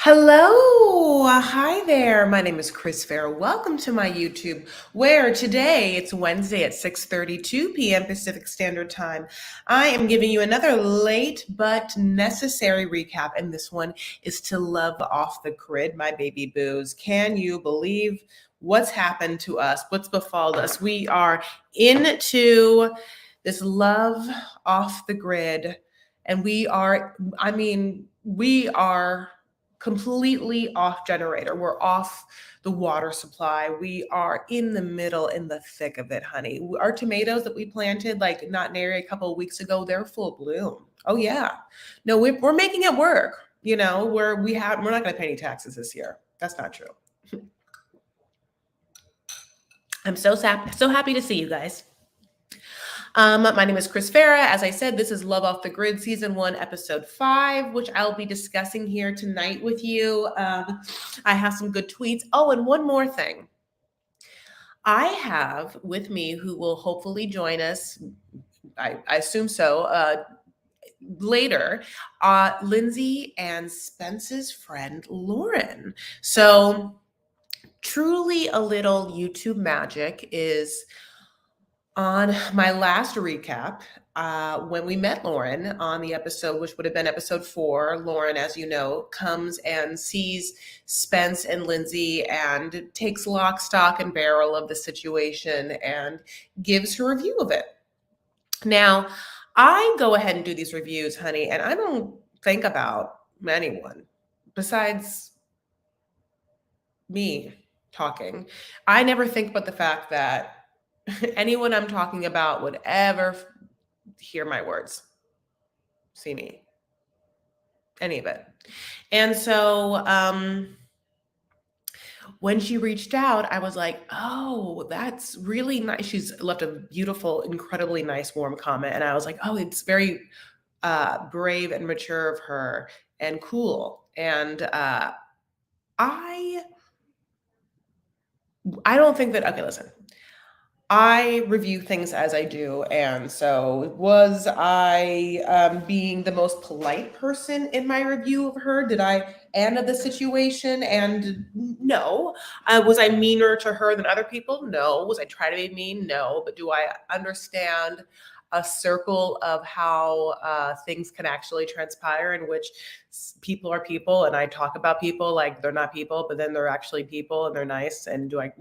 Hello, hi there. My name is Chris Fair. Welcome to my YouTube, where today it's Wednesday at 6:32 p.m. Pacific Standard Time. I am giving you another late but necessary recap, and this one is to love off the grid, my baby boos. Can you believe what's happened to us? What's befallen us? We are into this love off the grid, and we are completely off generator. We're off the water supply. We are in the middle, in the thick of it, honey. Our tomatoes that we planted like not nary a couple of weeks ago, they're full bloom. Oh yeah. No, we're making it work. We're not going to pay any taxes this year. That's not true. I'm so happy to see you guys. My name is Chris Farah. As I said, this is Love Off the Grid, Season 1, Episode 5, which I'll be discussing here tonight with you. I have some good tweets. Oh, and one more thing. I have with me, who will hopefully join us, I assume so, later, Lyndsay and Spence's friend, Lauren. So truly a little YouTube magic is on my last recap, when we met Lauren on the episode, which would have been episode 4. Lauren, as you know, comes and sees Spence and Lindsay and takes lock, stock, and barrel of the situation and gives her review of it. Now, I go ahead and do these reviews, honey, and I don't think about anyone besides me talking. I never think about the fact that anyone I'm talking about would ever hear my words, see me, any of it. And so when she reached out, I was like, oh, that's really nice. She's left a beautiful, incredibly nice, warm comment. And I was like, oh, it's very brave and mature of her and cool. And I don't think that, okay, listen. I review things as I do. And so was I being the most polite person in my review of her? Did I end the situation? And no. Was I meaner to her than other people? No. Was I trying to be mean? No. But do I understand a circle of how things can actually transpire, in which people are people, and I talk about people like they're not people, but then they're actually people and they're nice? And do I,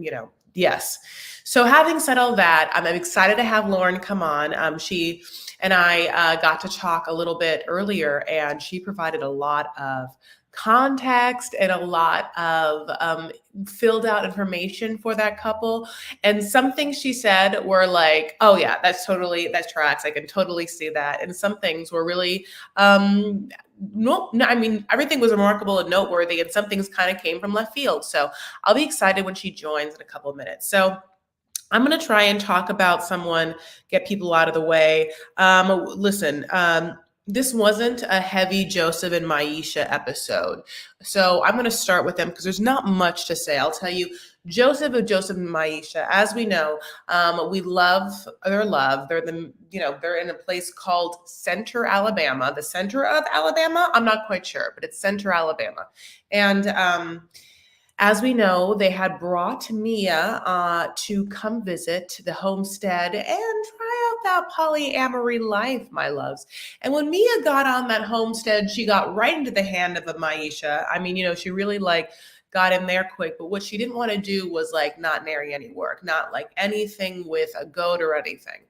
yes. So having said all that, I'm excited to have Lauren come on. She and I got to talk a little bit earlier, and she provided a lot of context and a lot of filled out information for that couple. And some things she said were like, oh yeah, that's tracks. I can totally see that. And some things were really, no, I mean, everything was remarkable and noteworthy, and some things kind of came from left field. So I'll be excited when she joins in a couple of minutes. So I'm going to try and talk about someone, get people out of the way. Listen, this wasn't a heavy Joseph and Myisha episode. So I'm going to start with them because there's not much to say. I'll tell you, Joseph and Myisha, as we know, we love their love. They're they're in a place called Center, Alabama. The center of Alabama? I'm not quite sure, but it's Center, Alabama. And as we know, they had brought Mia to come visit the homestead and try out that polyamory life, my loves. And when Mia got on that homestead, she got right into the hand of a Myisha. I mean, she really got in there quick, but what she didn't want to do was not marry any work, not anything with a goat or anything.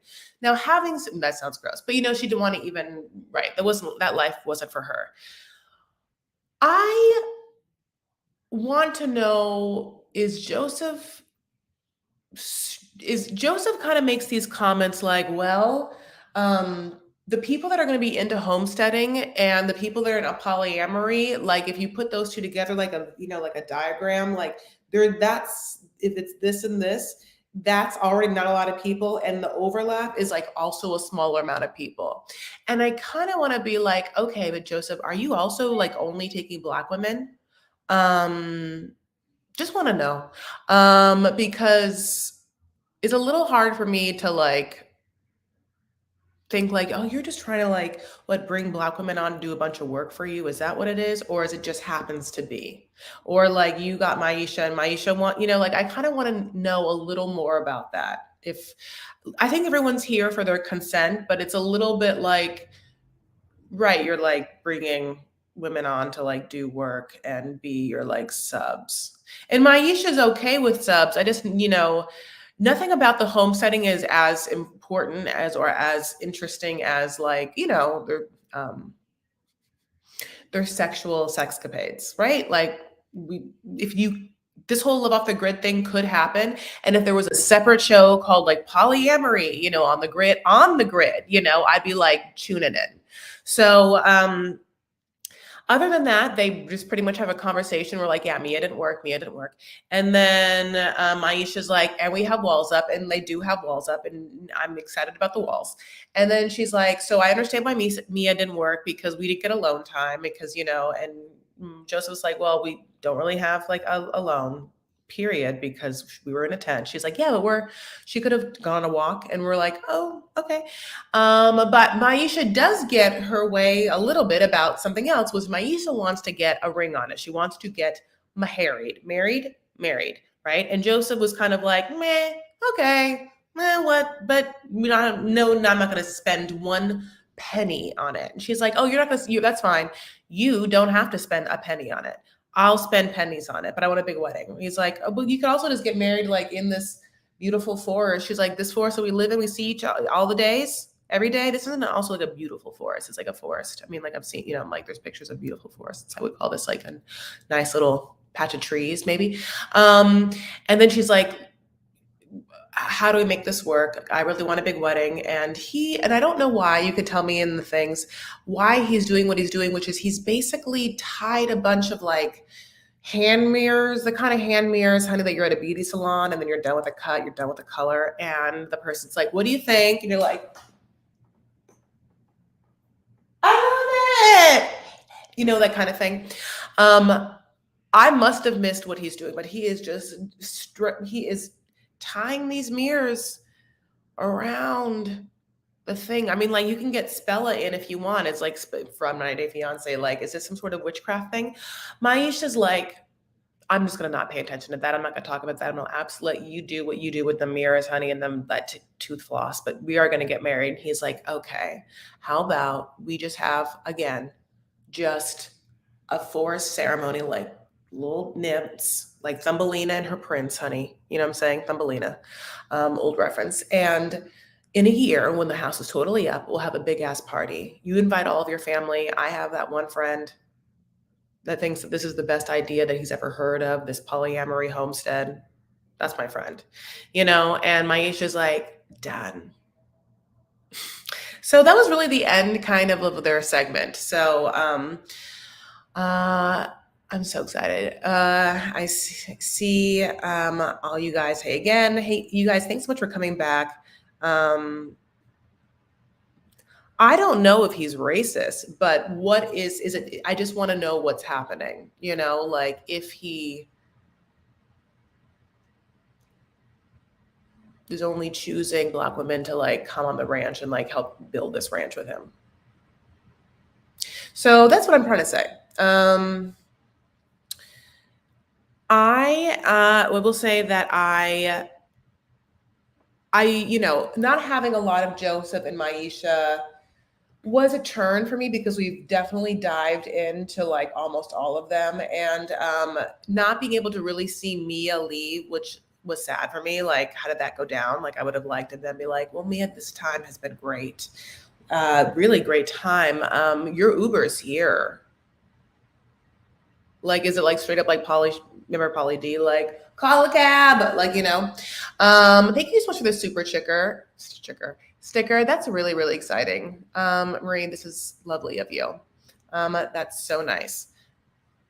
Now, that sounds gross, but she didn't want to even, right, that life wasn't for her. I want to know, is Joseph kind of makes these comments like, well, the people that are going to be into homesteading and the people that are in a polyamory, if you put those two together, like a diagram, if it's this and this, that's already not a lot of people, and the overlap is also a smaller amount of people. And I kind of want to be like, okay, but Joseph, are you also only taking Black women? Just want to know, because it's a little hard for me to think like, oh, you're just trying to like bring Black women on to do a bunch of work for you. Is that what it is? Or is it just happens to be? Or like you got Myisha and Myisha want, like I kind of want to know a little more about that. If I think everyone's here for their consent, but it's a little bit like, right, you're like bringing women on to like do work and be your like subs. And Myisha's okay with subs. I just, nothing about the homesteading is as important as or as interesting as like, their sexual sexcapades, right? Like this whole live off the grid thing could happen. And if there was a separate show called like polyamory, on the grid, I'd be like tuning in. So, other than that, they just pretty much have a conversation. We're like, yeah, Mia didn't work. And then Myisha's like, and we have walls up, and they do have walls up, and I'm excited about the walls. And then she's like, so I understand why Mia didn't work because we didn't get alone time because, and Joseph's like, well, we don't really have like a loan period because we were in a tent. She's like, yeah, but she could have gone a walk. And we're like, oh, okay. But Myisha does get her way a little bit about something else, was Myisha wants to get a ring on it. She wants to get married, right? And Joseph was kind of like, meh, okay, what? But I'm not going to spend one penny on it. And she's like, oh, you're not going to, that's fine. You don't have to spend a penny on it. I'll spend pennies on it, but I want a big wedding. He's like, oh, well, you could also just get married like in this beautiful forest. She's like, this forest that we live in, we see each other all the days, every day. This isn't also like a beautiful forest. It's like a forest. I mean, like I've seen, like there's pictures of beautiful forests. I would call this like a nice little patch of trees, maybe. And then she's like, how do we make this work? I really want a big wedding. And I don't know why, you could tell me in the things, why he's doing what he's doing, which is he's basically tied a bunch of like hand mirrors, the kind of hand mirrors, honey, that you're at a beauty salon and then you're done with the cut, you're done with the color. And the person's like, what do you think? And you're like, I love it. That kind of thing. I must have missed what he's doing, but he is just, he is tying these mirrors around the thing. I mean, like you can get Spella in if you want. It's like from 90 Day Fiance. Like, is this some sort of witchcraft thing? Myisha's like, I'm just gonna not pay attention to that. I'm not gonna talk about that. I'm gonna absolutely let you do what you do with the mirrors, honey, and them that tooth floss. But we are gonna get married. And he's like, okay, how about we just have just a forest ceremony, like little nymphs, like Thumbelina and her prince, honey. You know what I'm saying? Thumbelina, old reference. And in a year, when the house is totally up, we'll have a big ass party. You invite all of your family. I have that one friend that thinks that this is the best idea that he's ever heard of, this polyamory homestead. That's my friend, and Myisha's like, done. So that was really the end kind of their segment. So, I'm so excited. I see all you guys. Hey, again. Hey, you guys, thanks so much for coming back. I don't know if he's racist, but what is it? I just want to know what's happening, like if he is only choosing Black women to like come on the ranch and like help build this ranch with him. So that's what I'm trying to say. I will say that I, not having a lot of Joseph and Myisha was a turn for me because we've definitely dived into like almost all of them, and not being able to really see Mia leave, which was sad for me. Like, how did that go down? Like, I would have liked to then be like, well, Mia, this time has been great. Really great time. Your Uber's here. Like, is it like straight up like remember Polly D, like, call a cab, like, thank you so much for the super sticker. That's really, really exciting. Marie, this is lovely of you. That's so nice.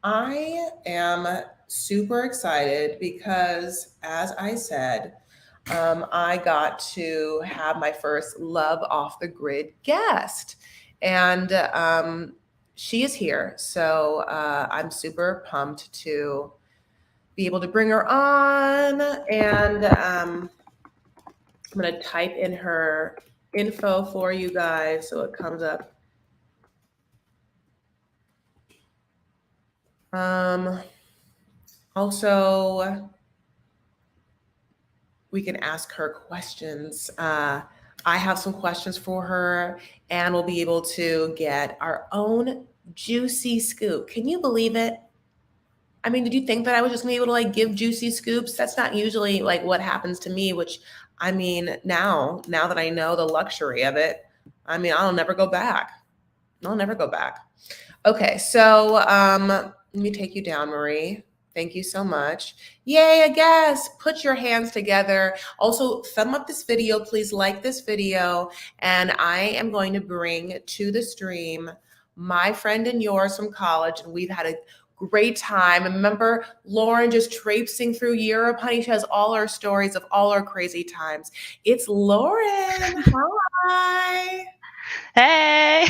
I am super excited because, as I said, I got to have my first Love Off the Grid guest, and she is here. So I'm super pumped to be able to bring her on, and I'm going to type in her info for you guys so it comes up. Also, we can ask her questions. I have some questions for her, and we'll be able to get our own juicy scoop. Can you believe it? I mean, did you think that I was just gonna be able to like give juicy scoops? That's not usually like what happens to me, which I mean, now that I know the luxury of it, I mean, I'll never go back. I'll never go back. Okay, so let me take you down, Marie. Thank you so much. Yay, I guess. Put your hands together. Also, thumb up this video. Please like this video. And I am going to bring to the stream my friend and yours from college. And we've had a great time. And remember Lauren just traipsing through Europe, honey. She has all our stories of all our crazy times. It's Lauren. Hi. Hey.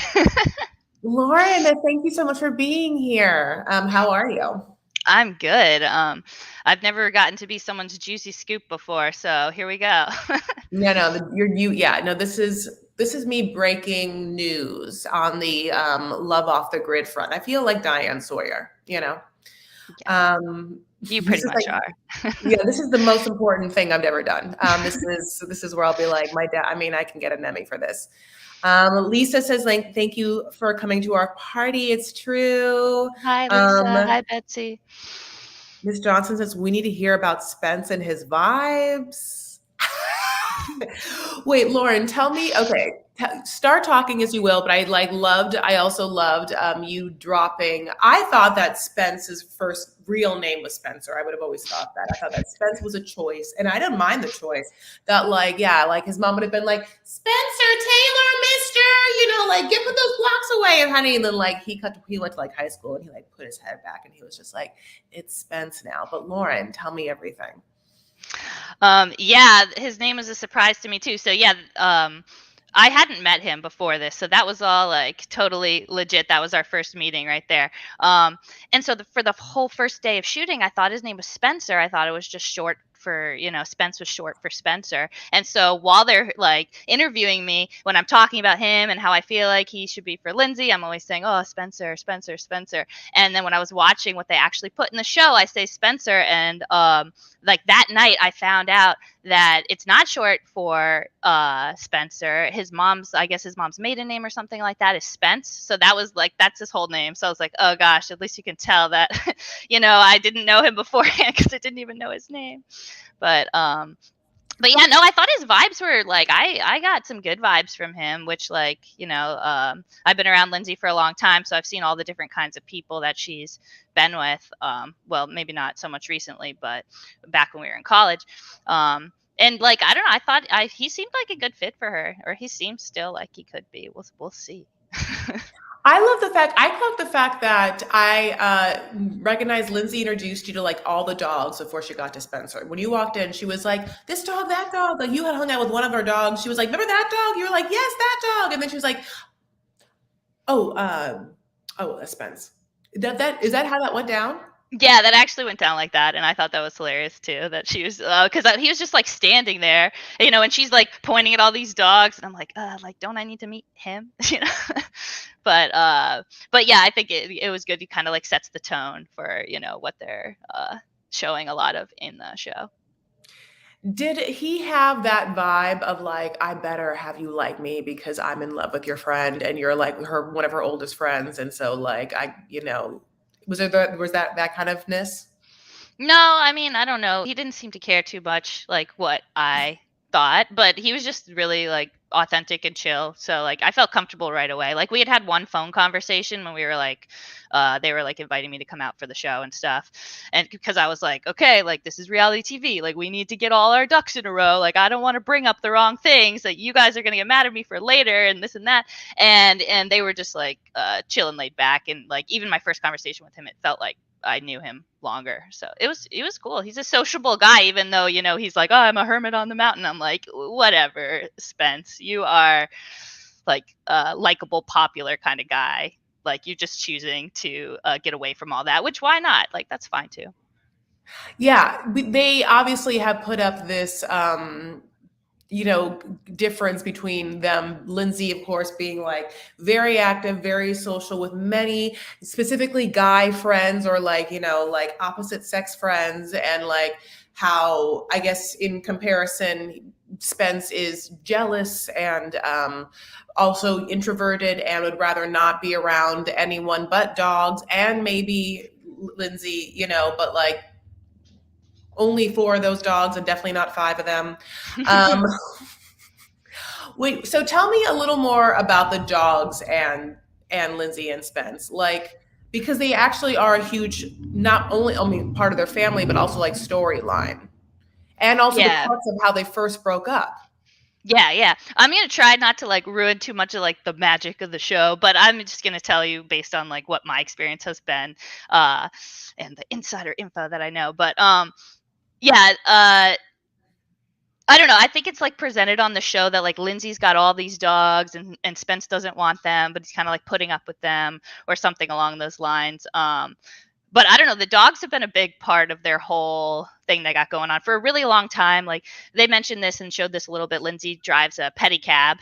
Lauren, thank you so much for being here. How are you? I'm good. I've never gotten to be someone's juicy scoop before, so here we go. No, this is me breaking news on the Love Off the Grid front. I feel like Diane Sawyer, you know. Yeah, you This pretty is much like, are. yeah, this is the most important thing I've ever done. This is where I'll be like, my dad. I mean, I can get an Emmy for this. Lisa says, like, thank you for coming to our party. It's true. Hi, Lisa. Hi, Betsy. Miss Johnson says, we need to hear about Spence and his vibes. Wait, Lauren, tell me. Okay, start talking as you will. But I also loved you dropping. I thought that Spence's first real name was Spencer. I would have always thought that. I thought that Spence was a choice, and I didn't mind the choice. That like his mom would have been like Spencer Taylor, Mister, like get put those blocks away, and honey. And then like he went to like high school, and he like put his head back, and he was just like, it's Spence now. But Lauren, tell me everything. Yeah, his name was a surprise to me too. So yeah, I hadn't met him before this, so that was all like totally legit. That was our first meeting right there. And so for the whole first day of shooting, I thought his name was Spencer. I thought it was just short for, Spence was short for Spencer. And so while they're like interviewing me, when I'm talking about him and how I feel like he should be for Lindsay, I'm always saying, oh, Spencer, Spencer, Spencer. And then when I was watching what they actually put in the show, I say Spencer. And like that night, I found out that it's not short for Spencer. I guess his mom's maiden name or something like that is Spence. So that was like, that's his whole name. So I was like, oh gosh, at least you can tell that, I didn't know him beforehand because I didn't even know his name. But yeah, no, I thought his vibes were like, I got some good vibes from him, which like, I've been around Lindsay for a long time. So I've seen all the different kinds of people that she's been with. Well, maybe not so much recently, but back when we were in college. And like, I don't know, I thought he seemed like a good fit for her, or he seems still like he could be. We'll see. I love the fact that I recognized Lindsay introduced you to like all the dogs before she got to Spencer. When you walked in, she was like, this dog, that dog. Like you had hung out with one of our dogs. She was like, remember that dog? You were like, yes, that dog. And then she was like, Spence. Is that how that went down? Yeah, that actually went down like that, and I thought that was hilarious too. That she was, because he was just like standing there, and she's like pointing at all these dogs, and I'm like, don't I need to meet him, But yeah, I think it was good. He kind of like sets the tone for what they're showing a lot of in the show. Did he have that vibe of like, I better have you like me because I'm in love with your friend and you're like one of her oldest friends, and so like was that kind ofness? No, I mean, I don't know. He didn't seem to care too much, like what I thought, but he was just really like authentic and chill. So like I felt comfortable right away. Like we had one phone conversation when we were like, they were like inviting me to come out for the show and stuff, and because I was like, okay, like this is reality TV, like we need to get all our ducks in a row. Like I don't want to bring up the wrong things that you guys are gonna get mad at me for later and this and that. And they were just like chill and laid back, and like even my first conversation with him, it felt like I knew him longer. So it was cool. He's a sociable guy, even though, he's like, oh, I'm a hermit on the mountain. I'm like, whatever, Spence, you are like a likable, popular kind of guy. Like you're just choosing to get away from all that, which why not? Like, that's fine too. Yeah, they obviously have put up this difference between them. Lindsay, of course, being like very active, very social with many specifically guy friends or like opposite sex friends, and like how I guess in comparison, Spence is jealous and also introverted and would rather not be around anyone but dogs and maybe Lindsay, but like only 4 of those dogs and definitely not 5 of them. Um, Wait, so tell me a little more about the dogs and Lindsay and Spence, like because they actually are a huge, not only I mean part of their family, but also like storyline, and also the Yeah. crux of how they first broke up. Yeah. I'm gonna try not to like ruin too much of like the magic of the show, but I'm just gonna tell you based on like what my experience has been, uh, and the insider info that I know. But yeah, I don't know. I think it's like presented on the show that like Lindsay's got all these dogs and Spence doesn't want them, but he's kind of like putting up with them or something along those lines. But I don't know. The dogs have been a big part of their whole thing they got going on for a really long time. Like they mentioned this and showed this a little bit. Lindsay drives a pedicab,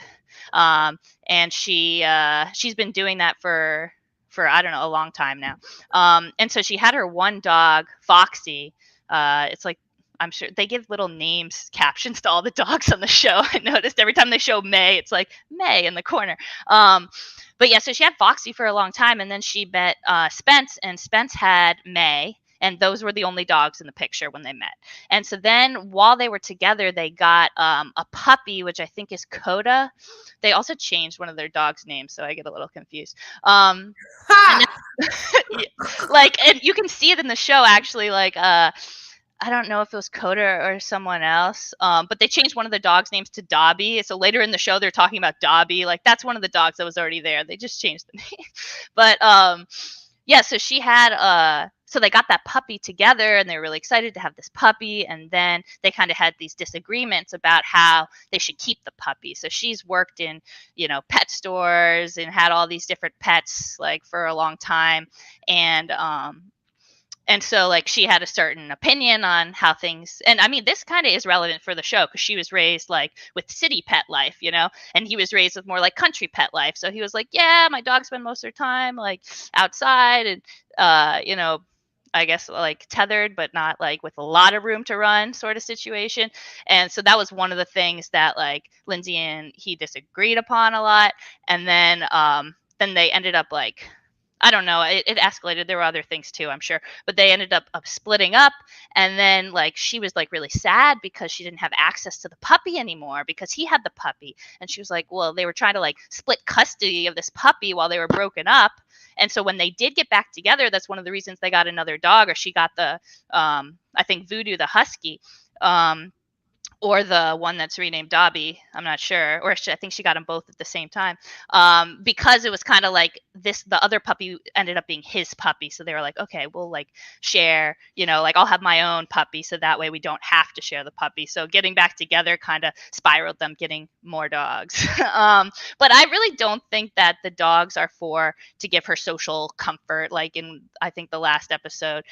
and she's been doing that for I don't know a long time now. And so she had her one dog, Foxy. It's like I'm sure they give little names, captions to all the dogs on the show. I noticed every time they show May, it's like May in the corner. But yeah, so she had Foxy for a long time, and then she met Spence, and Spence had May, and those were the only dogs in the picture when they met. And so then while they were together, they got a puppy, which I think is Coda. They also changed one of their dogs' names, so I get a little confused. And Ha! like, and you can see it in the show actually, like I don't know if it was Coda or someone else, but they changed one of the dogs' names to Dobby. So later in the show, they're talking about Dobby. Like that's one of the dogs that was already there. They just changed the name. But yeah, so she had so they got that puppy together, and they were really excited to have this puppy. And then they kind of had these disagreements about how they should keep the puppy. So she's worked in pet stores and had all these different pets like for a long time, and so like she had a certain opinion on how things, and I mean this kind of is relevant for the show because she was raised like with city pet life, and he was raised with more like country pet life. So he was like, yeah, my dogs spend most of their time like outside and I guess like tethered but not like with a lot of room to run sort of situation. And so that was one of the things that like Lindsay and he disagreed upon a lot. And then they ended up like I don't know. It escalated. There were other things too, I'm sure. But they ended up splitting up. And then, like, she was like really sad because she didn't have access to the puppy anymore because he had the puppy. And she was like, well, they were trying to like split custody of this puppy while they were broken up. And so when they did get back together, that's one of the reasons they got another dog, or she got I think Voodoo, the husky. Or the one that's renamed Dobby, I'm not sure, or I think she got them both at the same time, because it was kind of like the other puppy ended up being his puppy, so they were like, okay, we'll like share, like I'll have my own puppy, so that way we don't have to share the puppy. So getting back together kind of spiraled them getting more dogs. But I really don't think that the dogs are to give her social comfort, like in I think the last episode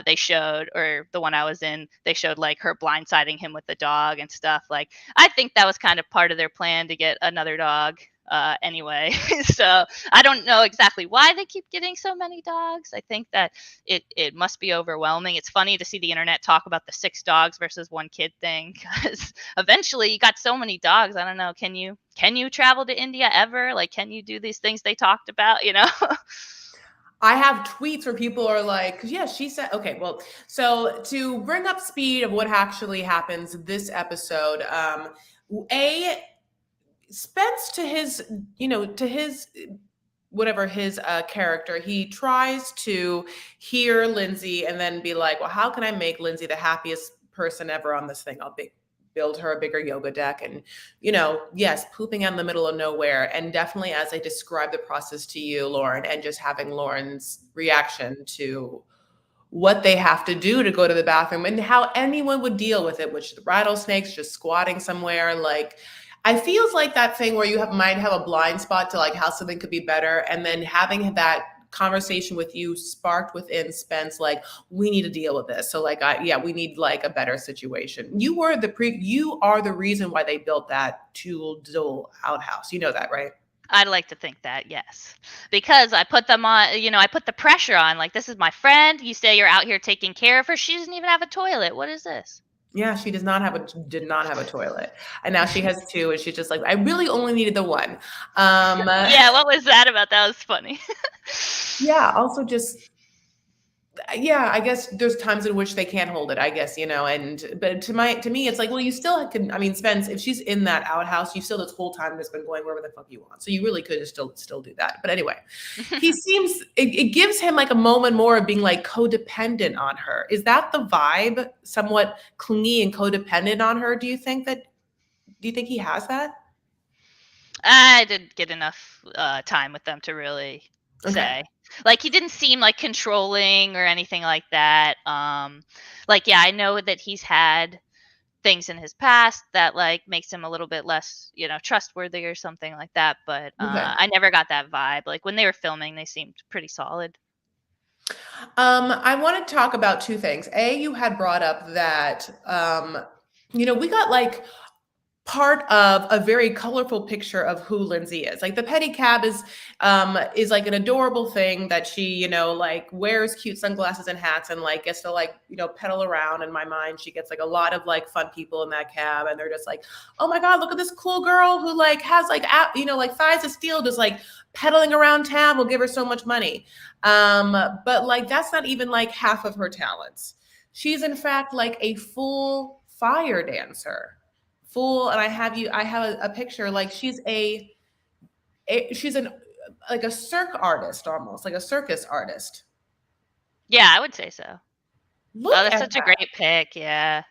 they showed, or the one I was in, they showed like her blindsiding him with the dog and stuff. Like, I think that was kind of part of their plan to get another dog anyway. So I don't know exactly why they keep getting so many dogs. I think that it must be overwhelming. It's funny to see the internet talk about the 6 dogs versus 1 kid thing, because eventually you got so many dogs. I don't know. Can you travel to India ever? Like, can you do these things they talked about, I have tweets where people are like, yeah, she said, okay, well, so to bring up speed of what actually happens this episode, A, Spence to his whatever his character, he tries to hear Lindsay and then be like, well, how can I make Lindsay the happiest person ever on this thing? I'll build her a bigger yoga deck, and yes, pooping out in the middle of nowhere. And definitely, as I described the process to you, Lauren, and just having Lauren's reaction to what they have to do to go to the bathroom and how anyone would deal with it, which the rattlesnakes just squatting somewhere. Like, I feels like that thing where you might have a blind spot to like how something could be better, and then having that conversation with you sparked within Spence, like, we need to deal with this. So like, we need like a better situation. You are the reason why they built that two-dual outhouse. You know that, right? I'd like to think that, yes. Because I put them on, I put the pressure on, like, this is my friend. You say you're out here taking care of her. She doesn't even have a toilet. What is this? Yeah, she did not have a toilet, and now she has two, and she's just like, I really only needed the one. Yeah, what was that about? That was funny. Yeah, also just yeah, I guess there's times in which they can't hold it, I guess, and but to me, it's like, well, you still can, I mean, Spence, if she's in that outhouse, you still this whole time just been going wherever the fuck you want. So you really could just still do that. But anyway, it gives him like a moment more of being like codependent on her. Is that the vibe? Somewhat clingy and codependent on her? Do you think he has that? I didn't get enough time with them to really Okay. say. Like, he didn't seem like controlling or anything like that. Like, yeah, I know that he's had things in his past that like makes him a little bit less, trustworthy or something like that. But Okay. I never got that vibe. Like, when they were filming, they seemed pretty solid. I want to talk about two things. You had brought up that we got like part of a very colorful picture of who Lindsay is. Like the pedicab is like an adorable thing that she, like wears cute sunglasses and hats and like gets to like, pedal around. In my mind, she gets like a lot of like fun people in that cab, and they're just like, oh my God, look at this cool girl who like has like like thighs of steel, just like pedaling around town. We'll give her so much money. But like that's not even like half of her talents. She's in fact like a full fire dancer. And I have a picture, like she's she's like a circ artist, almost like a circus artist. Yeah, I would say so. Oh, Look that's at such a that. great pick. Yeah.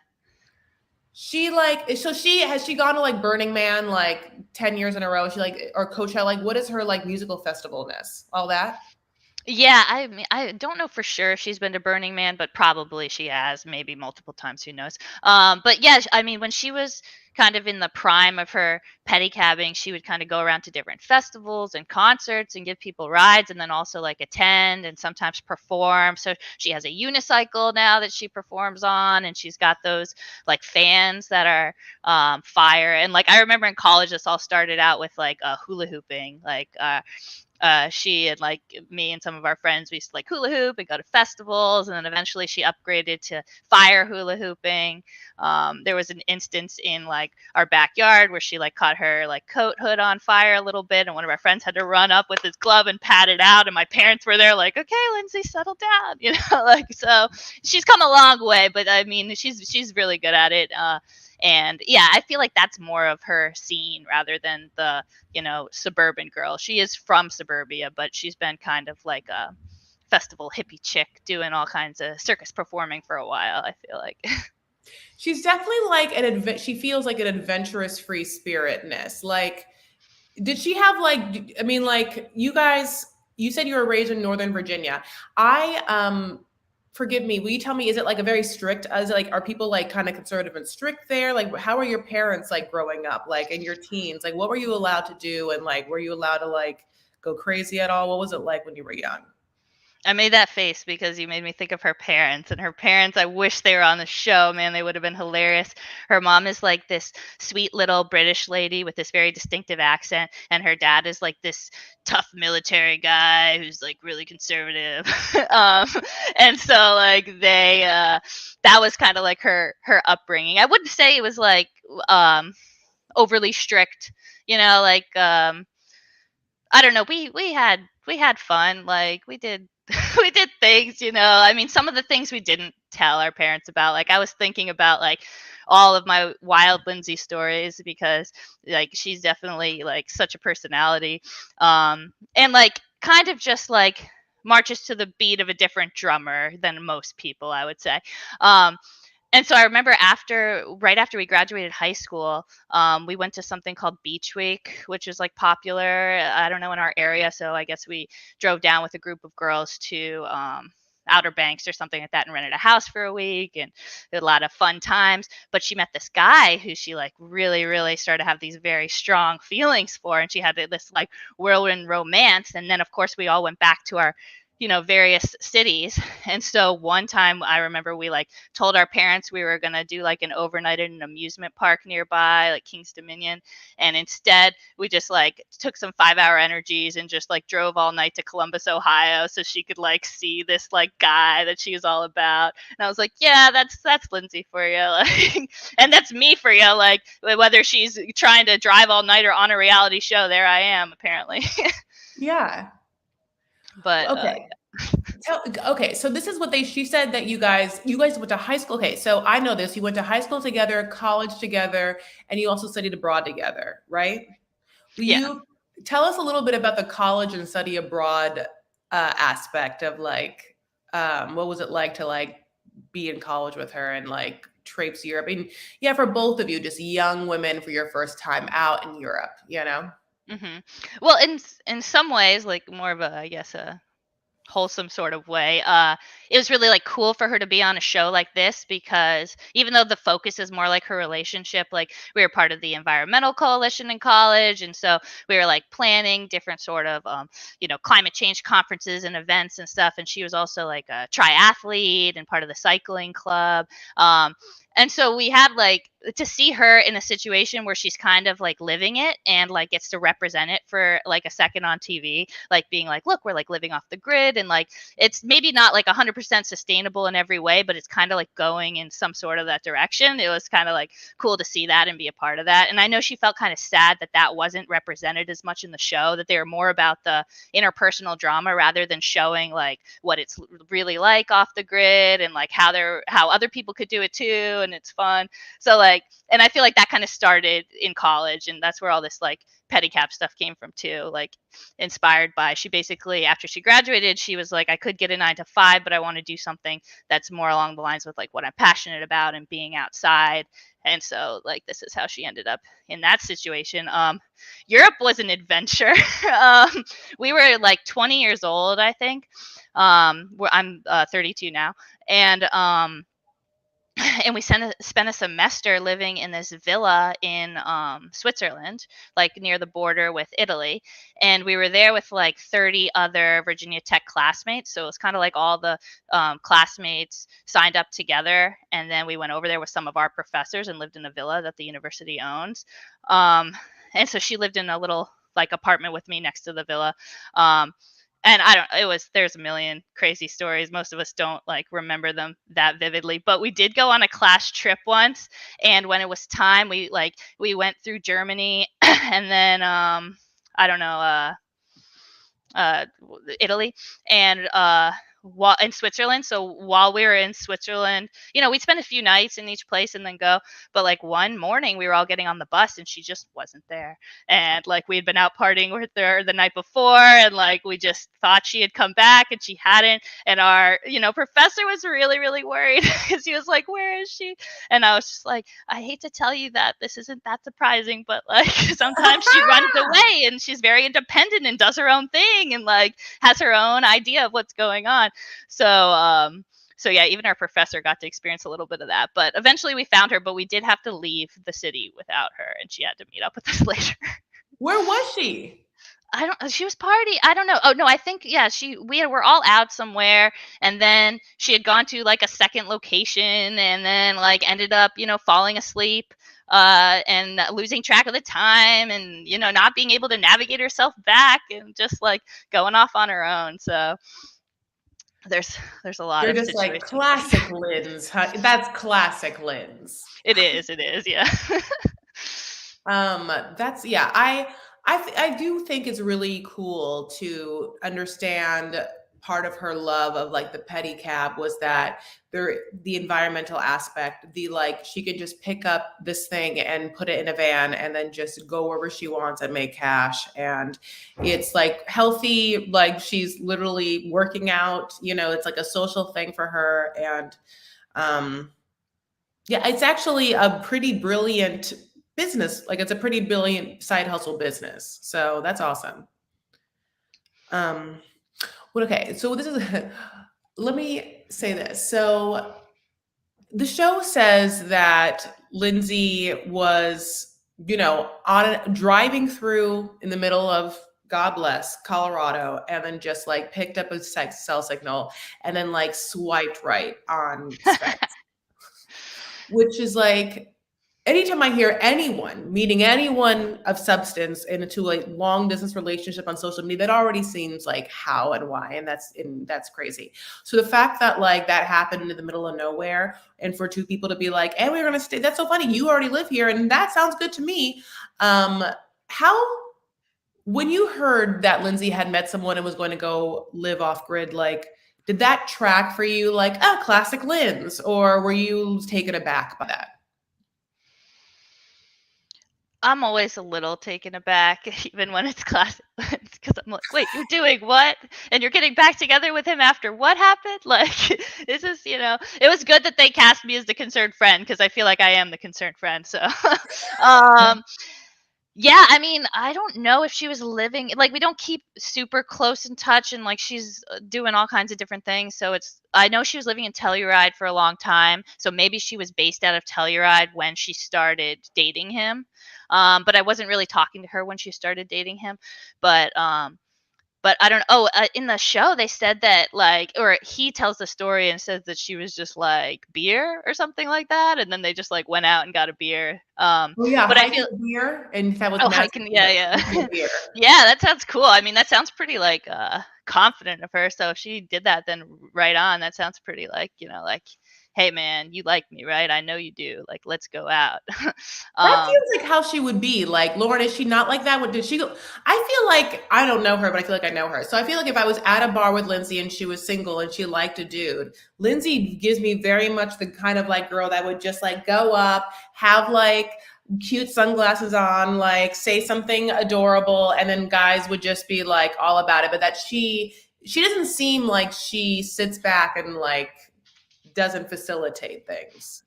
She gone to like Burning Man like 10 years in a row? She like, or Coachella, like what is her like musical festivalness? All that? Yeah, I mean, I don't know for sure if she's been to Burning Man, but probably she has, maybe multiple times, who knows. But yeah, I mean, when she was kind of in the prime of her pedicabbing, she would kind of go around to different festivals and concerts and give people rides, and then also like attend and sometimes perform. So she has a unicycle now that she performs on, and she's got those like fans that are fire. And like I remember in college, this all started out with like hula hooping, like she and like me and some of our friends, we used to like hula hoop and go to festivals, and then eventually she upgraded to fire hula hooping. There was an instance in like our backyard where she like caught her like coat hood on fire a little bit, and one of our friends had to run up with his glove and pat it out, and my parents were there like, okay, Lindsay, settle down, like, so she's come a long way. But I mean, she's really good at it. And yeah, I feel like that's more of her scene rather than the, suburban girl. She is from suburbia, but she's been kind of like a festival hippie chick doing all kinds of circus performing for a while, I feel like. She's definitely like she feels like an adventurous free spiritness. Like, did she have like, I mean, like you said you were raised in Northern Virginia. Forgive me, will you tell me, is it like a very strict, are people like kind of conservative and strict there? Like, how are your parents like growing up, like in your teens? Like, what were you allowed to do? And like, were you allowed to like go crazy at all? What was it like when you were young? I made that face because you made me think of her parents. And her parents, I wish they were on the show, man. They would have been hilarious. Her mom is like this sweet little British lady with this very distinctive accent. And her dad is like this tough military guy who's like really conservative. And so like that was kind of like her upbringing. I wouldn't say it was like overly strict, like I don't know. We had fun. Like we did we did things, I mean, some of the things we didn't tell our parents about. Like I was thinking about like all of my wild Lindsay stories because like she's definitely like such a personality. And like kind of just like marches to the beat of a different drummer than most people, I would say. And so I remember right after we graduated high school, we went to something called Beach Week, which is like popular, I don't know, in our area. So I guess we drove down with a group of girls to Outer Banks or something like that and rented a house for a week and had a lot of fun times. But she met this guy who she like really, really started to have these very strong feelings for. And she had this like whirlwind romance. And then, of course, we all went back to our various cities. And so one time I remember we like told our parents we were going to do like an overnight in an amusement park nearby, like King's Dominion. And instead we just like took some 5-hour energies and just like drove all night to Columbus, Ohio, so she could like see this like guy that she was all about. And I was like, yeah, that's Lindsay for you. Like, and that's me for you. Like, whether she's trying to drive all night or on a reality show, there I am apparently. Yeah. But okay. Okay, so this is what she said that you guys went to high school. Okay, so I know this. You went to high school together, college together, and you also studied abroad together, right? Will you tell us a little bit about the college and study abroad aspect of like, what was it like to like be in college with her and like traipse Europe? I mean, yeah, for both of you, just young women for your first time out in Europe, you know? Mm-hmm. Well, in some ways, like more of a, I guess, a wholesome sort of way. It was really like cool for her to be on a show like this because even though the focus is more like her relationship, like we were part of the environmental coalition in college, and so we were like planning different sort of climate change conferences and events and stuff. And she was also like a triathlete and part of the cycling club. And so we had like to see her in a situation where she's kind of like living it and like gets to represent it for like a second on TV, like being like, look, we're like living off the grid, and like it's maybe not like 100% sustainable in every way, but it's kind of like going in some sort of that direction. It was kind of like cool to see that and be a part of that. And I know she felt kind of sad that that wasn't represented as much in the show, that they were more about the interpersonal drama rather than showing like what it's really like off the grid and like how other people could do it too, and it's fun. So like, and I feel like that kind of started in college, and that's where all this like pedicab stuff came from too, like inspired by, she basically, after she graduated, she was like, I could get a 9 to 5, but I want to do something that's more along the lines with like what I'm passionate about and being outside. And so like this is how she ended up in that situation. Europe was an adventure. We were like 20 years old, I think. I'm 32 now, and and we spent a semester living in this villa in Switzerland, like near the border with Italy. And we were there with like 30 other Virginia Tech classmates. So it was kind of like all the classmates signed up together. And then we went over there with some of our professors and lived in a villa that the university owns. And so she lived in a little like apartment with me next to the villa. And there's a million crazy stories. Most of us don't like remember them that vividly, but we did go on a class trip once. And when it was time, we went through Germany and then, Italy and, in Switzerland. So while we were in Switzerland, we'd spend a few nights in each place and then go. But like one morning we were all getting on the bus and she just wasn't there. And like we had been out partying with her the night before, and like we just thought she had come back and she hadn't. And our, professor was really, really worried because he was like, where is she? And I was just like, I hate to tell you that this isn't that surprising, but like sometimes she runs away and she's very independent and does her own thing and like has her own idea of what's going on. So yeah, even our professor got to experience a little bit of that. But eventually we found her, but we did have to leave the city without her, and she had to meet up with us later. Where was she? She was party. I don't know. Oh no, I think, yeah, we were all out somewhere, and then she had gone to like a second location and then like ended up, falling asleep, and losing track of the time and, not being able to navigate herself back and just like going off on her own. So there's a lot of just situations. Like classic Lindsay. That's classic Lindsay. It is, yeah. That's, yeah, I do think it's really cool to understand part of her love of like the pedicab was that the environmental aspect, the like she could just pick up this thing and put it in a van and then just go wherever she wants and make cash. And it's like healthy, like she's literally working out, it's like a social thing for her. And yeah, it's actually a pretty brilliant business. Like it's a pretty brilliant side hustle business. So that's awesome. Okay, so this is let me say this. So the show says that Lindsay was, on driving through in the middle of, God bless, Colorado, and then just like picked up a cell signal and then like swiped right on Spence, which is like, anytime I hear anyone meeting anyone of substance into a long distance relationship on social media, that already seems like how and why, and that's crazy. So the fact that like that happened in the middle of nowhere, and for two people to be like, "And we're gonna stay," that's so funny. You already live here, and that sounds good to me. How when you heard that Lindsay had met someone and was going to go live off grid, like, did that track for you? Like, oh, classic Linz, or were you taken aback by that? I'm always a little taken aback, even when it's classic, because I'm like, wait, you're doing what? And you're getting back together with him after what happened? Like, this is, it was good that they cast me as the concerned friend because I feel like I am the concerned friend. So, um, yeah, I mean, I don't know if she was living like we don't keep super close in touch and like she's doing all kinds of different things. So I know she was living in Telluride for a long time. So maybe she was based out of Telluride when she started dating him. But I wasn't really talking to her when she started dating him. But I don't know. Oh, in the show, they said that, like, or he tells the story and says that she was just like beer or something like that. And then they just like went out and got a beer. Oh yeah, But I feel, hiking beer, and that was oh, magic. hiking, yeah, yeah. Beer. Yeah, that sounds cool. I mean, that sounds pretty like confident of her. So if she did that, then right on. That sounds pretty like, like, hey man, you like me, right? I know you do. Like, let's go out. That um, feels like how she would be. Like, Lauren, is she not like that? What did she go? I feel like I don't know her, but I feel like I know her. So I feel like if I was at a bar with Lindsay and she was single and she liked a dude, Lindsay gives me very much the kind of like girl that would just like go up, have like cute sunglasses on, like say something adorable, and then guys would just be like all about it. But that she doesn't seem like she sits back and like doesn't facilitate things.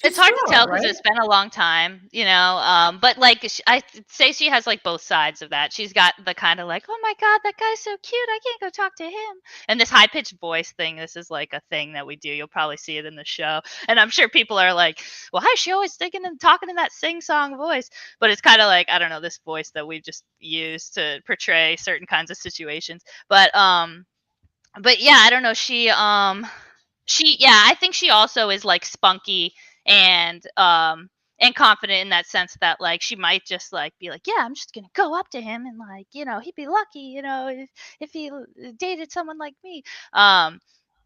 It's She's hard to strong, tell because right? it's been a long time, but like say she has like both sides of that. She's got the kind of like, oh my god, that guy's so cute, I can't go talk to him, and this high pitched voice thing. This is like a thing that we do. You'll probably see it in the show, and I'm sure people are like, why is she always thinking and talking in that sing song voice? But it's kind of like, I don't know, this voice that we've just used to portray certain kinds of situations. But yeah, I don't know. I think she also is like spunky and confident in that sense that like she might just like be like, yeah, I'm just gonna go up to him and like, he'd be lucky, if he dated someone like me. I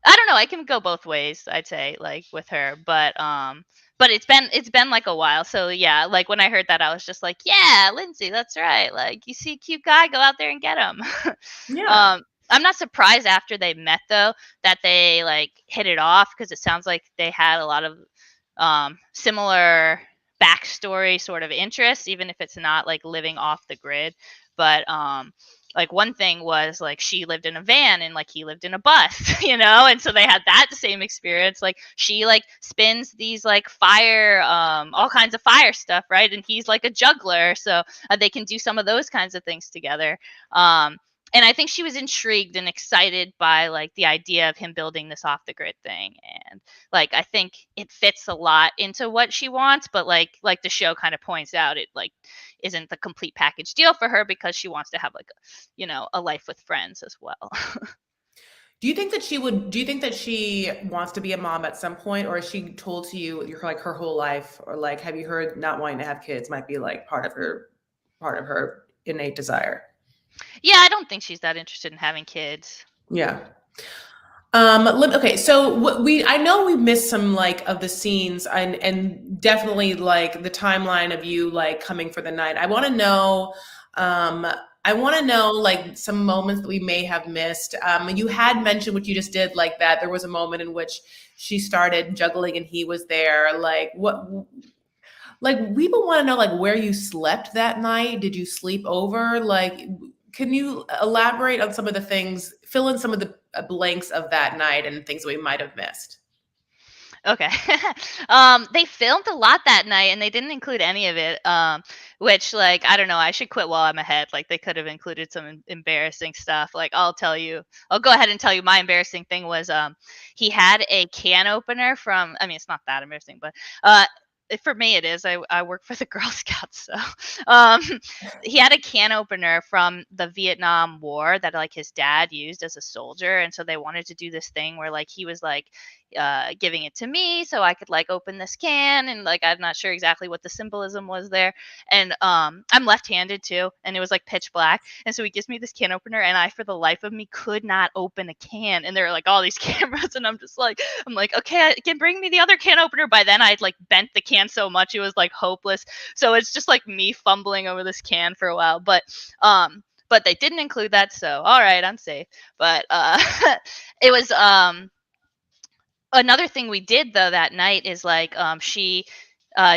don't know, I can go both ways, I'd say, like with her, but it's been like a while. So yeah, like when I heard that I was just like, yeah, Lindsay, that's right. Like, you see a cute guy, go out there and get him. Yeah. um I'm not surprised after they met though that they like hit it off because it sounds like they had a lot of similar backstory sort of interests, even if it's not like living off the grid. But like one thing was like she lived in a van and like he lived in a bus, and so they had that same experience. Like she like spins these like fire, all kinds of fire stuff, right? And he's like a juggler, so they can do some of those kinds of things together. And I think she was intrigued and excited by like the idea of him building this off the grid thing. And like I think it fits a lot into what she wants, but like the show kind of points out, it like isn't the complete package deal for her because she wants to have like a life with friends as well. Do you think that she wants to be a mom at some point, or is she told to you you're like her whole life, or like have you heard not wanting to have kids might be like part of her innate desire? Yeah, I don't think she's that interested in having kids. Yeah. Okay, so I know we missed some like of the scenes, and definitely like the timeline of you like coming for the night. Um, I want to know like some moments that we may have missed. You had mentioned what you just did, like that there was a moment in which she started juggling and he was there. Like people want to know like where you slept that night. Did you sleep over? Like, can you elaborate on some of the things, fill in some of the blanks of that night and things that we might have missed? Okay. They filmed a lot that night and they didn't include any of it. Which like I don't know, I should quit while I'm ahead. Like they could have included some embarrassing stuff. Like I'll go ahead and tell you my embarrassing thing was he had a can opener from I mean it's not that embarrassing, but for me it is. I work for the Girl Scouts, so um he had a can opener from the Vietnam War that like his dad used as a soldier, and so they wanted to do this thing where like he was like giving it to me so I could like open this can, and like I'm not sure exactly what the symbolism was there. And I'm left-handed too, and it was like pitch black, and so he gives me this can opener, and I for the life of me could not open a can, and there are like all these cameras, and I'm like okay, I can bring me the other can opener. By then I'd like bent the can so much it was like hopeless, so it's just like me fumbling over this can for a while. But they didn't include that, so all right, I'm safe. But it was another thing we did though that night is like she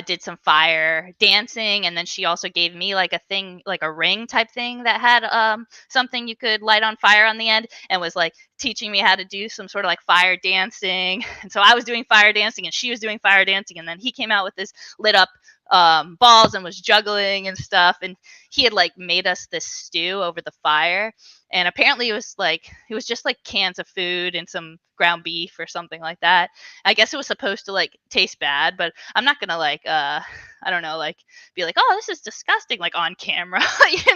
did some fire dancing, and then she also gave me like a thing, like a ring type thing that had something you could light on fire on the end, and was like teaching me how to do some sort of like fire dancing. And so I was doing fire dancing and she was doing fire dancing, and then he came out with this lit up balls and was juggling and stuff, and he had like made us this stew over the fire, and apparently it was just like cans of food and some ground beef or something like that. I guess it was supposed to like taste bad, but I'm not gonna like I don't know, like be like, oh, this is disgusting, like on camera, like.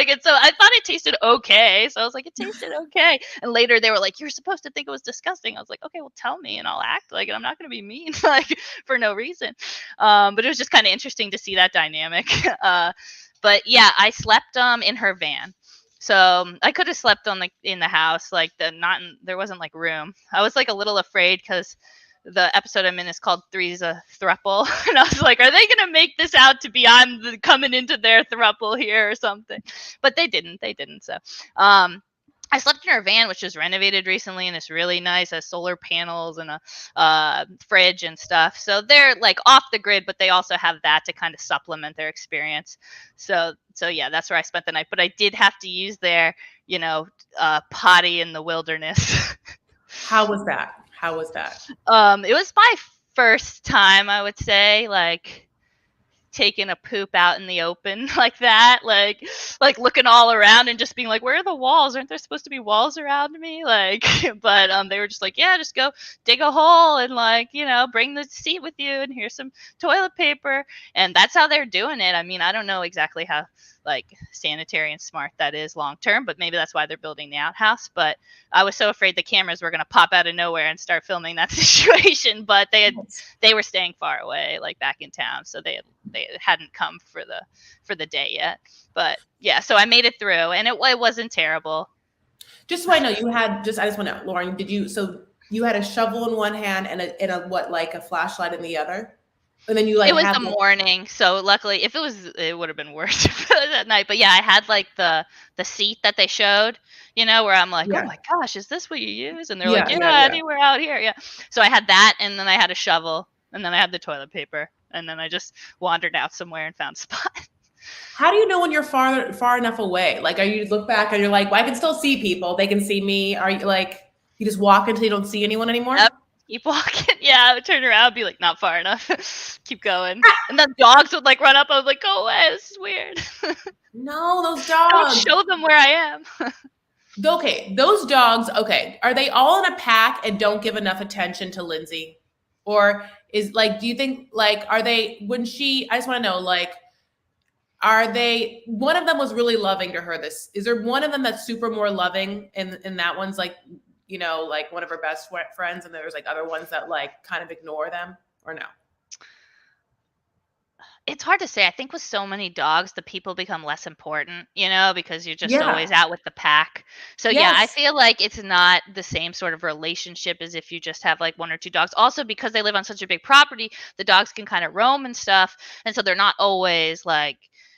And so I thought it tasted okay, so I was like, it tasted okay. And later they were like, you're supposed to think it was disgusting. I was like, okay, well tell me and I'll act like it. I'm not gonna be mean like for no reason. But it was just kind of interesting to see that dynamic. But yeah, I slept in her van. So I could have slept in the house, like there wasn't like room. I was like a little afraid because the episode I'm in is called Three's a Thruple, and I was like, are they gonna make this out to be coming into their thruple here or something? But they didn't. They didn't. So I slept in her van, which was renovated recently, and it's really nice. It has solar panels and a fridge and stuff. So they're like off the grid, but they also have that to kind of supplement their experience. So yeah, that's where I spent the night. But I did have to use their, potty in the wilderness. How was that? How was that? It was my first time, I would say, like taking a poop out in the open like that, like looking all around and just being like, where are the walls? Aren't there supposed to be walls around me? Like, but they were just like, yeah, just go dig a hole and like, bring the seat with you and here's some toilet paper. And that's how they're doing it. I mean, I don't know exactly how like sanitary and smart that is long term, but maybe that's why they're building the outhouse. But I was so afraid the cameras were going to pop out of nowhere and start filming that situation. But they were staying far away, like back in town, so they hadn't come for the day yet. But yeah, so I made it through, and it wasn't terrible. Just so I know, I just want to know, Lauren, so you had a shovel in one hand and a what, like a flashlight in the other? And then you like it was the morning, so luckily it would have been worse that night. But yeah, I had like the seat that they showed, where I'm like, oh my gosh, is this what you use? And they're like, yeah, we're out here. Yeah. So I had that, and then I had a shovel, and then I had the toilet paper, and then I just wandered out somewhere and found a spot. How do you know when you're far enough away? Like, are you look back and you're like, well, I can still see people. They can see me. Are you like, you just walk until you don't see anyone anymore? Yep. Keep walking. Yeah, I would turn around, be like, not far enough. Keep going. And then dogs would like run up. I was like, go away. This is weird. No, those dogs. Don't show them where I am. Okay, those dogs, okay. Are they all in a pack and don't give enough attention to Lindsay? Or is like, do you think like, I just want to know, like, one of them was really loving to her. Is there one of them that's super more loving and that one's like, like one of her best friends, and there's like other ones that like kind of ignore them, or no? It's hard to say. I think with so many dogs, the people become less important, because you're just always out with the pack. So yeah, I feel like it's not the same sort of relationship as if you just have like one or two dogs. Also, because they live on such a big property, the dogs can kind of roam and stuff. And so they're not always like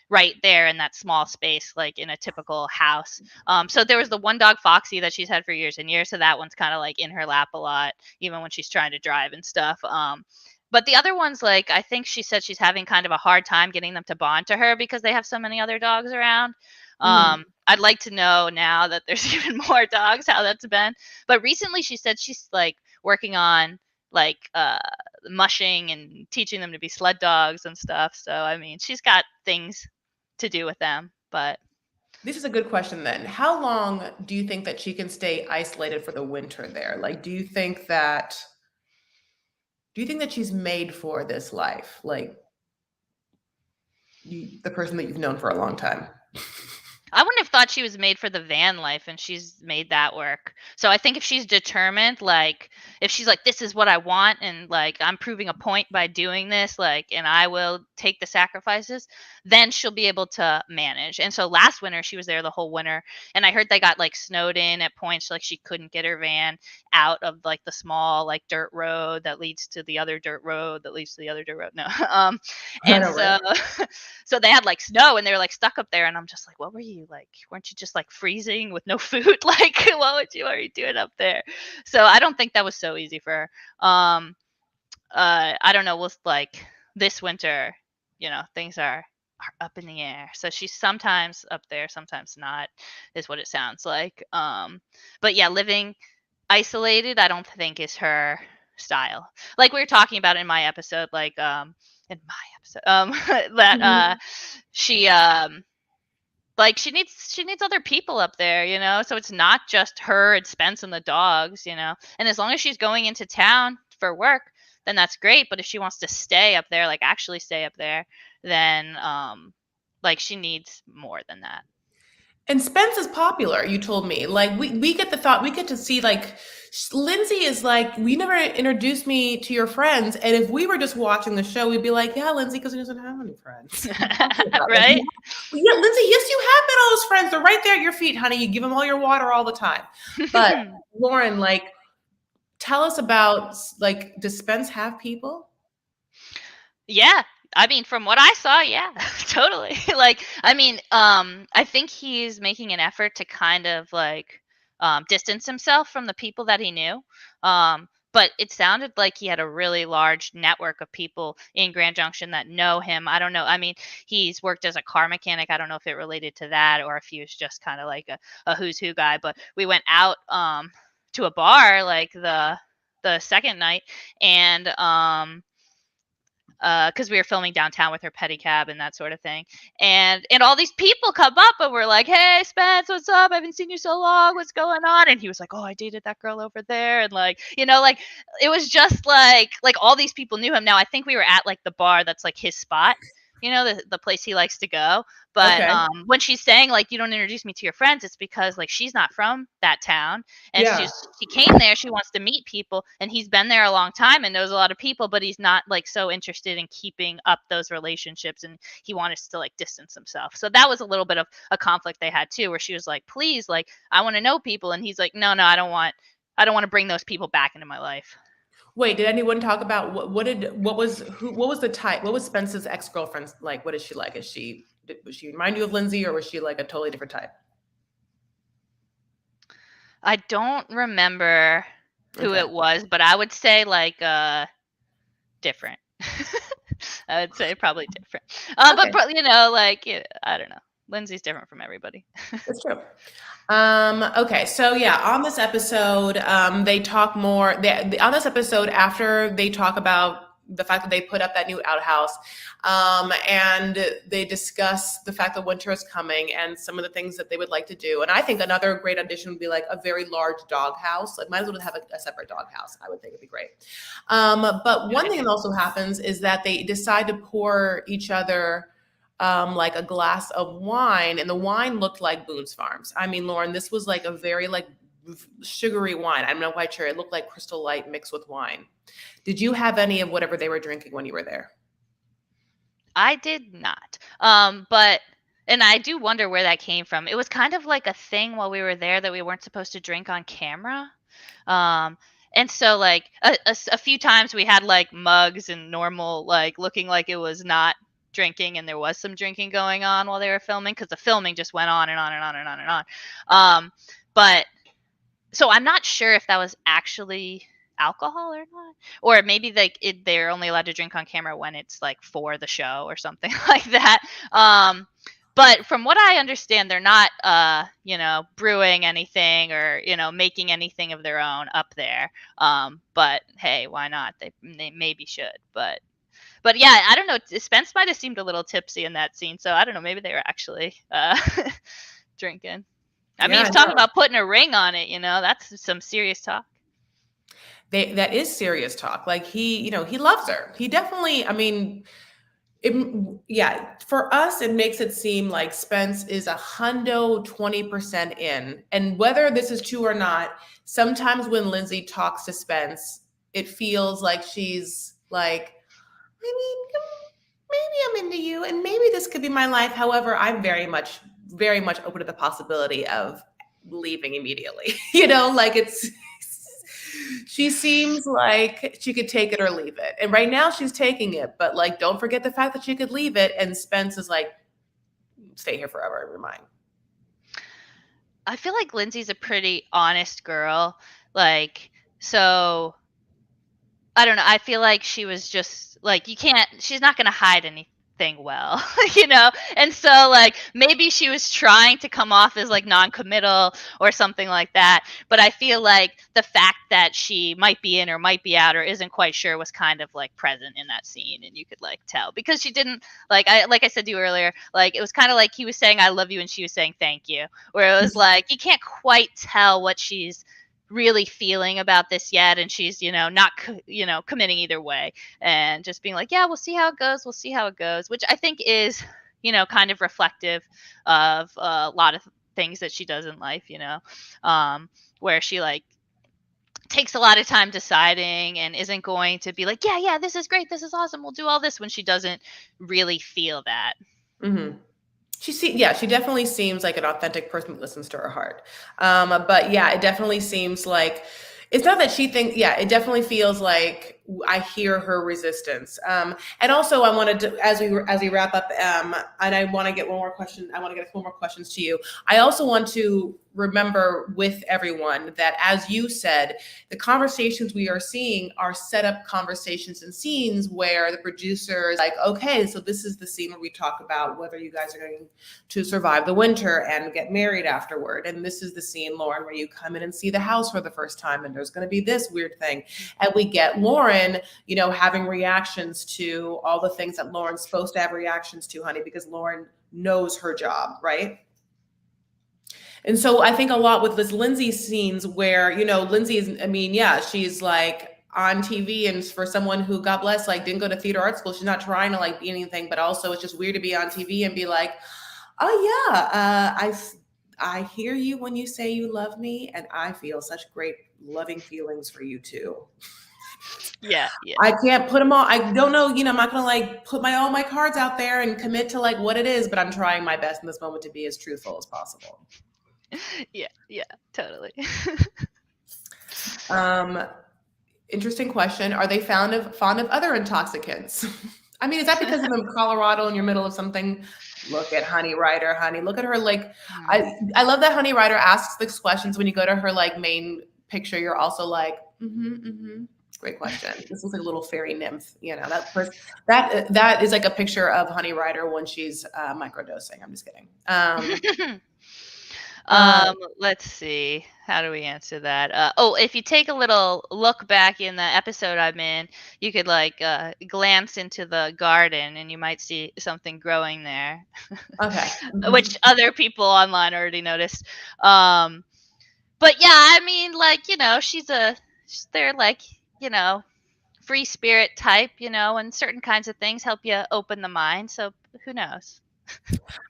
right there in that small space, like in a typical house. So there was the one dog, Foxy, that she's had for years and years. So that one's kind of like in her lap a lot, even when she's trying to drive and stuff. But the other ones, like, I think she said she's having kind of a hard time getting them to bond to her because they have so many other dogs around. I'd like to know now that there's even more dogs how that's been. But recently she said she's like working on like mushing and teaching them to be sled dogs and stuff. So I mean, she's got things to do with them, but This is a good question then. How long do you think that she can stay isolated for the winter there? Like, do you think that she's made for this life? Like, the person that you've known for a long time. I wouldn't have thought she was made for the van life, and she's made that work. So I think if she's determined, like if she's like, this is what I want, and like I'm proving a point by doing this, like, and I will take the sacrifices, then she'll be able to manage. And so last winter she was there the whole winter, and I heard they got like snowed in at points, like she couldn't get her van out of like the small like dirt road that leads to the other dirt road that leads to the other dirt road. No, I and know, right? so so they had like snow, and they were like stuck up there, and I'm just like, what were you like? Weren't you just like freezing with no food? Like, what are you doing up there? So I don't think that was so easy for her. I don't know. With like this winter, things are up in the air. So she's sometimes up there, sometimes not, is what it sounds like. But yeah, living isolated, I don't think is her style. Like we were talking about in my episode, like in my episode, that Mhm. she like she needs other people up there, so it's not just her and Spence and the dogs, and as long as she's going into town for work, then that's great. But if she wants to stay up there, like actually stay up there, then like she needs more than that. And Spence is popular, you told me. Like we get the thought, we get to see like Lindsay is like, we never introduced me to your friends. And if we were just watching the show, we'd be like, yeah, Lindsay, because he doesn't have any friends. What are you talking about? Like, Right. yeah, Lindsay, yes, you have been all those friends. They're right there at your feet, honey. You give them all your water all the time. But Lauren, like, tell us about like, does Spence have people? Yeah. I mean, from what I saw, yeah, totally. Like, I mean, I think he's making an effort to kind of like distance himself from the people that he knew. But it sounded like he had a really large network of people in Grand Junction that know him. I don't know. I mean, he's worked as a car mechanic. I don't know if it related to that or if he was just kind of like a who's who guy. But we went out to a bar like the second night, and because we were filming downtown with her pedicab and that sort of thing, and all these people come up and we're like, hey Spence, what's up, I haven't seen you so long, what's going on? And he was like, oh, I dated that girl over there, and like, like it was just like all these people knew him. Now I think we were at like the bar that's like his spot, the place he likes to go. But Okay. when she's saying like, you don't introduce me to your friends, it's because like she's not from that town, and Yeah. she came there, she wants to meet people, and he's been there a long time and knows a lot of people, but he's not like so interested in keeping up those relationships, and he wanted to like distance himself. So that was a little bit of a conflict they had too, where she was like, please, like I want to know people, and he's like, no, I don't want to bring those people back into my life. Wait, did anyone talk about what was the type? What was Spence's ex-girlfriend like? What is she like? Was she remind you of Lindsay, or was she like a totally different type? I don't remember who Okay. it was, but I would say like different. I would say probably different. But Okay. like I don't know. Lindsay's different from everybody. That's true. Okay, so yeah, on this episode, they talk more. On this episode, after they talk about the fact that they put up that new outhouse, and they discuss the fact that winter is coming and some of the things that they would like to do. And I think another great addition would be like a very large dog house. Like, might as well have a separate dog house. I would think it'd be great. But Good one thing idea. that also happens is that they decide to pour each other like a glass of wine, and the wine looked like Boone's Farms. I mean, Lauren, this was like a very like sugary wine. I'm not quite sure. It looked like Crystal Light mixed with wine. Did you have any of whatever they were drinking when you were there? I did not. But and I do wonder where that came from. It was kind of like a thing while we were there that we weren't supposed to drink on camera. Um, and so like a few times we had like mugs and normal like looking like it was not drinking, and there was some drinking going on while they were filming, because the filming just went on and on and on and on and on. But so I'm not sure if that was actually alcohol or not, or maybe they're only allowed to drink on camera when it's like for the show or something like that. But from what I understand, they're not, brewing anything or, making anything of their own up there. But hey, why not? They maybe should. But yeah, I don't know. Spence might have seemed a little tipsy in that scene, so I don't know. Maybe they were actually drinking. I mean, Yeah, he's talking about putting a ring on it. That's some serious talk. that is serious talk. Like he loves her. He definitely, I mean, yeah, for us, it makes it seem like Spence is 20% in. And whether this is true or not, sometimes when Lindsay talks to Spence, it feels like she's like, I mean, maybe I'm into you and maybe this could be my life. However, I'm very much open to the possibility of leaving immediately. Like she seems like she could take it or leave it. And right now she's taking it, but like don't forget the fact that she could leave it. And Spence is like, stay here forever, you're mine. I feel like Lindsay's a pretty honest girl. Like, so I don't know. I feel like she was just like, she's not going to hide anything well, And so like maybe she was trying to come off as like non-committal or something like that. But I feel like the fact that she might be in or might be out or isn't quite sure was kind of like present in that scene. And you could like tell because she didn't like I said to you earlier, like it was kind of like he was saying, I love you. And she was saying, thank you. Where it was like, you can't quite tell what she's really feeling about this yet, and she's not committing either way, and just being like, yeah, we'll see how it goes, which I think is kind of reflective of a lot of things that she does in life, where she like takes a lot of time deciding and isn't going to be like, yeah, this is great, this is awesome, we'll do all this, when she doesn't really feel that. Mm-hmm. She definitely seems like an authentic person who listens to her heart. But yeah, it definitely seems like it's not that she thinks, yeah, it definitely feels like I hear her resistance. And also I wanted to, as we wrap up, and I want to get one more question. I want to get a couple more questions to you. I also want to remember with everyone that, as you said, the conversations we are seeing are set up conversations and scenes where the producer is like, okay, so this is the scene where we talk about whether you guys are going to survive the winter and get married afterward. And this is the scene, Lauren, where you come in and see the house for the first time and there's going to be this weird thing. And we get Lauren, having reactions to all the things that Lauren's supposed to have reactions to, honey, because Lauren knows her job, right? And so I think a lot with this Lindsay scenes where, Lindsay is, I mean, yeah, she's like on TV, and for someone who, God bless, like didn't go to theater art school, she's not trying to like be anything, but also it's just weird to be on TV and be like, oh yeah, I hear you when you say you love me, and I feel such great loving feelings for you too. Yeah. I can't put them all. I don't know, I'm not gonna like put all my cards out there and commit to like what it is, but I'm trying my best in this moment to be as truthful as possible. Yeah, totally. Interesting question. Are they fond of other intoxicants? I mean, is that because I'm in Colorado and you're middle of something? Look at Honey Rider, honey. Look at her. Like, I love that Honey Rider asks these questions when you go to her like main picture. You're also like, great question. This looks like a little fairy nymph. That is like a picture of Honey Rider when she's microdosing. I'm just kidding. Let's see. How do we answer that? If you take a little look back in the episode I'm in, you could like glance into the garden and you might see something growing there. Okay. Which other people online already noticed. But yeah, I mean, like, they're like, free spirit type, and certain kinds of things help you open the mind. So who knows?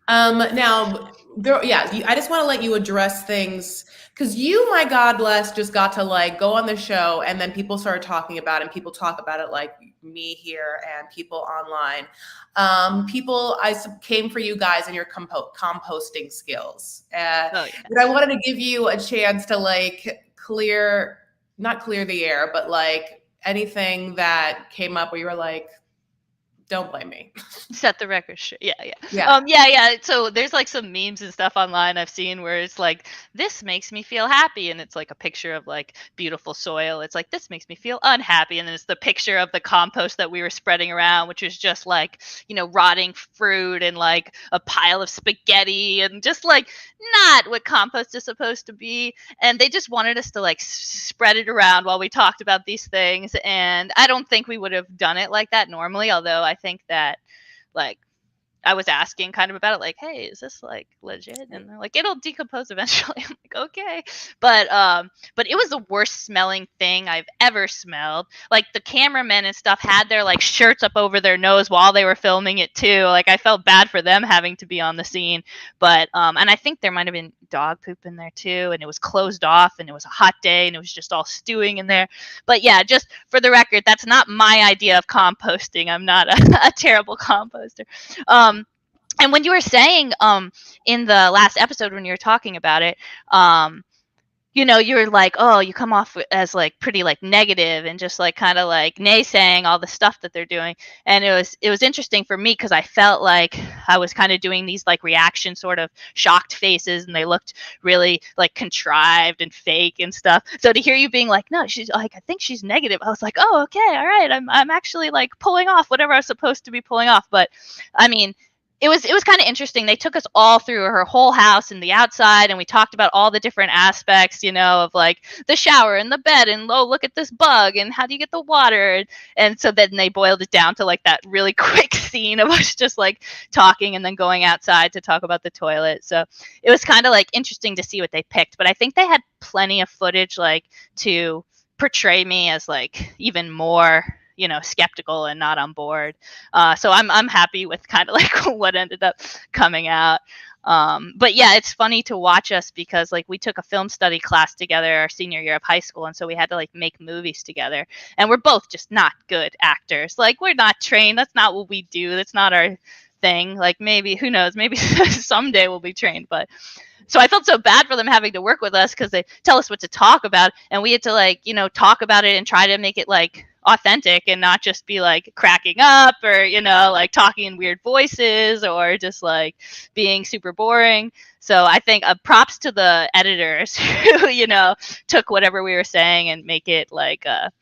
Now I just want to let you address things because you, my God bless, just got to like go on the show and then people started talking about it and people talk about it like me here and people online. I came for you guys and your composting skills. But I wanted to give you a chance to like not clear the air, but like anything that came up where you were like, Don't blame me. Set the record straight. Yeah. Yeah. Yeah. So there's like some memes and stuff online I've seen where it's like, this makes me feel happy, and it's like a picture of like beautiful soil. It's like, this makes me feel unhappy, and then it's the picture of the compost that we were spreading around, which was just like, rotting fruit and like a pile of spaghetti and just like not what compost is supposed to be. And they just wanted us to like spread it around while we talked about these things. And I don't think we would have done it like that normally, although I think that, like, I was asking kind of about it, like, hey, is this like legit? And they're like, it'll decompose eventually. I'm like, okay. But it was the worst smelling thing I've ever smelled. Like the cameramen and stuff had their like shirts up over their nose while they were filming it too. Like I felt bad for them having to be on the scene. But and I think there might have been dog poop in there too, and it was closed off, and it was a hot day, and it was just all stewing in there. But yeah, just for the record, that's not my idea of composting. I'm not a terrible composter. And when you were saying in the last episode when you were talking about it, you were like, oh, you come off as like pretty like negative and just like kind of like naysaying all the stuff that they're doing. And it was interesting for me because I felt like I was kind of doing these like reaction sort of shocked faces, and they looked really like contrived and fake and stuff. So to hear you being like, no, she's like, I think she's negative, I was like, oh, okay, all right, I'm actually like pulling off whatever I was supposed to be pulling off. But I mean, it was kind of interesting. They took us all through her whole house and the outside, and we talked about all the different aspects, of like the shower and the bed, and oh, look at this bug, and how do you get the water? And so then they boiled it down to like that really quick scene of us just like talking and then going outside to talk about the toilet. So it was kind of like interesting to see what they picked. But I think they had plenty of footage like to portray me as like even more skeptical and not on board. So I'm happy with kind of like what ended up coming out. But yeah, it's funny to watch us because like we took a film study class together our senior year of high school, and so we had to like make movies together, and we're both just not good actors. Like we're not trained. That's not what we do. That's not our thing. Like maybe, who knows, maybe someday we'll be trained. But so I felt so bad for them having to work with us because they tell us what to talk about, and we had to like talk about it and try to make it like authentic and not just be like cracking up or like talking in weird voices or just like being super boring. So I think props to the editors who took whatever we were saying and make it like a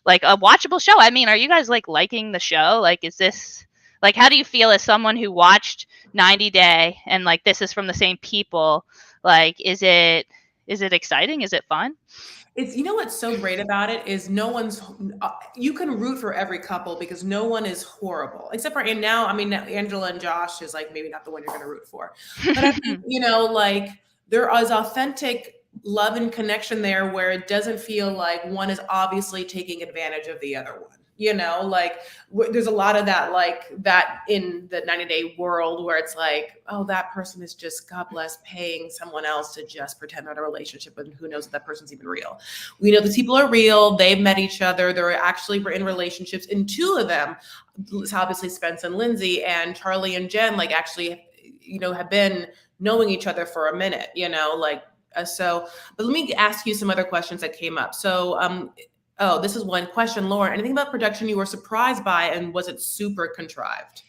watchable show. I mean, are you guys like liking the show? Like, is this like, how do you feel as someone who watched 90 Day and like this is from the same people? Like, is it exciting? Is it fun? It's, what's so great about it is no one's, you can root for every couple because no one is horrible except for, and now, I mean, Angela and Josh is like maybe not the one you're going to root for, but I think, like there is authentic love and connection there where it doesn't feel like one is obviously taking advantage of the other one. Like there's a lot of that, like that in the 90 Day world where it's like, oh, that person is just, God bless, paying someone else to just pretend they're in a relationship, and who knows if that person's even real. We know these people are real. They've met each other. They're actually in relationships, and two of them, obviously Spence and Lindsay, and Charlie and Jen, like actually, have been knowing each other for a minute, like so. But let me ask you some other questions that came up. So oh, this is one question, Lauren. Anything about production you were surprised by, and was it super contrived?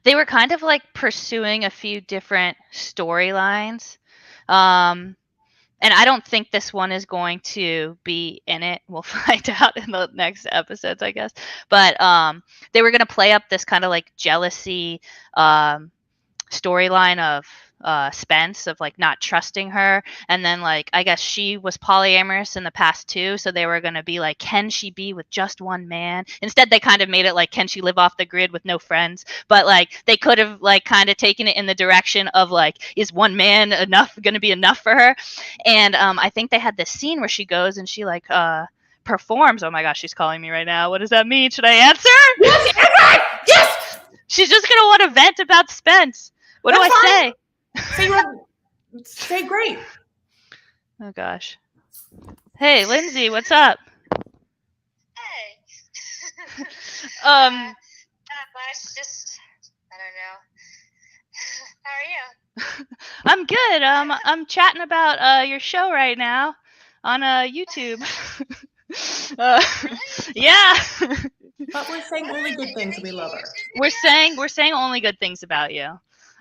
They were kind of like pursuing a few different storylines. And I don't think this one is going to be in it. We'll find out in the next episodes, I guess. But they were going to play up this kind of like jealousy storyline of Spence, of like not trusting her, and then like I guess she was polyamorous in the past too, so they were going to be like, can she be with just one man? Instead they kind of made it like, can she live off the grid with no friends? But like they could have like kind of taken it in the direction of like, is one man going to be enough for her? And I think they had this scene where she goes and she like performs. Oh my gosh, she's calling me right now. What does that mean? Should I answer? Yes. She's just gonna want to vent about Spence. What do I say? Say great. Oh gosh. Hey, Lindsay, what's up? Hey. Just, I don't know. How are you? I'm good. I'm chatting about your show right now on YouTube. Yeah. But we're saying only good things. We love her. We're saying only good things about you.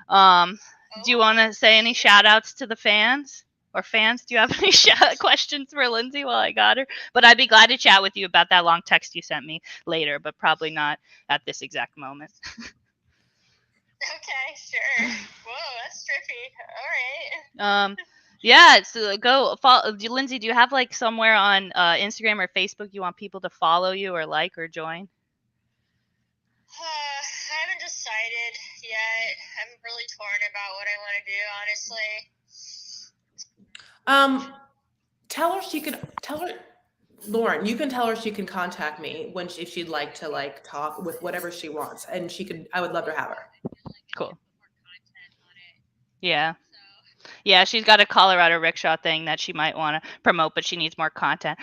Do you want to say any shout outs to the fans or fans? Do you have any questions for Lindsay while I got her? But I'd be glad to chat with you about that long text you sent me later, but probably not at this exact moment. Okay, sure. Whoa, that's trippy. All right. Yeah, so go follow. Lindsay, do you have like somewhere on Instagram or Facebook you want people to follow you or like or join? I haven't decided yet. I'm really torn about what I want to do, honestly. Tell her, Lauren, you can tell her she can contact me if she'd like to like talk with whatever she wants, and I would love to have her. Cool. Yeah. Yeah, she's got a Colorado rickshaw thing that she might want to promote, but she needs more content.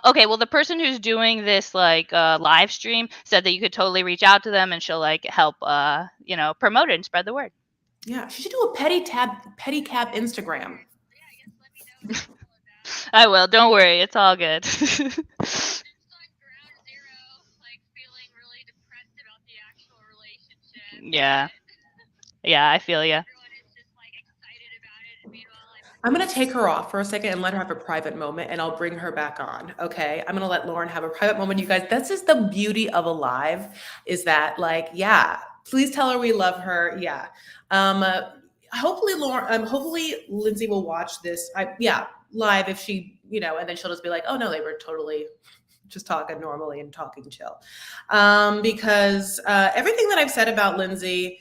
Okay, well, the person who's doing this like live stream said that you could totally reach out to them and she'll like help promote it and spread the word. Yeah, she should do a petty cab Instagram. I will. Don't worry, it's all good. Yeah. Yeah, I feel ya. I'm going to take her off for a second and let her have a private moment, and I'll bring her back on. Okay. I'm going to let Lauren have a private moment. You guys, that's just the beauty of a live, is that like, yeah, please tell her we love her. Yeah. Hopefully Lindsay will watch this. Live if she, and then she'll just be like, oh no, they were totally just talking normally and talking chill. Because everything that I've said about Lindsay,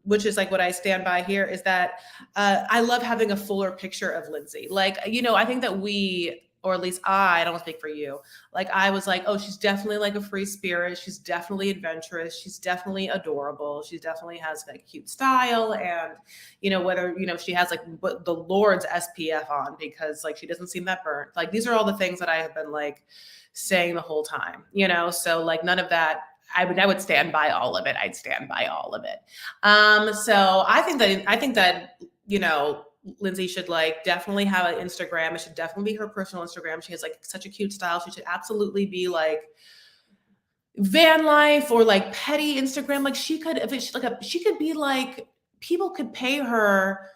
which is like what I stand by here, is that I love having a fuller picture of Lindsay. Like, I think that or at least I don't speak for you. Like, I was like, oh, she's definitely like a free spirit. She's definitely adventurous. She's definitely adorable. She definitely has like cute style. And, whether, she has like the Lord's SPF on, because like, she doesn't seem that burnt. Like, these are all the things that I have been like saying the whole time, so like none of that. I would stand by all of it. I'd stand by all of it. So I think that, Lindsay should like definitely have an Instagram. It should definitely be her personal Instagram. She has like such a cute style. She should absolutely be like van life or like petty Instagram. Like she could be like, people could pay her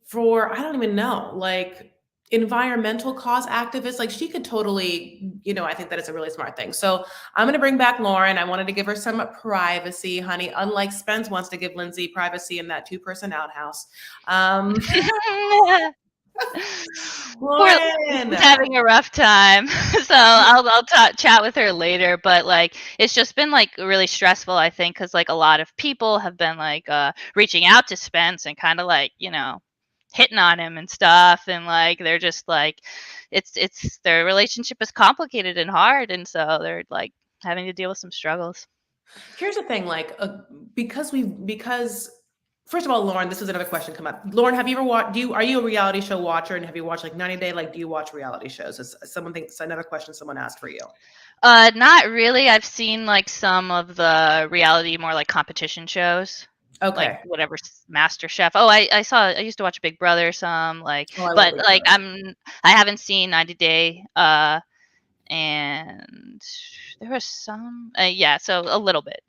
for, I don't even know, like environmental cause activists. Like she could totally, I think that it's a really smart thing. So I'm going to bring back Lauren. I wanted to give her some privacy, honey. Unlike Spence wants to give Lindsay privacy in that 2-person outhouse. Lauren's having a rough time. So I'll chat with her later, but like it's just been like really stressful, I think, because like a lot of people have been like reaching out to Spence and kind of like hitting on him and stuff, and like they're just like it's their relationship is complicated and hard, and so they're like having to deal with some struggles. Here's the thing, like because first of all, Lauren, this is another question come up. Lauren, have you ever watched? Are you a reality show watcher, and have you watched like 90 Day? Like, do you watch reality shows? Another question someone asked for you. Not really. I've seen like some of the reality, more like competition shows. Okay. Like whatever, Master Chef. Oh, I used to watch Big Brother some, like, but like I haven't seen 90 Day. And there was some, so a little bit.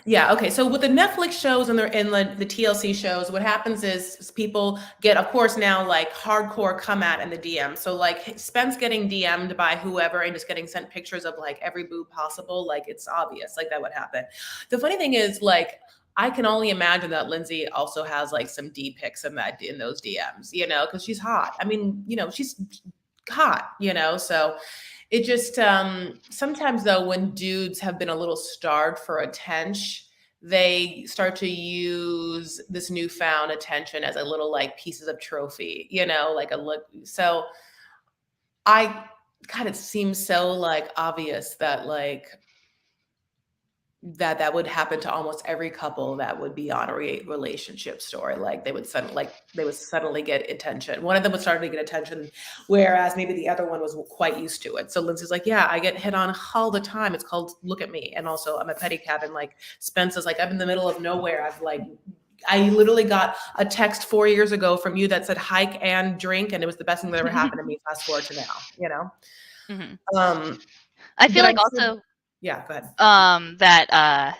Yeah. Okay. So with the Netflix shows and the TLC shows, what happens is people get, of course, now like hardcore come at in the DM. So like Spence getting DM'd by whoever and just getting sent pictures of like every boob possible. Like it's obvious, like that would happen. The funny thing is, like, I can only imagine that Lindsay also has like some D pics in those DMs, because she's hot. I mean, she's hot, so. It just, sometimes though, when dudes have been a little starved for attention, they start to use this newfound attention as a little like pieces of trophy, like a look. So I kind of seems so like obvious that like, that would happen to almost every couple that would be on a relationship story. Like they would suddenly get attention. One of them would start to get attention, whereas maybe the other one was quite used to it. So Lindsay's like, yeah, I get hit on all the time. It's called look at me. And also I'm a pedicab, and like Spence is like, I'm in the middle of nowhere. I literally got a text 4 years ago from you that said hike and drink, and it was the best thing that ever happened to me. Fast forward to now, I feel But like also yeah, go ahead. that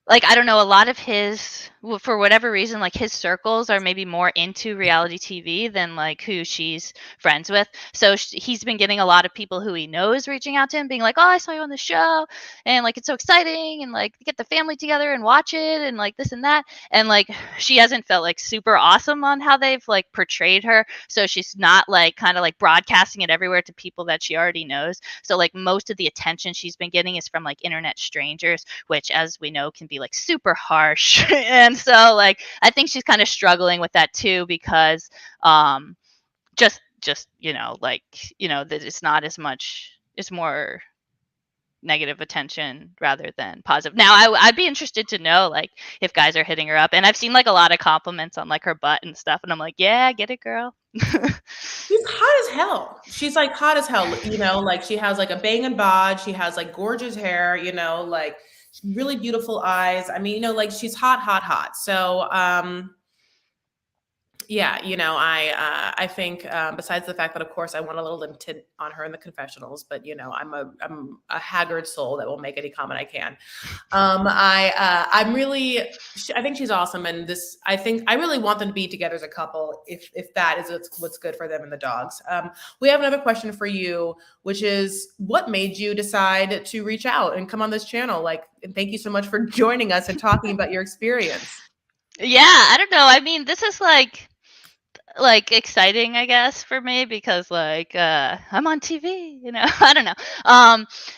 like I don't know, a lot of his, for whatever reason, like his circles are maybe more into reality TV than like who she's friends with. So he's been getting a lot of people who he knows reaching out to him, being like, "Oh, I saw you on the show, and like it's so exciting, and like get the family together and watch it, and like this and that." And like she hasn't felt like super awesome on how they've like portrayed her, so she's not like kind of like broadcasting it everywhere to people that she already knows. So like most of the attention she's been getting is from like internet strangers, which, as we know, can be like super harsh. And so like I think she's kind of struggling with that too, because just that it's not as much, it's more negative attention rather than positive. Now I'd be interested to know like if guys are hitting her up, and I've seen like a lot of compliments on like her butt and stuff, and I'm like, yeah, get it, girl. She's hot as hell. She's like hot as hell. Like she has like a banging bod. She has like gorgeous hair. Like really beautiful eyes. I mean, like she's hot, hot, hot. So, yeah, I think besides the fact that, of course, I want a little limited on her in the confessionals, but I'm a haggard soul that will make any comment I can. I think she's awesome, and I really want them to be together as a couple, if that is what's good for them and the dogs. We have another question for you, which is, what made you decide to reach out and come on this channel? And thank you so much for joining us and talking about your experience. Yeah, I don't know. I mean, this is like exciting, I guess, for me, because like I'm on TV, I don't know.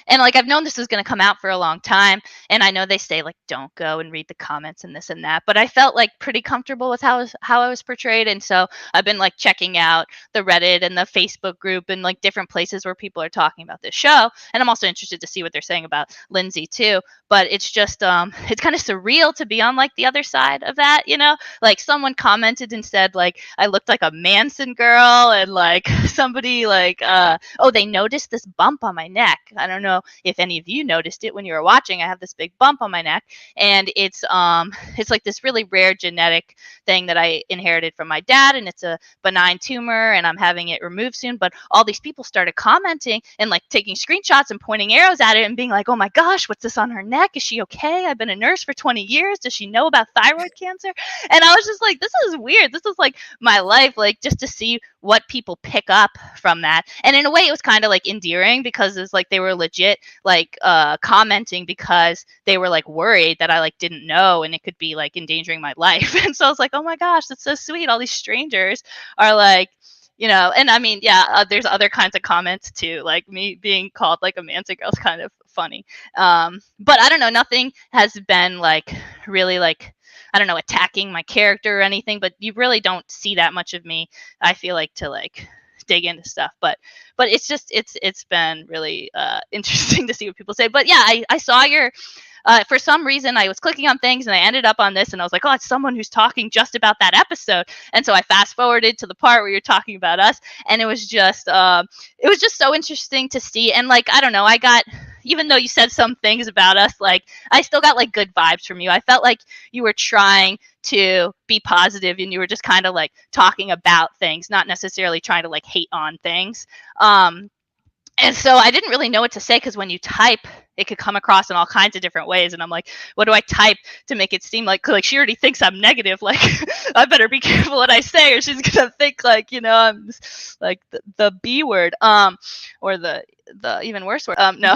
And like I've known this was going to come out for a long time, and I know they say like don't go and read the comments and this and that, but I felt like pretty comfortable with how I was portrayed, and so I've been like checking out the Reddit and the Facebook group and like different places where people are talking about this show, and I'm also interested to see what they're saying about Lindsay too. But it's just it's kind of surreal to be on like the other side of that, like someone commented and said like I looked like a Manson girl, and like somebody like they noticed this bump on my neck. I don't know if any of you noticed it when you were watching. I have this big bump on my neck, and it's like this really rare genetic thing that I inherited from my dad, and it's a benign tumor, and I'm having it removed soon. But all these people started commenting and like taking screenshots and pointing arrows at it and being like, "Oh my gosh, what's this on her neck? Is she okay? I've been a nurse for 20 years. Does she know about thyroid cancer?" And I was just like, this is weird. This is like my life, like just to see what people pick up from that. And in a way it was kind of like endearing, because it's like they were legit like commenting because they were like worried that I like didn't know and it could be like endangering my life. And so I was like, oh my gosh, that's so sweet. All these strangers are like, and I mean, yeah, there's other kinds of comments too, like me being called like a Manson girl is kind of funny. But I don't know, nothing has been like really like, I don't know, attacking my character or anything, but you really don't see that much of me, I feel like, to like dig into stuff. But it's just, it's been really interesting to see what people say. But yeah, I saw your, for some reason I was clicking on things and I ended up on this, and I was like, oh, it's someone who's talking just about that episode. And so I fast forwarded to the part where you're talking about us, and it was just so interesting to see. And like, I don't know, I got, even though you said some things about us, like I still got like good vibes from you. I felt like you were trying to be positive, and you were just kind of like talking about things, not necessarily trying to like hate on things. And so I didn't really know what to say, because when you type, it could come across in all kinds of different ways. And I'm like, what do I type to make it seem like she already thinks I'm negative? Like, I better be careful what I say, or she's going to think like, I'm like the B word, or the even worse word. No.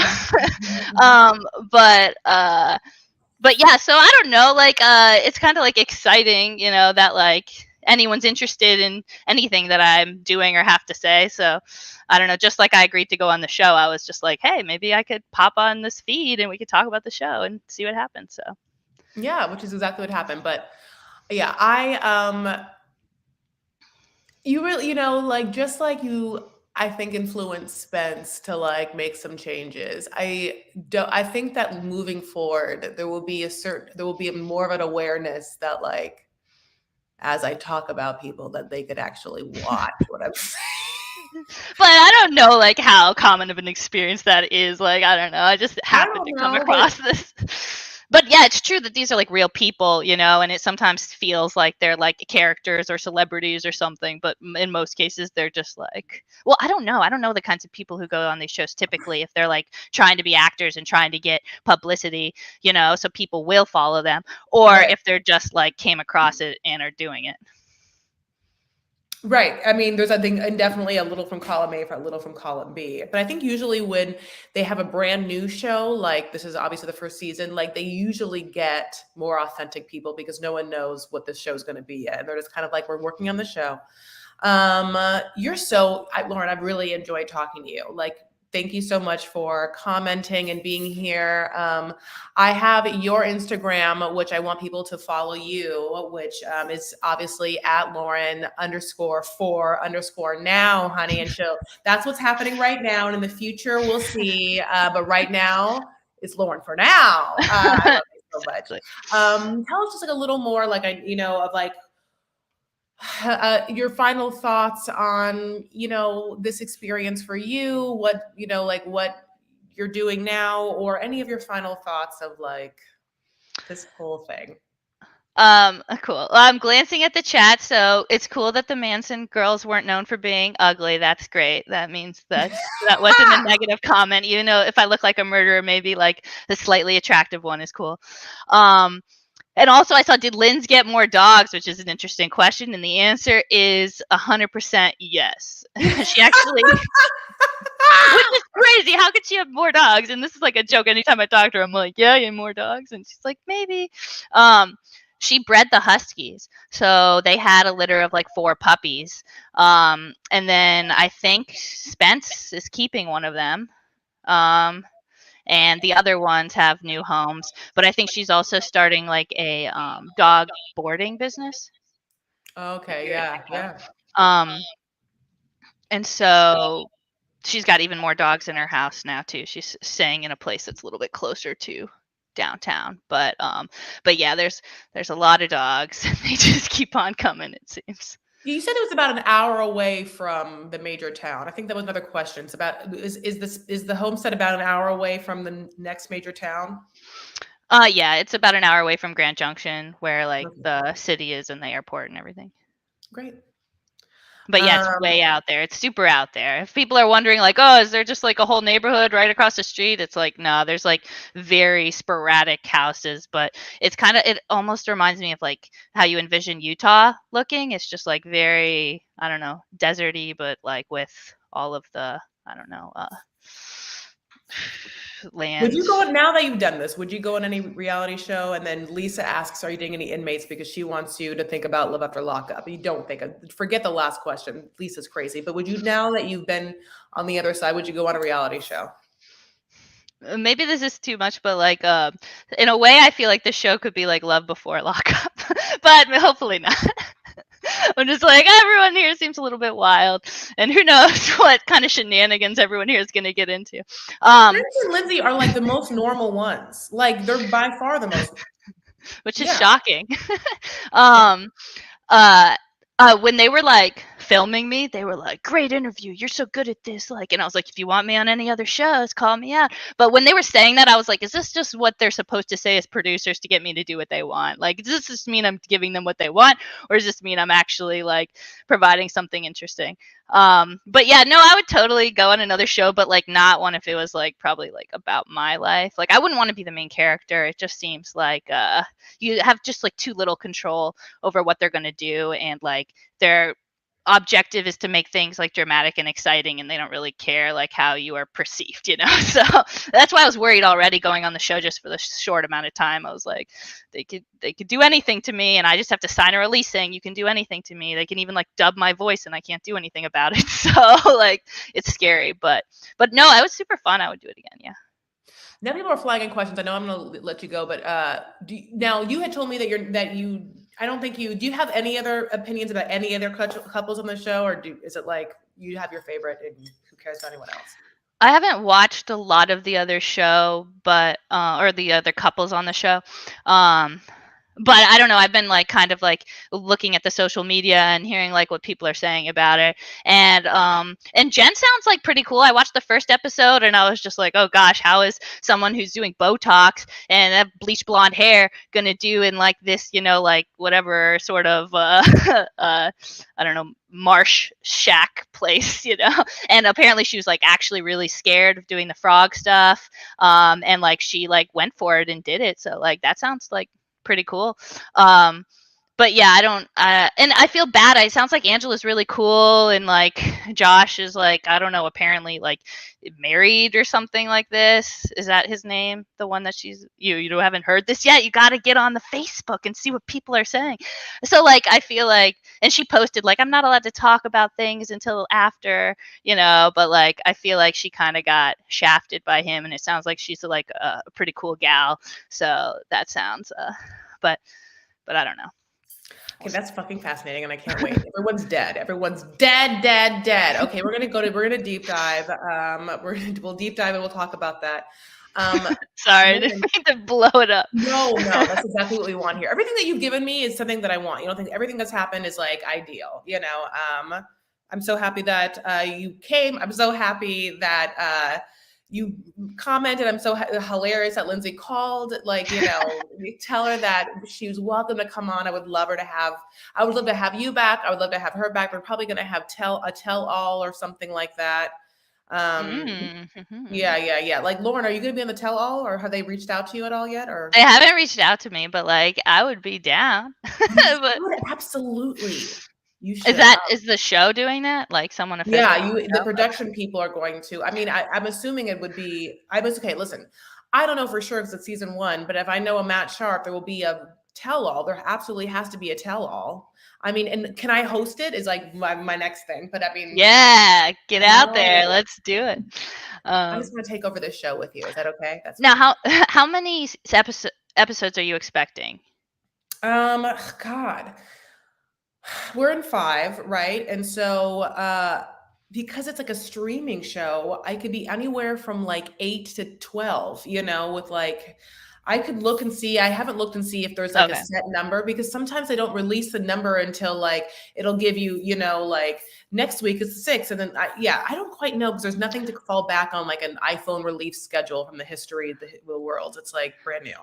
But yeah, so I don't know, like, it's kind of like exciting, that like anyone's interested in anything that I'm doing or have to say. So I don't know, just like I agreed to go on the show, I was just like, hey, maybe I could pop on this feed and we could talk about the show and see what happens. So yeah, which is exactly what happened. But yeah, you really, like, just like you, I think, influenced Spence to like make some changes. I think that moving forward, there will be more of an awareness that, like, as I talk about people, that they could actually watch what I'm saying. But I don't know like how common of an experience that is. Like, I don't know. I just happened to come across this. But yeah, it's true that these are like real people, you know, and it sometimes feels like they're like characters or celebrities or something. But in most cases, they're just like, well, I don't know. I don't know the kinds of people who go on these shows typically if they're like trying to be actors and trying to get publicity, you know, so people will follow them, or Right. if they're just like came across it and are doing it. Right. I mean, there's, I think, and definitely a little from column A for a little from column B. But I think usually when they have a brand new show, like this is obviously the first season, like they usually get more authentic people because no one knows what this show is going to be yet. And they're just kind of like, we're working on the show. Lauren, I've really enjoyed talking to you. Like, thank you so much for commenting and being here. I have your Instagram, which I want people to follow you, which is obviously at Lauren_4_now, honey. And that's what's happening right now. And in the future, we'll see. But right now, it's Lauren for now. I love you so much. Tell us just like a little more, like, of like, your final thoughts on, this experience for you, what, like what you're doing now, or any of your final thoughts of like this whole thing. Cool. Well, I'm glancing at the chat, so it's cool that the Manson girls weren't known for being ugly. That's great. That means that wasn't a negative comment. Even though if I look like a murderer, maybe like the slightly attractive one is cool. And also I saw, did Lindsay get more dogs, which is an interesting question, and the answer is 100% yes. She actually, which is crazy. How could she have more dogs? And this is like a joke. Anytime I talk to her, I'm like, yeah, you have more dogs, and she's like, maybe. She bred the Huskies. So they had a litter of like 4 puppies. And then I think Spence is keeping one of them. And the other ones have new homes. But I think she's also starting like a dog boarding business. Okay, yeah. And so she's got even more dogs in her house now too. She's staying in a place that's a little bit closer to downtown. But yeah, there's a lot of dogs. They just keep on coming, it seems. You said it was about an hour away from the major town. I think that was another question. It's about, is the homestead about an hour away from the next major town? Yeah, it's about an hour away from Grand Junction, where like the city is and the airport and everything. Great. But yeah, it's way out there. It's super out there. If people are wondering like, oh, is there just like a whole neighborhood right across the street? It's like, no, there's like very sporadic houses, but it's kind of, it almost reminds me of like how you envision Utah looking. It's just like very, I don't know, deserty, but like with all of the, I don't know, land. Would you go, now that you've done this, would you go on any reality show? And then Lisa asks, are you dating any inmates? Because she wants you to think about Live After Lockup. You don't think forget the last question. Lisa's crazy. But would you, now that you've been on the other side, would you go on a reality show? Maybe this is too much, but like in a way I feel like the show could be like Love Before Lockup. But hopefully not. I'm just like, everyone here seems a little bit wild, and who knows what kind of shenanigans everyone here is going to get into. Lindsay and Lindsay are like the most normal ones. Like, they're by far the most, which is shocking. When they were like filming me, they were like, great interview, you're so good at this, like, and I was like, if you want me on any other shows, call me out. But when they were saying that, I was like, is this just what they're supposed to say as producers to get me to do what they want? Like, does this just mean I'm giving them what they want, or does this mean I'm actually like providing something interesting? But yeah, no, I would totally go on another show, but like not one if it was like probably like about my life. Like, I wouldn't want to be the main character. It just seems like you have just like too little control over what they're going to do, and like their objective is to make things like dramatic and exciting, and they don't really care like how you are perceived, you know. So that's why I was worried already going on the show just for the short amount of time. I was like, they could do anything to me, and I just have to sign a release saying you can do anything to me. They can even like dub my voice and I can't do anything about it. So like it's scary, but no, it was super fun. I would do it again. Yeah. Now people are flagging questions. I know I'm going to let you go, but now you had told me that I don't think do you have any other opinions about any other couples on the show, or is it like you have your favorite and who cares about anyone else? I haven't watched a lot of the other show, but or the other couples on the show. but I don't know. I've been like kind of like looking at the social media and hearing like what people are saying about it. And Jen sounds like pretty cool. I watched the first episode and I was just like, oh gosh, how is someone who's doing Botox and have bleach blonde hair gonna do in like this, like whatever sort of I don't know, marsh shack place, And apparently she was like actually really scared of doing the frog stuff. And like she like went for it and did it. So like that sounds like pretty cool. But yeah, I don't, and I feel bad. It sounds like Angela's really cool, and like Josh is like, I don't know, apparently like married or something like this. Is that his name? The one that you haven't heard this yet? You got to get on the Facebook and see what people are saying. So like, I feel like, and she posted like, I'm not allowed to talk about things until after, but like, I feel like she kind of got shafted by him, and it sounds like she's like a pretty cool gal. So that sounds, but I don't know. Okay, that's fucking fascinating, and I can't wait. Everyone's dead. Everyone's dead. Okay, we're gonna deep dive. We'll deep dive and we'll talk about that. Sorry, I didn't mean to blow it up. No, that's exactly what we want here. Everything that you've given me is something that I want. You don't think everything that's happened is like ideal, I'm so happy that you came. I'm so happy that you commented. I'm so hilarious that Lindsay called. Like, you tell her that she was welcome to come on. I would love to have you back. I would love to have her back. We're probably going to have a tell all or something like that. Yeah. Like, Lauren, are you going to be on the tell all, or have they reached out to you at all yet? Or they haven't reached out to me, but like I would be down. But absolutely. You should. Is the show doing that? Like someone official? Yeah, the production people are going to. I mean, I'm assuming it would be. Okay. Listen, I don't know for sure because it's season 1, but if I know a Matt Sharp, there will be a tell-all. There absolutely has to be a tell-all. I mean, and can I host it? Is like my next thing. But I mean, yeah, get out there. Let's do it. I'm just going to take over this show with you. Is that okay? That's now how many episodes are you expecting? God. We're in 5, right? And so because it's like a streaming show, I could be anywhere from like 8 to 12, with like I could look and see. I haven't looked and see if there's like a set number, because sometimes they don't release the number until like it'll give you, like next week is 6. And then I don't quite know, because there's nothing to fall back on, like an iPhone release schedule from the history of the world. It's like brand new.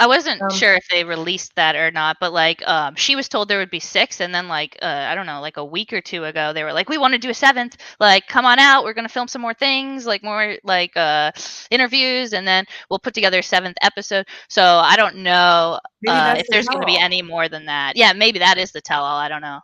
I wasn't sure if they released that or not, but like she was told there would be 6, and then like I don't know, like a week or 2 ago they were like, we want to do a 7th, like come on out, we're gonna film some more things, like more like interviews, and then we'll put together a 7th episode. So I don't know if there's gonna be any more than that. Yeah, maybe that is the tell-all. I don't know.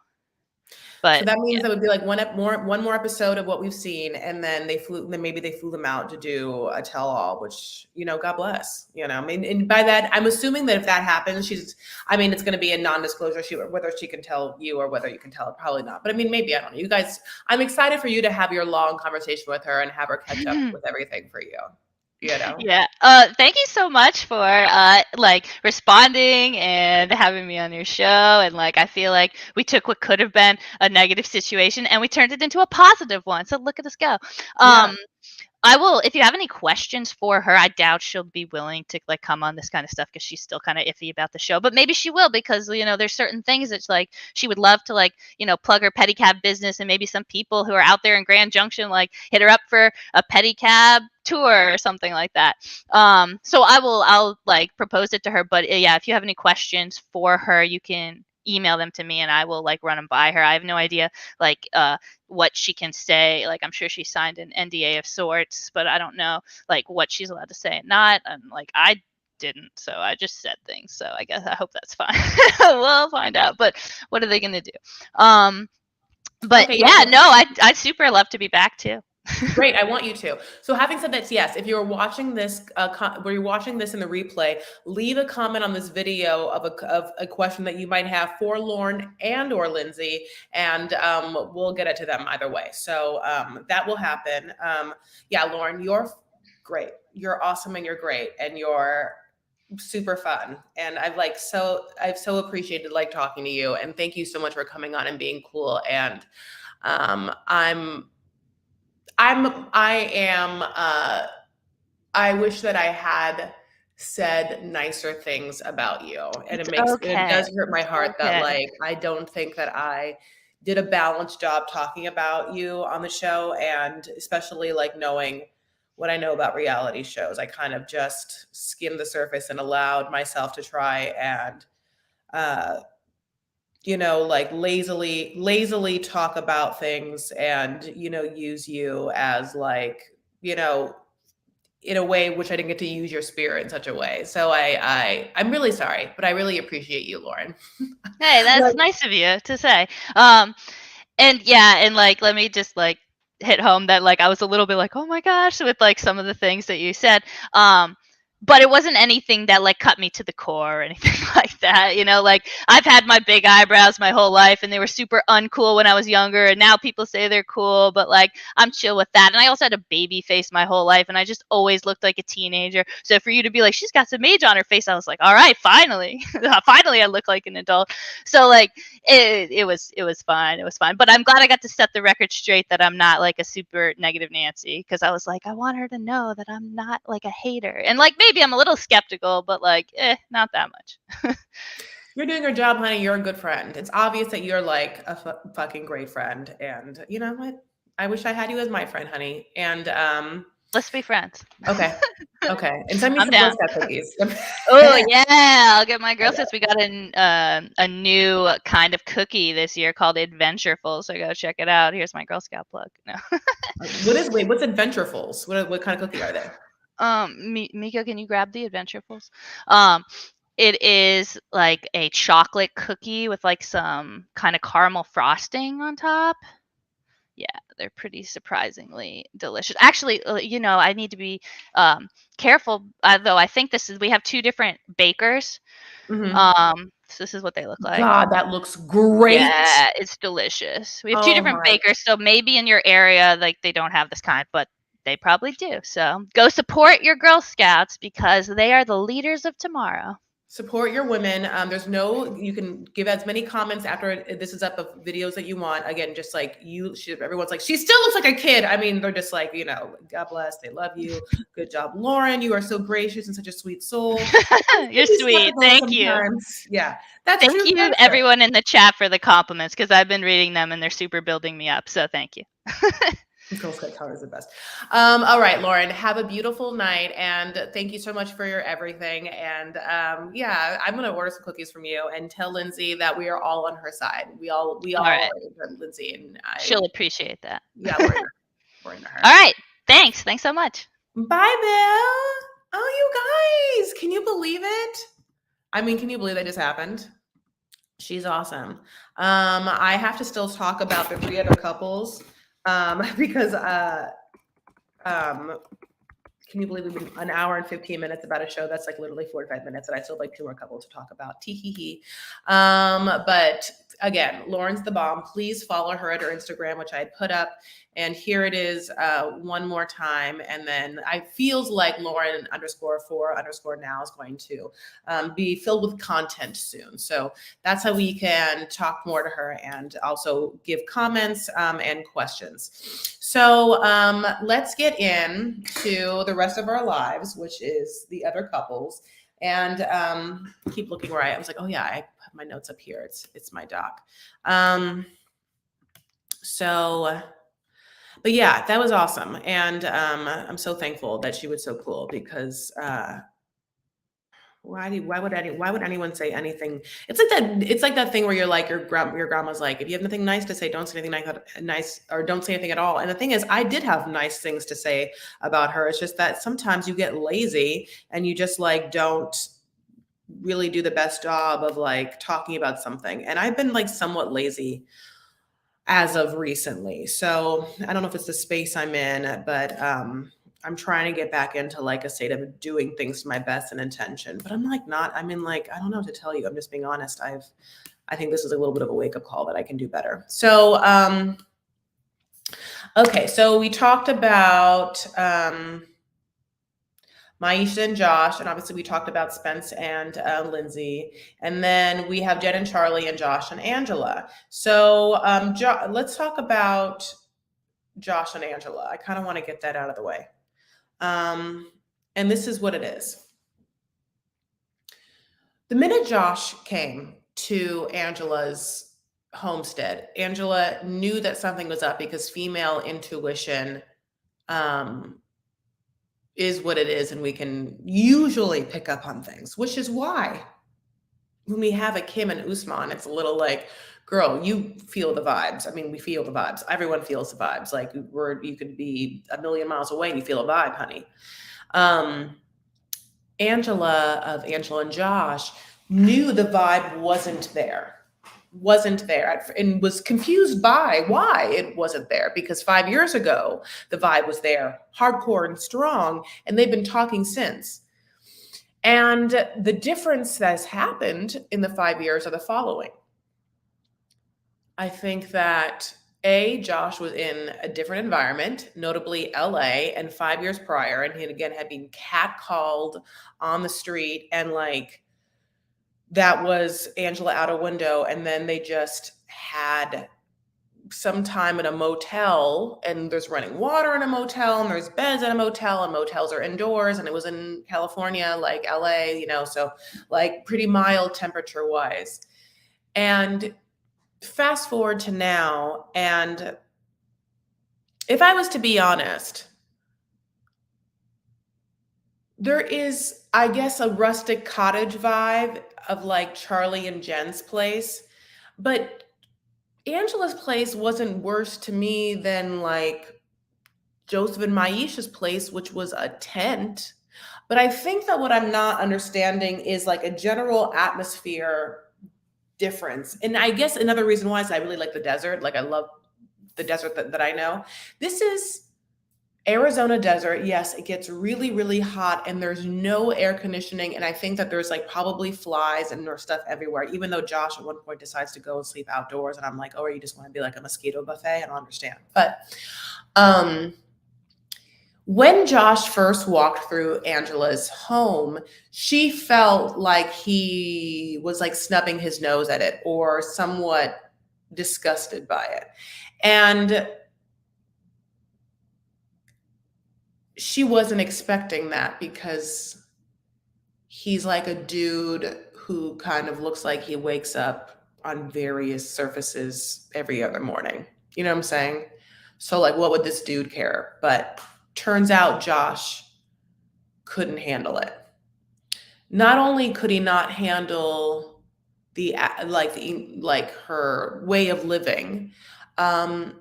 But so that means that would be like one more episode of what we've seen, and then maybe they flew them out to do a tell-all, which, God bless, I mean, and by that, I'm assuming that if that happens, it's going to be a non-disclosure, whether she can tell you or whether you can tell her, probably not. But I mean, maybe, I don't know. You guys, I'm excited for you to have your long conversation with her and have her catch up with everything for you. Yeah. Thank you so much for like responding and having me on your show. And like I feel like we took what could have been a negative situation and we turned it into a positive one. So look at us go. I will, if you have any questions for her, I doubt she'll be willing to like come on this kind of stuff because she's still kind of iffy about the show, but maybe she will, because, there's certain things that's like, she would love to like, plug her pedicab business, and maybe some people who are out there in Grand Junction, like hit her up for a pedicab tour or something like that. So I'll like propose it to her, but yeah, if you have any questions for her, you can email them to me and I will like run them by her. I have no idea like what she can say. Like I'm sure she signed an NDA of sorts, but I don't know like what she's allowed to say and not. And like I didn't, so I just said things. So I guess I hope that's fine. We'll find out. But what are they gonna do? But okay, yeah, no, I'd super love to be back too. Great, I want you to. So having said that, yes, if you're watching this, where you're watching this in the replay, leave a comment on this video of a question that you might have for Lauren and or Lindsay, and we'll get it to them either way. So that will happen. Yeah, Lauren, you're great. You're awesome, and you're great, and you're super fun. And I've so appreciated like talking to you, and thank you so much for coming on and being cool. And I wish that I had said nicer things about you. And It's it okay. does hurt my It's heart that, okay. like, I don't think that I did a balanced job talking about you on the show, and especially like knowing what I know about reality shows. I kind of just skimmed the surface and allowed myself to try and uh like lazily talk about things and use you as like you know in a way which I didn't get to use your spirit in such a way. So I'm really sorry, but I really appreciate you, Lauren. Hey, that's Like, nice of you to say. And yeah, and like let me just like hit home that like I was a little bit like, "Oh my gosh," with like some of the things that you said. But it wasn't anything that like cut me to the core or anything like that. Like I've had my big eyebrows my whole life and they were super uncool when I was younger, and now people say they're cool, but like I'm chill with that. And I also had a baby face my whole life and I just always looked like a teenager. So for you to be like, she's got some age on her face, I was like, all right, finally. Finally I look like an adult. So like it was fine. It was fine. But I'm glad I got to set the record straight that I'm not like a super negative Nancy, because I was like, I want her to know that I'm not like a hater. And like maybe I'm a little skeptical, but like not that much. you're doing your job, honey. You're a good friend. It's obvious that you're like a fucking great friend. And you know what? I wish I had you as my friend, honey. And Let's be friends. okay. Okay. And send me I'm some Girl down. Scout cookies. Oh yeah, I'll get my girl since we got a new kind of cookie this year called Adventureful. So go check it out. Here's my Girl Scout plug. No. What's Adventurefuls? What kind of cookie are they? Mika, can you grab the Adventurefuls? It is like a chocolate cookie with like some kind of caramel frosting on top. Yeah, they're pretty surprisingly delicious. Actually, I need to be careful, though. I think we have two different bakers. Mhm. So this is what they look like. God, that looks great. Yeah, it's delicious. We have two Oh different my. bakers, so maybe in your area, like they don't have this kind, but they probably do. So go support your Girl Scouts because they are the leaders of tomorrow. Support your women. You can give as many comments after this is up of videos that you want. Again, just like everyone's like, she still looks like a kid. I mean, they're just like, God bless. They love you. Good job, Lauren. You are so gracious and such a sweet soul. You're sweet. Thank you. Yeah, that's Thank true you, friendship. everyone in the chat, for the compliments, because I've been reading them and they're super building me up. So thank you. Girl Scout color is the best. All right, Lauren, have a beautiful night, and thank you so much for your everything. And yeah, I'm gonna order some cookies from you and tell Lindsay that we are all on her side. We all right. are Lindsay, and She'll appreciate that. Yeah, we're into her. All right. Thanks so much. Bye, Bill. Oh, you guys, can you believe it? I mean, can you believe that just happened? She's awesome. I have to still talk about the 3 other couples because can you believe we've been an hour and 15 minutes about a show that's like literally 45 minutes, and I still have like 2 more couples to talk about. Tee. But again, Lauren's the bomb. Please follow her at her Instagram, which I had put up. And here it is one more time. And then I feels like Lauren _4_now is going to be filled with content soon. So that's how we can talk more to her and also give comments and questions. So let's get into the rest of our lives, which is the other couples. And keep looking right. I was like, oh yeah, I have my notes up here. It's my doc. But yeah, that was awesome. And I'm so thankful that she was so cool because why would anyone say anything? It's like that thing where you're like, your grandma's like, if you have nothing nice to say, don't say anything nice, or don't say anything at all. And the thing is, I did have nice things to say about her. It's just that sometimes you get lazy and you just like don't really do the best job of like talking about something. And I've been like somewhat lazy as of recently. So I don't know if it's the space I'm in, but I'm trying to get back into like a state of doing things to my best and intention. But I'm like not, I'm in like, I don't know what to tell you. I'm just being honest. I think this is a little bit of a wake-up call that I can do better. So okay, so we talked about Myisha and Josh, and obviously we talked about Spence and Lindsay, and then we have Jen and Charlie and Josh and Angela. So let's talk about Josh and Angela. I kind of want to get that out of the way. And this is what it is. The minute Josh came to Angela's homestead, Angela knew that something was up because female intuition is what it is, and we can usually pick up on things, which is why when we have a Kim and Usman, it's a little like, girl, you feel the vibes. I mean, we feel the vibes. Everyone feels the vibes. Like you could be a million miles away and you feel a vibe, honey. Angela and Josh knew the vibe wasn't there and was confused by why it wasn't there, because 5 years ago the vibe was there, hardcore and strong, and they've been talking since. And the difference that has happened in the 5 years are the following. I think that Josh was in a different environment, notably LA, and 5 years prior, and he again had been catcalled on the street, and like that was Angela out a window, and then they just had some time in a motel, and there's running water in a motel, and there's beds in a motel, and motels are indoors, and it was in California, like LA, so like pretty mild temperature wise. And fast forward to now, and if I was to be honest, there is, I guess, a rustic cottage vibe of like Charlie and Jen's place, but Angela's place wasn't worse to me than like Joseph and Myisha's place, which was a tent. But I think that what I'm not understanding is like a general atmosphere difference. And I guess another reason why is I really like the desert. Like I love the desert that I know. This is Arizona desert. Yes, it gets really, really hot and there's no air conditioning. And I think that there's like probably flies and there's stuff everywhere, even though Josh at one point decides to go and sleep outdoors. And I'm like, oh, or you just want to be like a mosquito buffet? I don't understand. But when Josh first walked through Angela's home, she felt like he was like snubbing his nose at it or somewhat disgusted by it. And she wasn't expecting that because he's like a dude who kind of looks like he wakes up on various surfaces every other morning. You know what I'm saying? So like, what would this dude care? But turns out Josh couldn't handle it. Not only could he not handle her way of living, the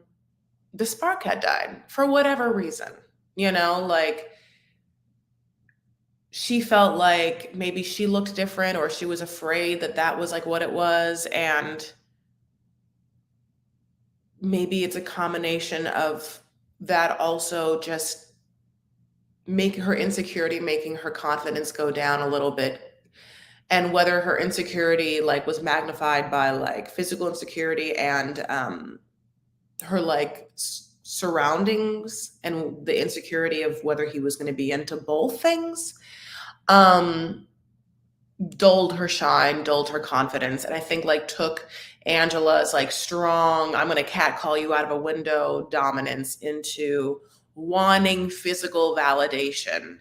spark had died for whatever reason. Like she felt like maybe she looked different or she was afraid that was like what it was. And maybe it's a combination of that also just making her confidence go down a little bit. And whether her insecurity like was magnified by like physical insecurity and her like surroundings and the insecurity of whether he was going to be into both things, dulled her shine, dulled her confidence. And I think like took Angela's like strong, I'm going to catcall you out of a window dominance into wanting physical validation.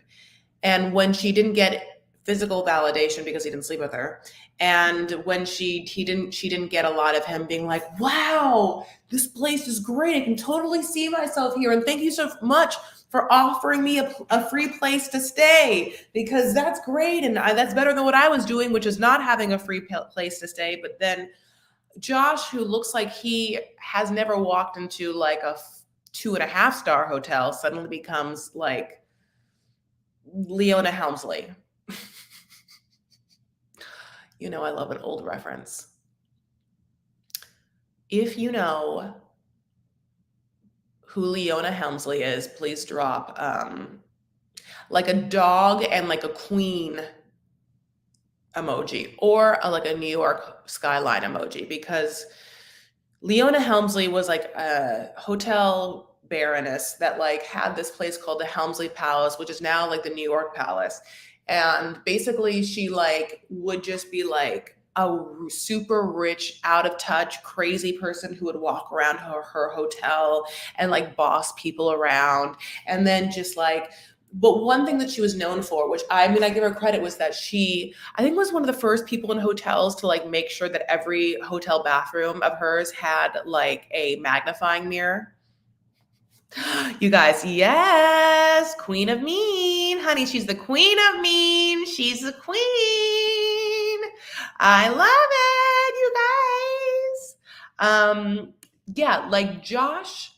And when she didn't get physical validation because he didn't sleep with her, and when she didn't get a lot of him being like, wow, this place is great, I can totally see myself here, and thank you so much for offering me a free place to stay, because that's great, and that's better than what I was doing, which is not having a free place to stay. But then Josh, who looks like he has never walked into like a 2.5-star hotel, suddenly becomes like Leona Helmsley. I love an old reference. If you know who Leona Helmsley is, please drop like a dog and like a queen emoji or like a New York skyline emoji, because Leona Helmsley was like a hotel baroness that like had this place called the Helmsley Palace, which is now like the New York Palace. And basically she like would just be like a super rich, out of touch, crazy person who would walk around her hotel and like boss people around, and then just like but one thing that she was known for, which I give her credit, was that I think was one of the first people in hotels to like make sure that every hotel bathroom of hers had like a magnifying mirror. You guys, yes, queen of mean, honey. She's the queen of mean. She's the queen. I love it, you guys. Yeah, like Josh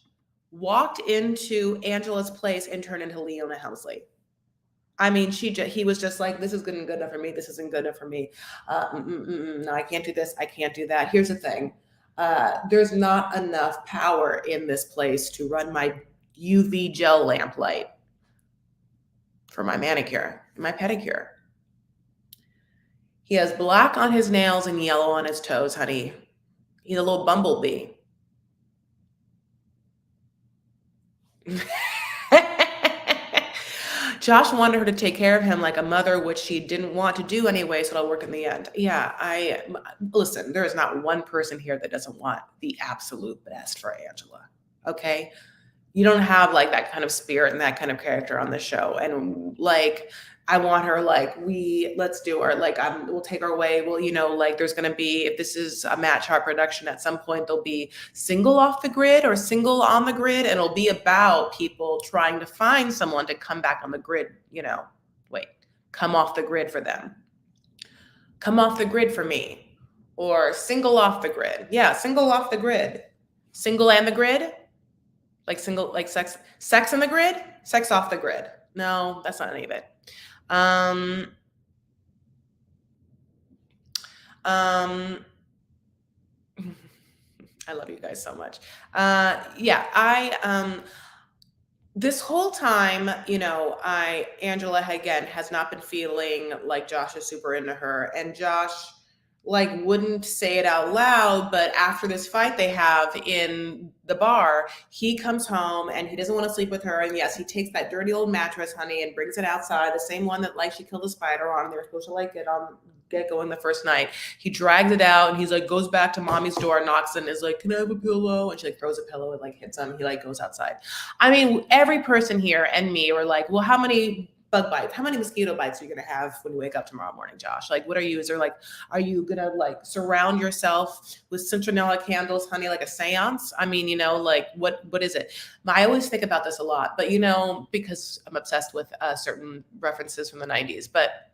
walked into Angela's place and turned into Leona Helmsley. I mean, he was just like, this is good enough for me. This isn't good enough for me. No, I can't do this. I can't do that. Here's the thing. There's not enough power in this place to run my UV gel lamplight for my manicure, my pedicure. He has black on his nails and yellow on his toes, honey. He's a little bumblebee. Josh wanted her to take care of him like a mother, which she didn't want to do anyway, so it'll work in the end. Yeah, listen, there is not one person here that doesn't want the absolute best for Angela, okay? You don't have like that kind of spirit and that kind of character on the show. And like, I want her like, let's do her, like, we'll take her away. Well, like there's going to be, if this is a Match Heart production, at some point there'll be Single Off the Grid or Single on the Grid. And it'll be about people trying to find someone to come back on the grid, come off the grid for them. Come off the grid for me. Or Single Off the Grid. Yeah, Single Off the Grid. Single and the Grid. Like single, like sex on the grid, sex off the grid. No, that's not any of it. I love you guys so much. This whole time, Angela again has not been feeling like Josh is super into her, and Josh like wouldn't say it out loud, but after this fight they have in the bar, he comes home and he doesn't want to sleep with her. And yes, he takes that dirty old mattress, honey, and brings it outside, the same one that like she killed a spider on. They were supposed to like get going the first night. He drags it out and he's like goes back to mommy's door, knocks and is like, can I have a pillow? And she like throws a pillow and like hits him. He like goes outside. I mean, every person here and me were like, well, how many bug bites, how many mosquito bites are you gonna have when you wake up tomorrow morning, Josh? Like, what are you? Is there like, are you gonna like surround yourself with citronella candles, honey, like a seance? I mean, like what is it? I always think about this a lot, but because I'm obsessed with certain references from the 90s, but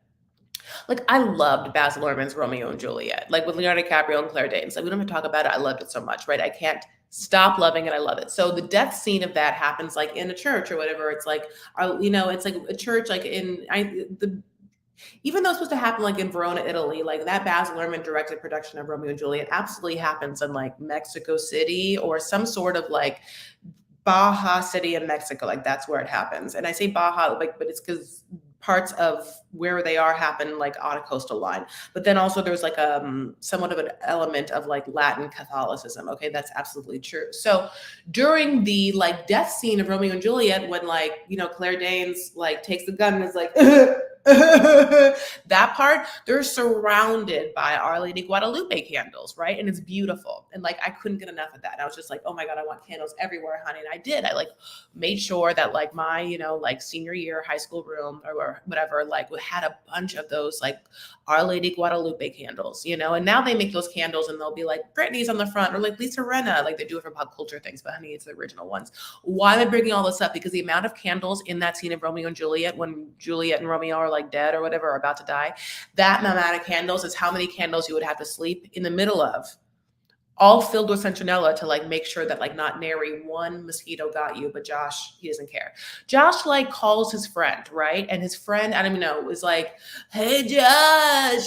like I loved Baz Luhrmann's Romeo and Juliet, like with Leonardo DiCaprio and Claire Danes. Like we don't even talk about it. I loved it so much, right? I can't stop loving it. I love it. So the death scene of that happens like in a church or whatever. It's like, it's like a church, like even though it's supposed to happen like in Verona, Italy, like that Baz Luhrmann directed production of Romeo and Juliet absolutely happens in like Mexico City or some sort of like Baja City in Mexico. Like that's where it happens. And I say Baja, like, but it's because parts of where they are happen like on a coastal line. But then also there's like somewhat of an element of like Latin Catholicism. Okay, that's absolutely true. So during the like death scene of Romeo and Juliet, when like, Claire Danes like takes the gun and is like, that part, they're surrounded by Our Lady Guadalupe candles, right? And it's beautiful. And like, I couldn't get enough of that. I was just like, oh my God, I want candles everywhere, honey. And I did. I like made sure that like my, like senior year high school room or whatever, like had a bunch of those like Our Lady Guadalupe candles, and now they make those candles and they'll be like Britney's on the front or like Lisa Rinna, like they do it for pop culture things, but honey, it's the original ones. Why am I bringing all this up? Because the amount of candles in that scene of Romeo and Juliet, when Juliet and Romeo are like dead or whatever, are about to die, that amount of candles is how many candles you would have to sleep in the middle of, all filled with citronella to like make sure that like not nary one mosquito got you. But Josh, he doesn't care. Josh like calls his friend, right? And his friend, I don't even know, was like, hey Josh,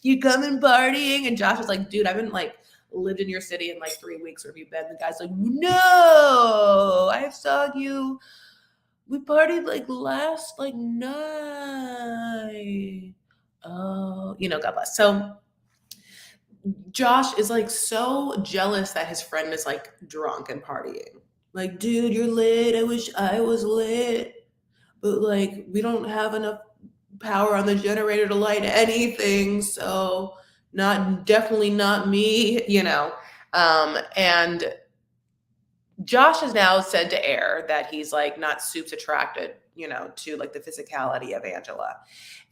you coming partying? And Josh was like, dude, I've been like lived in your city in like 3 weeks. Where have you been? The guy's like, no, I saw you. We partied like last like night. Oh, God bless. So Josh is like so jealous that his friend is like drunk and partying. Like, dude, you're lit. I wish I was lit. But like, we don't have enough power on the generator to light anything. So definitely not me, and Josh has now said to Air that he's like not soups attracted, to like the physicality of Angela.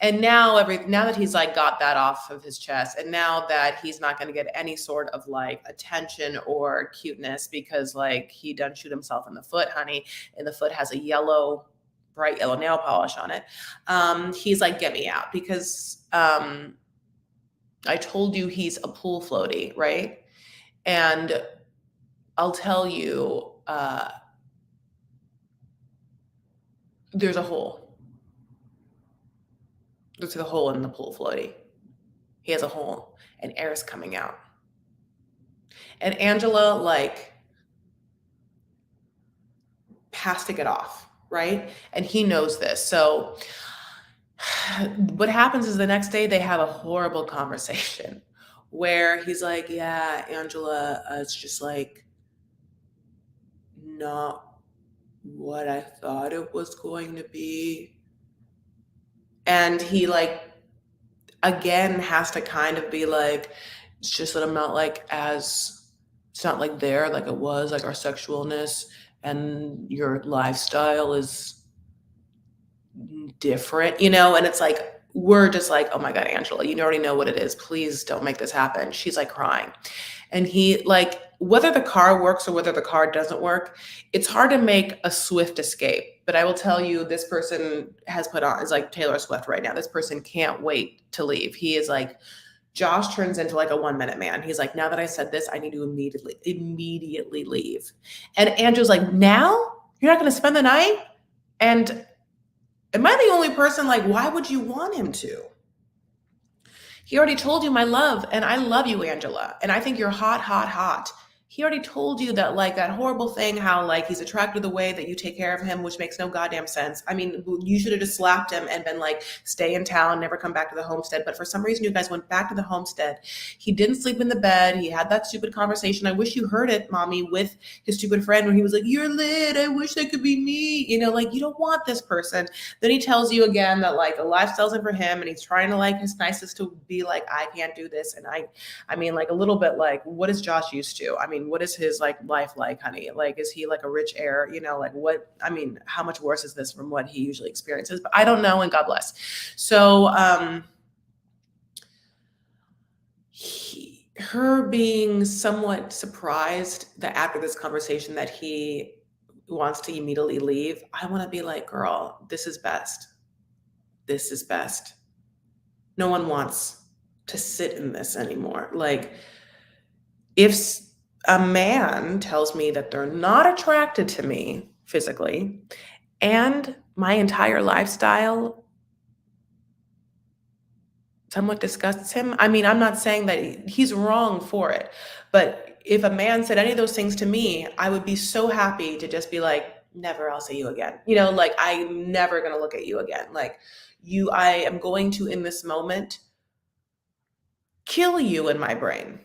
And now that he's like got that off of his chest, and now that he's not going to get any sort of like attention or cuteness because like he done shoot himself in the foot, honey, and the foot has a bright yellow nail polish on it. He's like, get me out, because I told you he's a pool floaty, right? And I'll tell you, there's a hole. There's a hole in the pool floaty. He has a hole, and air's coming out. And Angela, like, has to get off, right? And he knows this. So what happens is the next day they have a horrible conversation where he's like, yeah, Angela, it's just like not what I thought it was going to be. And he like again has to kind of be like, it's just that I'm not like it's not like there like it was, like our sexualness and your lifestyle is different, and it's like we're just like, oh my God, Angela, you already know what it is. Please don't make this happen. She's like crying. And he like, whether the car works or whether the car doesn't work, it's hard to make a swift escape. But I will tell you, this person is like Taylor Swift right now. This person can't wait to leave. He is like, Josh turns into like a 1-minute man. He's like, now that I said this, I need to immediately leave. And Andrew's like, now you're not going to spend the night? And am I the only person like, why would you want him to? He already told you, my love, and I love you, Angela. And I think you're hot, hot, hot. He already told you that like that horrible thing, how like he's attracted to the way that you take care of him, which makes no goddamn sense. I mean, you should have just slapped him and been like, stay in town, never come back to the homestead. But for some reason, you guys went back to the homestead. He didn't sleep in the bed. He had that stupid conversation. I wish you heard it, mommy, with his stupid friend where he was like, you're lit. I wish that could be me. Like you don't want this person. Then he tells you again that like the lifestyle's isn't for him, and he's trying to like his nicest to be like, I can't do this. And I mean, like a little bit like, what is Josh used to? I mean, what is his like life like, honey? Like, is he like a rich heir? Like what? I mean, how much worse is this from what he usually experiences? But I don't know, and God bless. So, her being somewhat surprised that after this conversation that he wants to immediately leave, I want to be like, girl, this is best. This is best. No one wants to sit in this anymore. Like, if a man tells me that they're not attracted to me physically and my entire lifestyle somewhat disgusts him, I mean, I'm not saying that he's wrong for it, but if a man said any of those things to me, I would be so happy to just be like, never, I'll see you again. Like I'm never going to look at you again. Like I am going to, in this moment, kill you in my brain.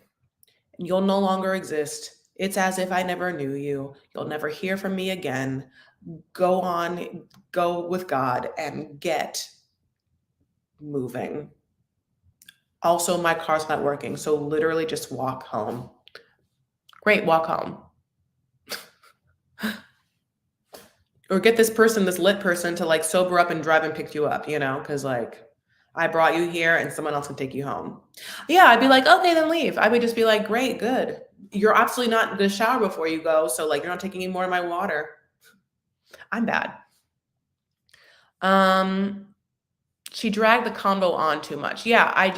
You'll no longer exist. It's as if I never knew you. You'll never hear from me again. Go on, go with God and get moving. Also, my car's not working, so literally just walk home. Great, walk home. Or get this lit person to like sober up and drive and pick you up, because like I brought you here and someone else can take you home. Yeah, I'd be like, okay, then leave. I would just be like, great, good. You're absolutely not going to shower before you go. So like, you're not taking any more of my water. I'm bad. She dragged the convo on too much. Yeah,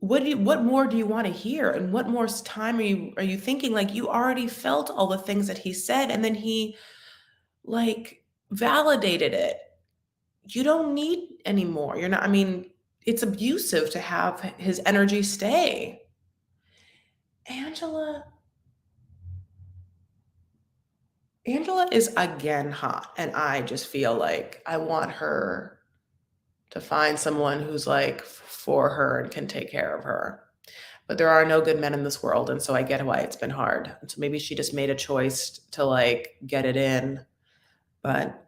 what more do you want to hear? And what more time are you thinking? Like you already felt all the things that he said, and then he like validated it. You don't need any more. You're not, I mean, it's abusive to have his energy stay. Angela is again hot, and I just feel like I want her to find someone who's like for her and can take care of her. But there are no good men in this world, and so I get why it's been hard. And so maybe she just made a choice to like get it in, but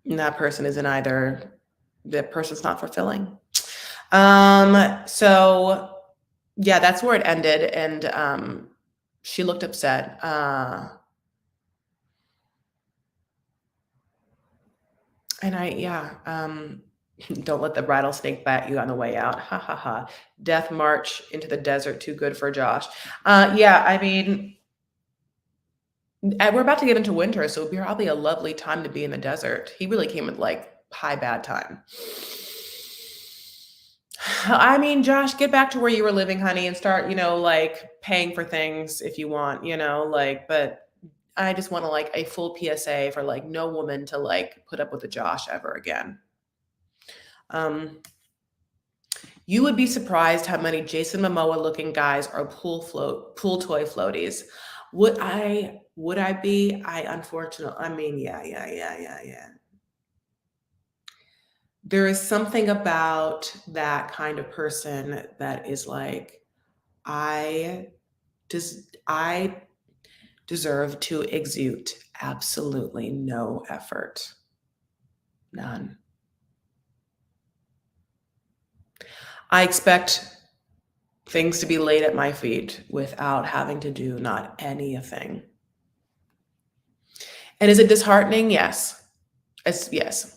that person isn't either. The person's not fulfilling. So yeah, that's where it ended. And She looked upset. And don't let the rattlesnake bite you on the way out. Ha ha ha. Death march into the desert, too good for Josh. Yeah, I mean, we're about to get into winter, so it'd be probably a lovely time to be in the desert. He really came at like high bad time. I mean, Josh, get back to where you were living, honey, and start, like paying for things if you want, but I just want to like a full PSA for like no woman to like put up with a Josh ever again. You would be surprised how many Jason Momoa looking guys are pool toy floaties. Would I be? Yeah. There is something about that kind of person that is like, I deserve to exude absolutely no effort. None. I expect things to be laid at my feet without having to do not anything. And is it disheartening? Yes. Yes.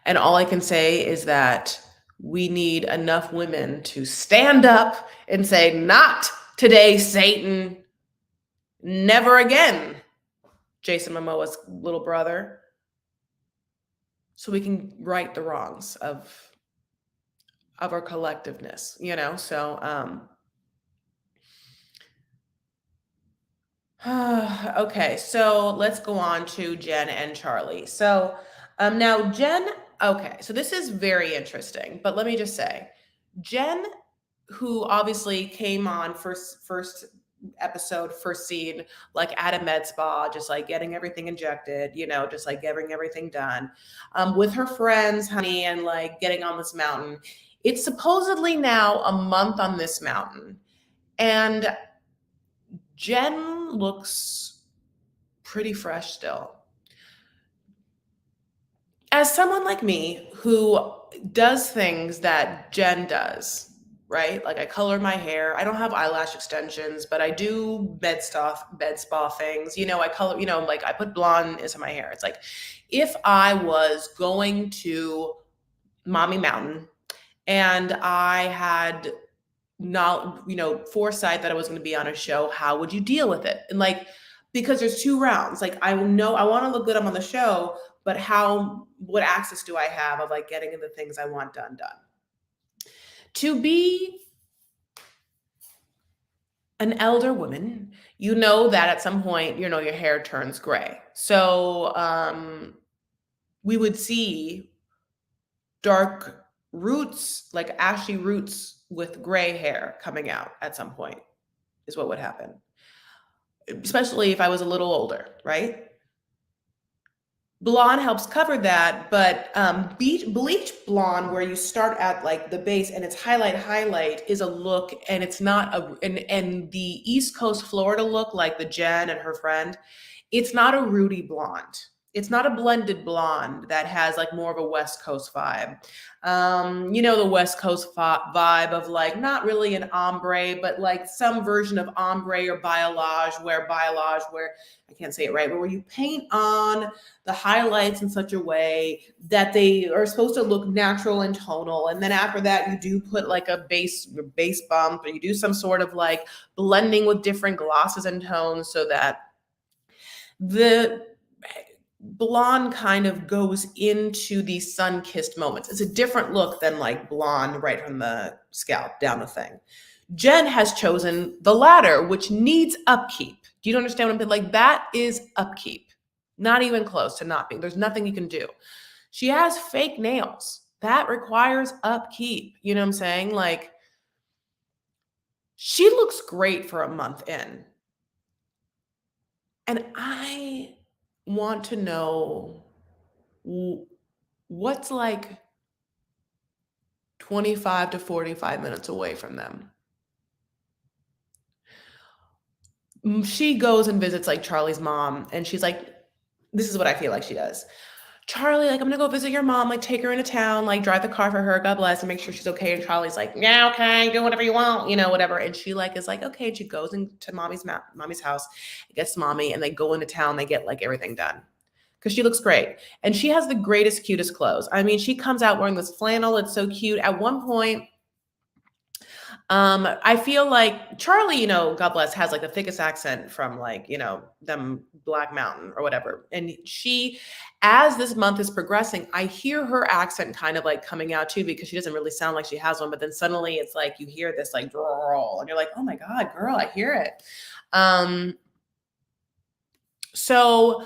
And all I can say is that we need enough women to stand up and say, not today, Satan. Never again, Jason Momoa's little brother. So we can right the wrongs of our collectiveness, so okay, so let's go on to Jen and Charlie. So now Jen, okay, so this is very interesting, but let me just say, Jen, who obviously came on first episode, first scene, like at a med spa, just like getting everything injected, just like getting everything done, with her friends, honey, and like getting on this mountain. It's supposedly now a month on this mountain, and Jen looks pretty fresh still. As someone like me who does things that Jen does, right? Like I color my hair. I don't have eyelash extensions, but I do bed spa things. I color, like I put blonde into my hair. It's like if I was going to Mommy Mountain and I had not, foresight that I was going to be on a show, how would you deal with it? And like, because there's 2 rounds, like I know I want to look good, I'm on the show, but what access do I have of like getting in the things I want done? To be an elder woman, that at some point, your hair turns gray. So we would see dark roots, like ashy roots with gray hair coming out at some point is what would happen. Especially if I was a little older, right? Blonde helps cover that, but bleach blonde, where you start at like the base and it's highlight is a look, and it's not and the East Coast Florida look, like the Jen and her friend, it's not a rooty blonde. It's not a blended blonde that has like more of a West Coast vibe. The West Coast vibe of like not really an ombre, but like some version of ombre or balayage, where I can't say it right, but where you paint on the highlights in such a way that they are supposed to look natural and tonal. And then after that, you do put like a base bump, or you do some sort of like blending with different glosses and tones so that the blonde kind of goes into these sun-kissed moments. It's a different look than like blonde right from the scalp down the thing. Jen has chosen the latter, which needs upkeep. Do you understand what I'm saying? Like that is upkeep. Not even close to not being. There's nothing you can do. She has fake nails. That requires upkeep. You know what I'm saying? Like she looks great for a month in. And I want to know what's like 25 to 45 minutes away from them. She goes and visits like Charlie's mom, and she's like, this is what I feel like she does. Charlie, like, I'm gonna go visit your mom, like, take her into town, like, drive the car for her, God bless, and make sure she's okay. And Charlie's like, yeah, okay, do whatever you want, you know, whatever. And she like is like, okay. And she goes into mommy's house, gets mommy, and they go into town. They get like everything done because she looks great, and she has the greatest, cutest clothes. I mean, she comes out wearing this flannel. It's so cute. At one point, I feel like Charlie, you know, God bless, has like the thickest accent from like, you know, them Black Mountain or whatever. And she, as this month is progressing, I hear her accent kind of like coming out too, because she doesn't really sound like she has one. But then suddenly it's like you hear this like drawl, and you're like, oh my God, girl, I hear it. So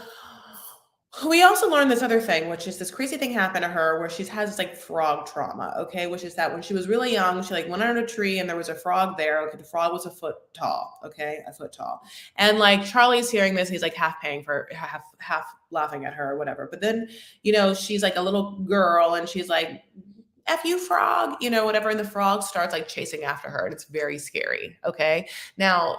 we also learned this other thing, which is this crazy thing happened to her where she has this like frog trauma, okay? Which is that when she was really young, she like went under a tree and there was a frog there. Okay, the frog was a foot tall, okay? A foot tall. And like Charlie's hearing this, he's like half laughing at her or whatever. But then, you know, she's like a little girl and she's like, F you, frog, you know, whatever. And the frog starts like chasing after her, and it's very scary. Okay. Now,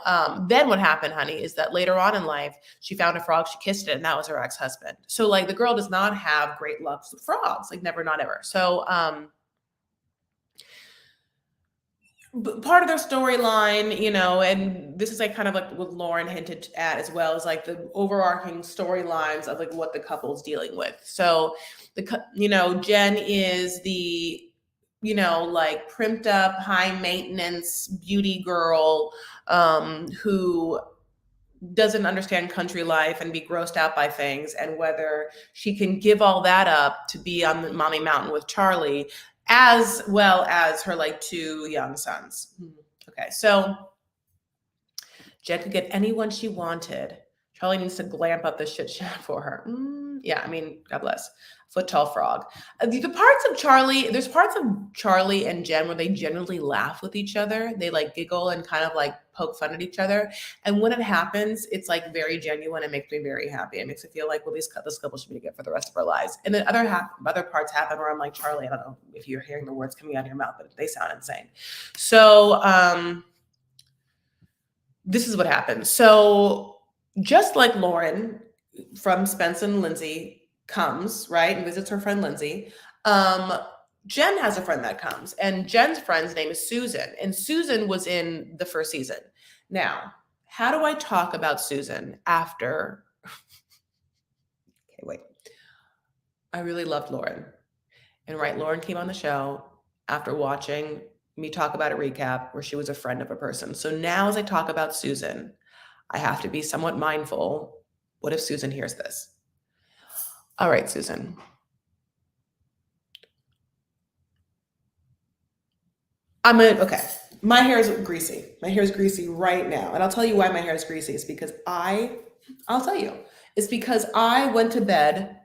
then what happened, honey, is that later on in life, she found a frog, she kissed it, and that was her ex-husband. So like the girl does not have great luck with frogs, like never, not ever. So, part of their storyline, you know, and this is like kind of like what Lauren hinted at as well, is like the overarching storylines of like what the couple's dealing with. So you know, Jen is the, you know, like primped up, high maintenance beauty girl, who doesn't understand country life and be grossed out by things, and whether she can give all that up to be on the Mommy Mountain with Charlie, as well as her like two young sons. Okay, so Jen could get anyone she wanted. Charlie needs to glamp up the shit show for her. Yeah, I mean, God bless. Foot tall frog. The parts of Charlie, there's parts of Charlie and Jen where they generally laugh with each other. They like giggle and kind of like poke fun at each other. And when it happens, it's like very genuine. It makes me very happy. It makes me feel like, well, this couple should be together for the rest of our lives. And then other parts happen where I'm like, Charlie, I don't know if you're hearing the words coming out of your mouth, but they sound insane. So, this is what happened. So just like Lauren from Spence and Lindsay comes, right, and visits her friend Lindsay, Jen has a friend that comes, and Jen's friend's name is Susan, and Susan was in the first season. Now, how do I talk about Susan after? Okay, wait. I really loved Lauren. And right, Lauren came on the show after watching me talk about a recap where she was a friend of a person. So now as I talk about Susan, I have to be somewhat mindful. What if Susan hears this? All right, Susan. Okay. My hair is greasy. My hair is greasy right now. And I'll tell you why my hair is greasy. It's because I'll tell you. It's because I went to bed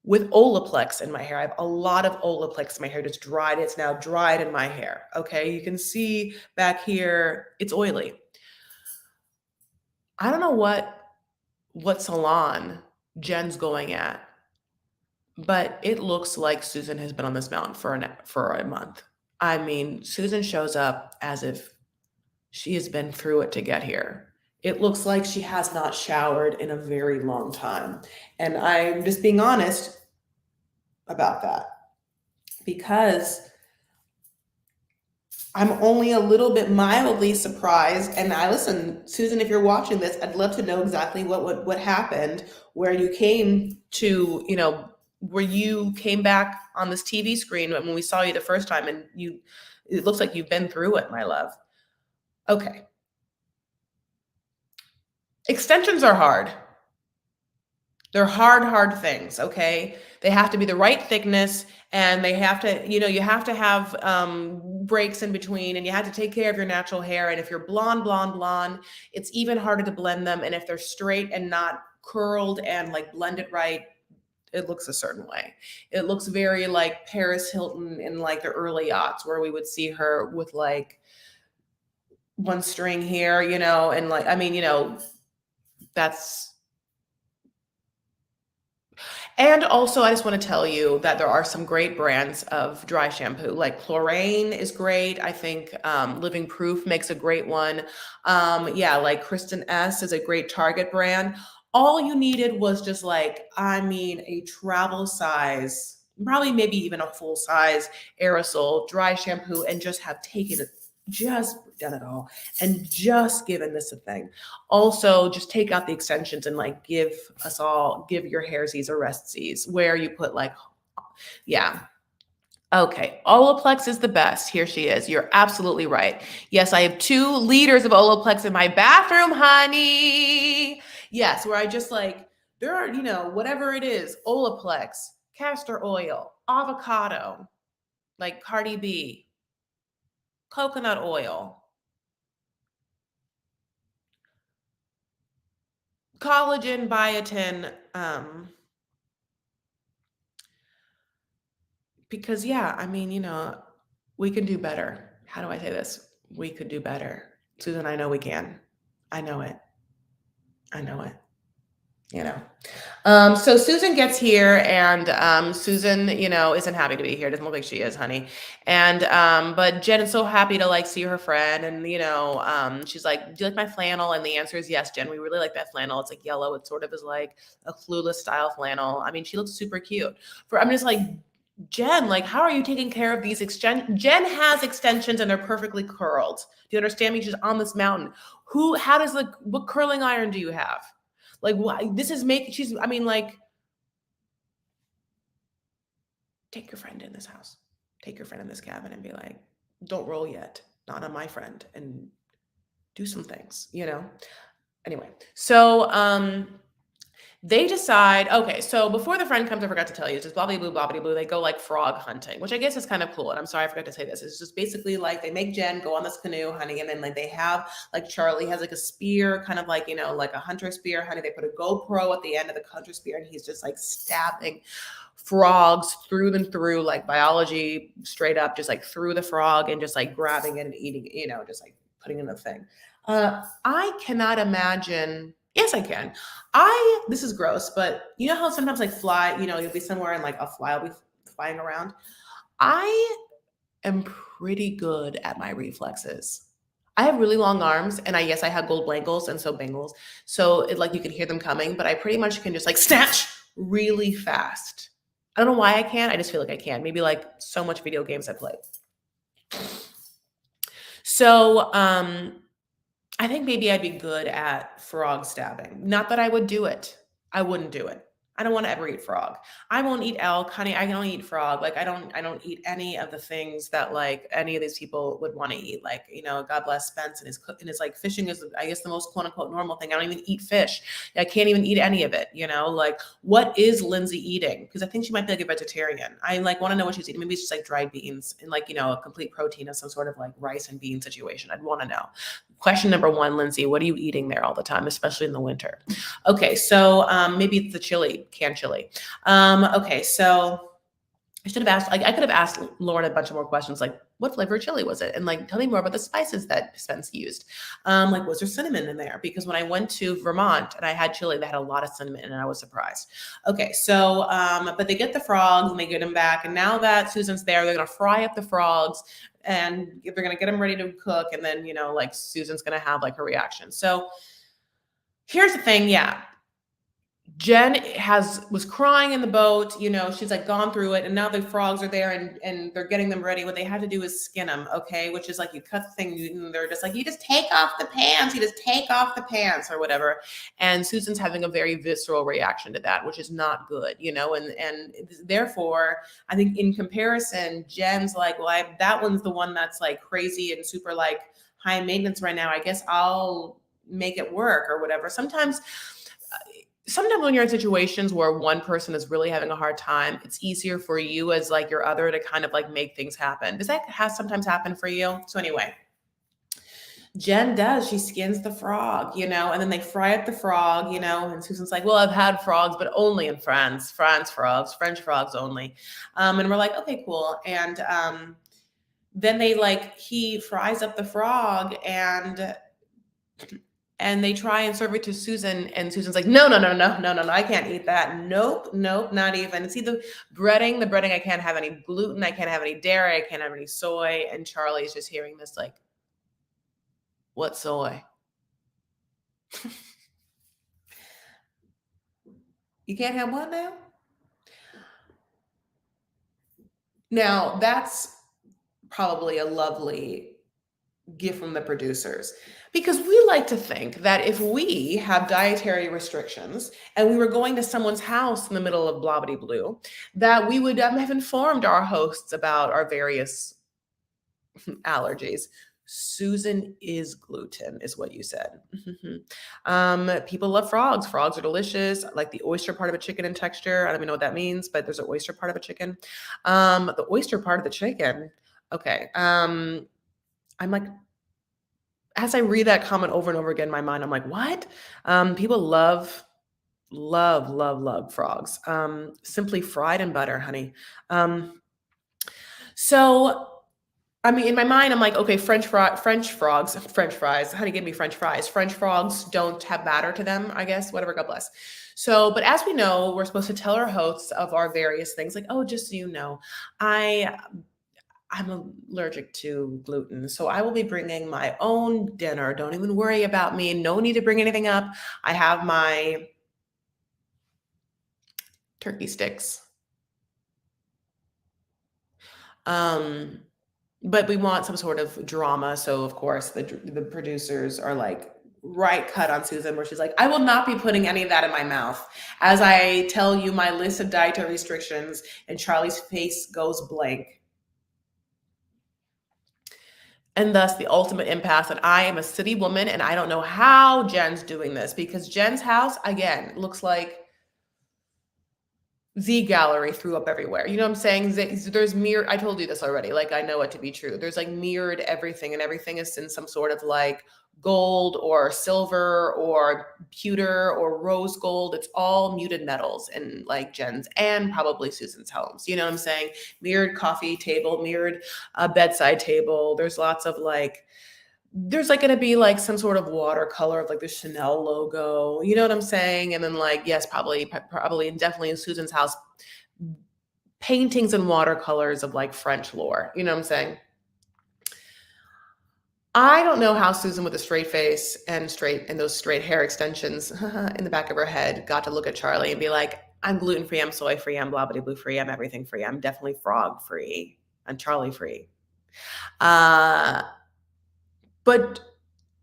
with Olaplex in my hair. I have a lot of Olaplex in my hair. It's dried. It's now dried in my hair. Okay. You can see back here, it's oily. I don't know what salon Jen's going at, but it looks like Susan has been on this mountain for a month. I mean, Susan shows up as if she has been through it to get here. It looks like she has not showered in a very long time. And I'm just being honest about that, because I'm only a little bit mildly surprised. And listen, Susan, if you're watching this, I'd love to know exactly what happened, where you came to, you know, where you came back on this TV screen when we saw you the first time, and it looks like you've been through it, my love. Okay. Extensions are hard. They're hard things, okay? They have to be the right thickness, and they have to, you know, you have to have breaks in between, and you have to take care of your natural hair. And if you're blonde, it's even harder to blend them. And if they're straight and not curled and like blended right, it looks a certain way. It looks very like Paris Hilton in like the early aughts, where we would see her with like one string here, you know, and like, I mean, you know, and also, I just want to tell you that there are some great brands of dry shampoo. Like Chlorane is great. I think Living Proof makes a great one. Yeah, like Kristen S is a great Target brand. all you needed was just like, I mean, a travel size, probably maybe even a full size aerosol dry shampoo, and just have taken it, just done it all, and just given this a thing. Also, just take out the extensions and like give your hairsies or restsies where you put like, yeah. Okay, Olaplex is the best. Here she is. You're absolutely right. Yes, I have 2 liters of Olaplex in my bathroom, honey. Yes, where I just like, there are, whatever it is, Olaplex, castor oil, avocado, like Cardi B, coconut oil, collagen, biotin, because yeah, I mean, we can do better. How do I say this? We could do better. Susan, I know we can. I know it. I know it. So Susan gets here, and Susan, isn't happy to be here. Doesn't look like she is, honey. And but Jen is so happy to like see her friend, and she's like, "Do you like my flannel?" And the answer is yes, Jen. We really like that flannel. It's like yellow. It sort of is like a Clueless style flannel. I mean, she looks super cute. I'm just like, Jen, like, how are you taking care of these Jen has extensions and they're perfectly curled. Do you understand me? She's on this mountain. What curling iron do you have? Like, this is take your friend in this house, take your friend in this cabin and be like, don't roll yet, not on my friend, and do some things, Anyway, so they decide, okay, so before the friend comes, I forgot to tell you, it's just bobbity blue, they go like frog hunting, which I guess is kind of cool. And I'm sorry, I forgot to say this. It's just basically like they make Jen go on this canoe, honey, and then like they have like Charlie has like a spear, kind of like, like a hunter spear, honey. They put a GoPro at the end of the hunter spear, and he's just like stabbing frogs through them through, like biology straight up, just like through the frog and just like grabbing it and eating, just like putting in the thing. I cannot imagine. Yes, I can. This is gross, but you know how sometimes like fly, you'll be somewhere and like a fly will be flying around. I am pretty good at my reflexes. I have really long arms, and I have gold bangles, and so bangles. So it like you can hear them coming, but I pretty much can just like snatch really fast. I don't know why I can't. I just feel like I can. Maybe like so much video games I played. So I think maybe I'd be good at frog stabbing. Not that I would do it. I wouldn't do it. I don't want to ever eat frog. I won't eat elk, honey. I can only eat frog. Like I don't eat any of the things that like any of these people would want to eat. Like, God bless Spence and his like fishing is, I guess, the most quote unquote normal thing. I don't even eat fish. I can't even eat any of it. Like what is Lindsay eating? Because I think she might be like a vegetarian. I like want to know what she's eating. Maybe it's just like dried beans and like, a complete protein of some sort of like rice and bean situation. I'd want to know. Question number 1, Lindsay, what are you eating there all the time, especially in the winter? Okay, so maybe it's the chili, canned chili. Okay, so I should have asked, like, I could have asked Lauren a bunch of more questions, like, what flavor of chili was it? And like, tell me more about the spices that Spence used. Like, was there cinnamon in there? Because when I went to Vermont and I had chili, they had a lot of cinnamon and I was surprised. Okay, so, but they get the frogs and they get them back. And now that Susan's there, they're going to fry up the frogs and they're going to get them ready to cook. And then, like Susan's going to have like her reaction. So here's the thing. Yeah. Jen was crying in the boat, she's like gone through it, and now the frogs are there and they're getting them ready. What they have to do is skin them, okay? Which is like you cut the thing and they're just like, you just take off the pants or whatever. And Susan's having a very visceral reaction to that, which is not good, and therefore I think in comparison, Jen's like, well, that one's the one that's like crazy and super like high maintenance right now. I guess I'll make it work or whatever. Sometimes when you're in situations where one person is really having a hard time, it's easier for you as like your other to kind of like make things happen. Does that sometimes happen for you? So anyway, Jen she skins the frog, and then they fry up the frog, and Susan's like, well, I've had frogs, but only in France, French frogs only. And we're like, okay, cool. And then he fries up the frog and they try and serve it to Susan, and Susan's like, no, I can't eat that. Nope, not even. See the breading, I can't have any gluten, I can't have any dairy, I can't have any soy. And Charlie's just hearing this like, what soy? You can't have one now? Now, that's probably a lovely gift from the producers, because we like to think that if we have dietary restrictions and we were going to someone's house in the middle of blobbity blue, that we would have informed our hosts about our various allergies. Susan is gluten, is what you said. People love frogs. Frogs are delicious. I like the oyster part of a chicken in texture. I don't even know what that means, but there's an oyster part of a chicken. The oyster part of the chicken. Okay. I'm like, as I read that comment over and over again in my mind, I'm like, what? People love frogs. Simply fried in butter, honey. So I mean, in my mind, I'm like, okay, French fries, honey, give me French fries. French frogs don't have batter to them, I guess, whatever, God bless. So, but as we know, we're supposed to tell our hosts of our various things, like, oh, just so you know, I'm allergic to gluten, so I will be bringing my own dinner. Don't even worry about me. No need to bring anything up. I have my turkey sticks. But we want some sort of drama. So of course the producers are like right cut on Susan, where she's like, I will not be putting any of that in my mouth. As I tell you my list of dietary restrictions, and Charlie's face goes blank. And thus the ultimate impasse that I am a city woman and I don't know how Jen's doing this, because Jen's house, again, looks like Z Gallery threw up everywhere. You know what I'm saying? There's mirror. I told you this already. Like, I know it to be true. There's like mirrored everything, and everything is in some sort of like gold or silver or pewter or rose gold. It's all muted metals in like Jen's and probably Susan's homes. You know what I'm saying? Mirrored coffee table, mirrored bedside table. There's lots of like, there's like going to be like some sort of watercolor of like the Chanel logo, you know what I'm saying? And then like, yes, probably, and definitely in Susan's house, paintings and watercolors of like French lore, you know what I'm saying? I don't know how Susan with a straight face and those straight hair extensions in the back of her head got to look at Charlie and be like, I'm gluten-free, I'm soy-free, I'm blah, blah, blue free, I'm everything free. I'm definitely frog free. I'm Charlie free. But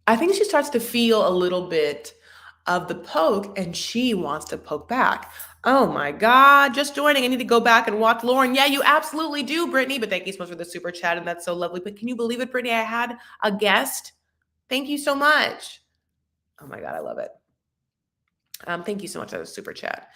I think she starts to feel a little bit of the poke, and she wants to poke back. Oh my God, just joining. I need to go back and watch Lauren. Yeah, you absolutely do, Brittany. But thank you so much for the super chat, and that's so lovely. But can you believe it, Brittany? I had a guest. Thank you so much. Oh my God, I love it. Thank you so much for the super chat.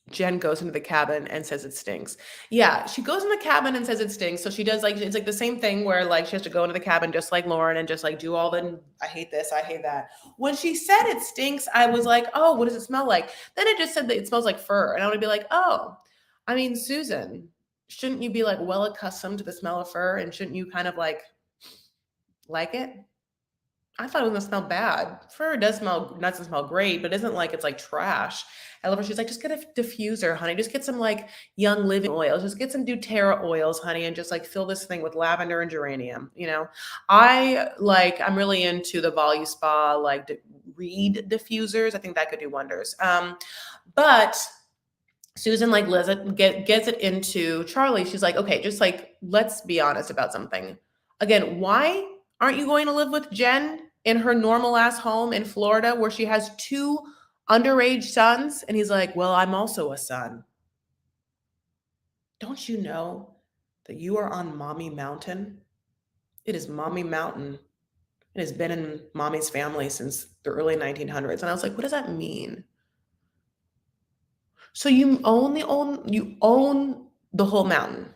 Jen goes into the cabin and says it stinks. Yeah, she goes in the cabin and says it stinks. So she does like, it's like the same thing where like she has to go into the cabin just like Lauren and just like do all the, I hate this, I hate that. When she said it stinks, I was like, oh, what does it smell like? Then it just said that it smells like fur. And I would be like, oh, I mean, Susan, shouldn't you be like well accustomed to the smell of fur, and shouldn't you kind of like it? I thought it was gonna smell bad. Fur doesn't smell great, but it isn't like it's like trash. I love her. She's like, just get a diffuser, honey. Just get some like Young Living oils. Just get some doTERRA oils, honey, and just like fill this thing with lavender and geranium. You know, I'm really into the Voluspa like reed diffusers. I think that could do wonders. But Susan like gets it into Charlie. She's like, okay, just like let's be honest about something. Again, why aren't you going to live with Jen in her normal ass home in Florida where she has 2 underage sons? And he's like, well, I'm also a son. Don't you know that you are on Mommy Mountain? It is Mommy Mountain. It has been in Mommy's family since the early 1900s. And I was like, what does that mean? So you own the whole mountain,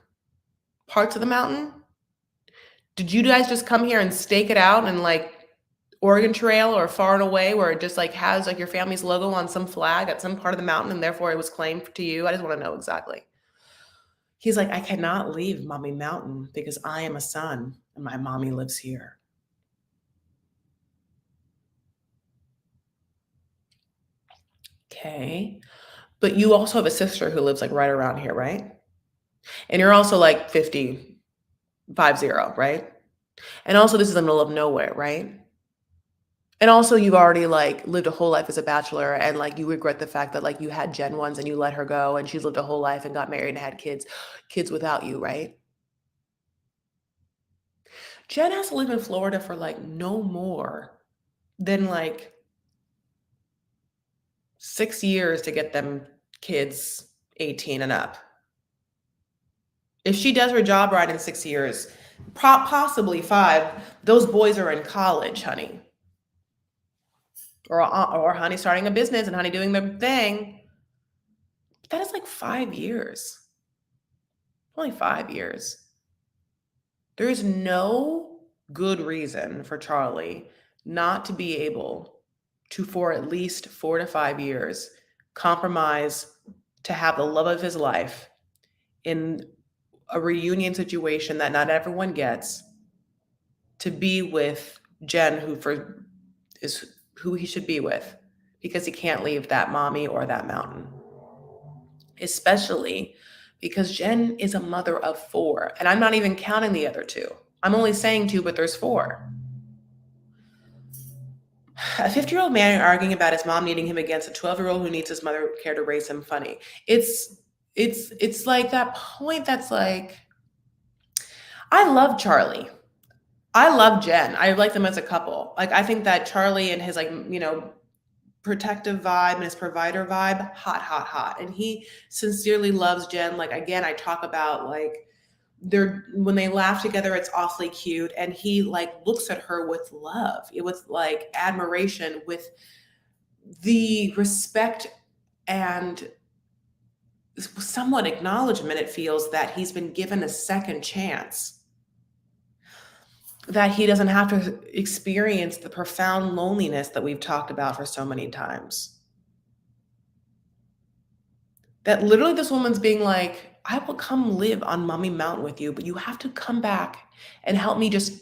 parts of the mountain? Did you guys just come here and stake it out and like Oregon Trail or far and away where it just like has like your family's logo on some flag at some part of the mountain and therefore it was claimed to you? I just want to know exactly. He's like, I cannot leave Mommy Mountain because I am a son and my mommy lives here. Okay. But you also have a sister who lives like right around here, right? And you're also like 50, right? And also this is the middle of nowhere, right? And also you've already like lived a whole life as a bachelor, and like you regret the fact that like you had Jen once and you let her go, and she's lived a whole life and got married and had kids without you, right? Jen has to live in Florida for like no more than like 6 years to get them kids 18 and up. If she does her job right in 6 years, possibly 5, those boys are in college, honey. Or honey starting a business and honey doing their thing. But that is like 5 years. Only 5 years. There is no good reason for Charlie not to be able to, for at least 4 to 5 years, compromise to have the love of his life in a reunion situation that not everyone gets, to be with Jen, is who he should be with, because he can't leave that mommy or that mountain. Especially because Jen is a mother of 4, and I'm not even counting the other 2. I'm only saying 2, but there's 4. A 50-year-old man arguing about his mom needing him against a 12-year-old who needs his mother care to raise him funny. It's like that point that's like, I love Charlie. I love Jen. I like them as a couple. Like, I think that Charlie and his like, protective vibe and his provider vibe, hot, hot, hot. And he sincerely loves Jen. Like, again, I talk about like when they laugh together, it's awfully cute. And he like looks at her with love, with like admiration, with the respect and somewhat acknowledgement, it feels, that he's been given a second chance, that he doesn't have to experience the profound loneliness that we've talked about for so many times. That literally this woman's being like, I will come live on Mommy Mountain with you, but you have to come back and help me just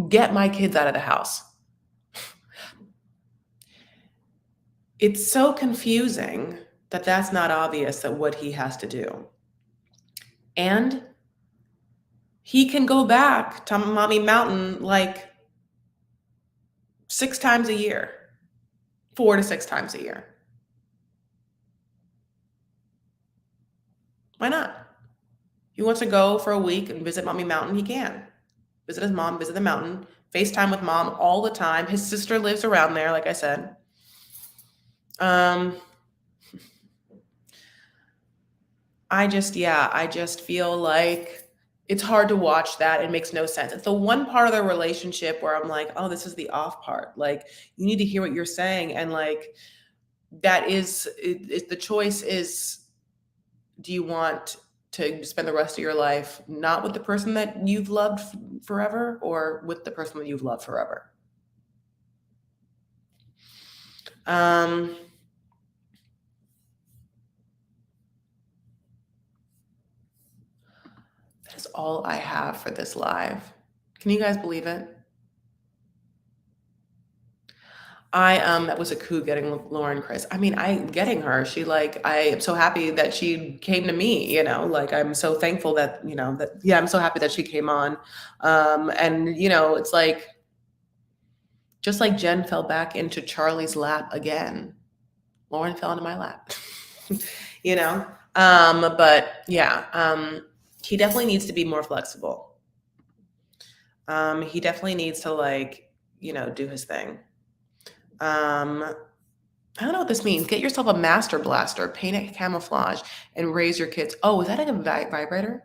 get my kids out of the house. It's so confusing that that's not obvious, that what he has to do. And he can go back to Mommy Mountain like 6 times a year, 4 to 6 times a year. Why not? He wants to go for a week and visit Mommy Mountain, he can. Visit his mom, visit the mountain, FaceTime with mom all the time. His sister lives around there, like I said. I just feel like it's hard to watch that. It makes no sense. It's the one part of the relationship where I'm like, oh, this is the off part. Like, you need to hear what you're saying. And like, that is, the choice is, do you want to spend the rest of your life not with the person that you've loved forever, or with the person that you've loved forever? That is all I have for this live. Can you guys believe it? That was a coup getting Lauren Chris. I mean, getting her. I am so happy that she came to me, like, I'm so thankful that, I'm so happy that she came on. And, it's like, just like Jen fell back into Charlie's lap again, Lauren fell into my lap, but yeah, he definitely needs to be more flexible. He definitely needs to like, do his thing. I don't know what this means. Get yourself a master blaster, paint it camouflage, and raise your kids. Oh, is that like a vibrator?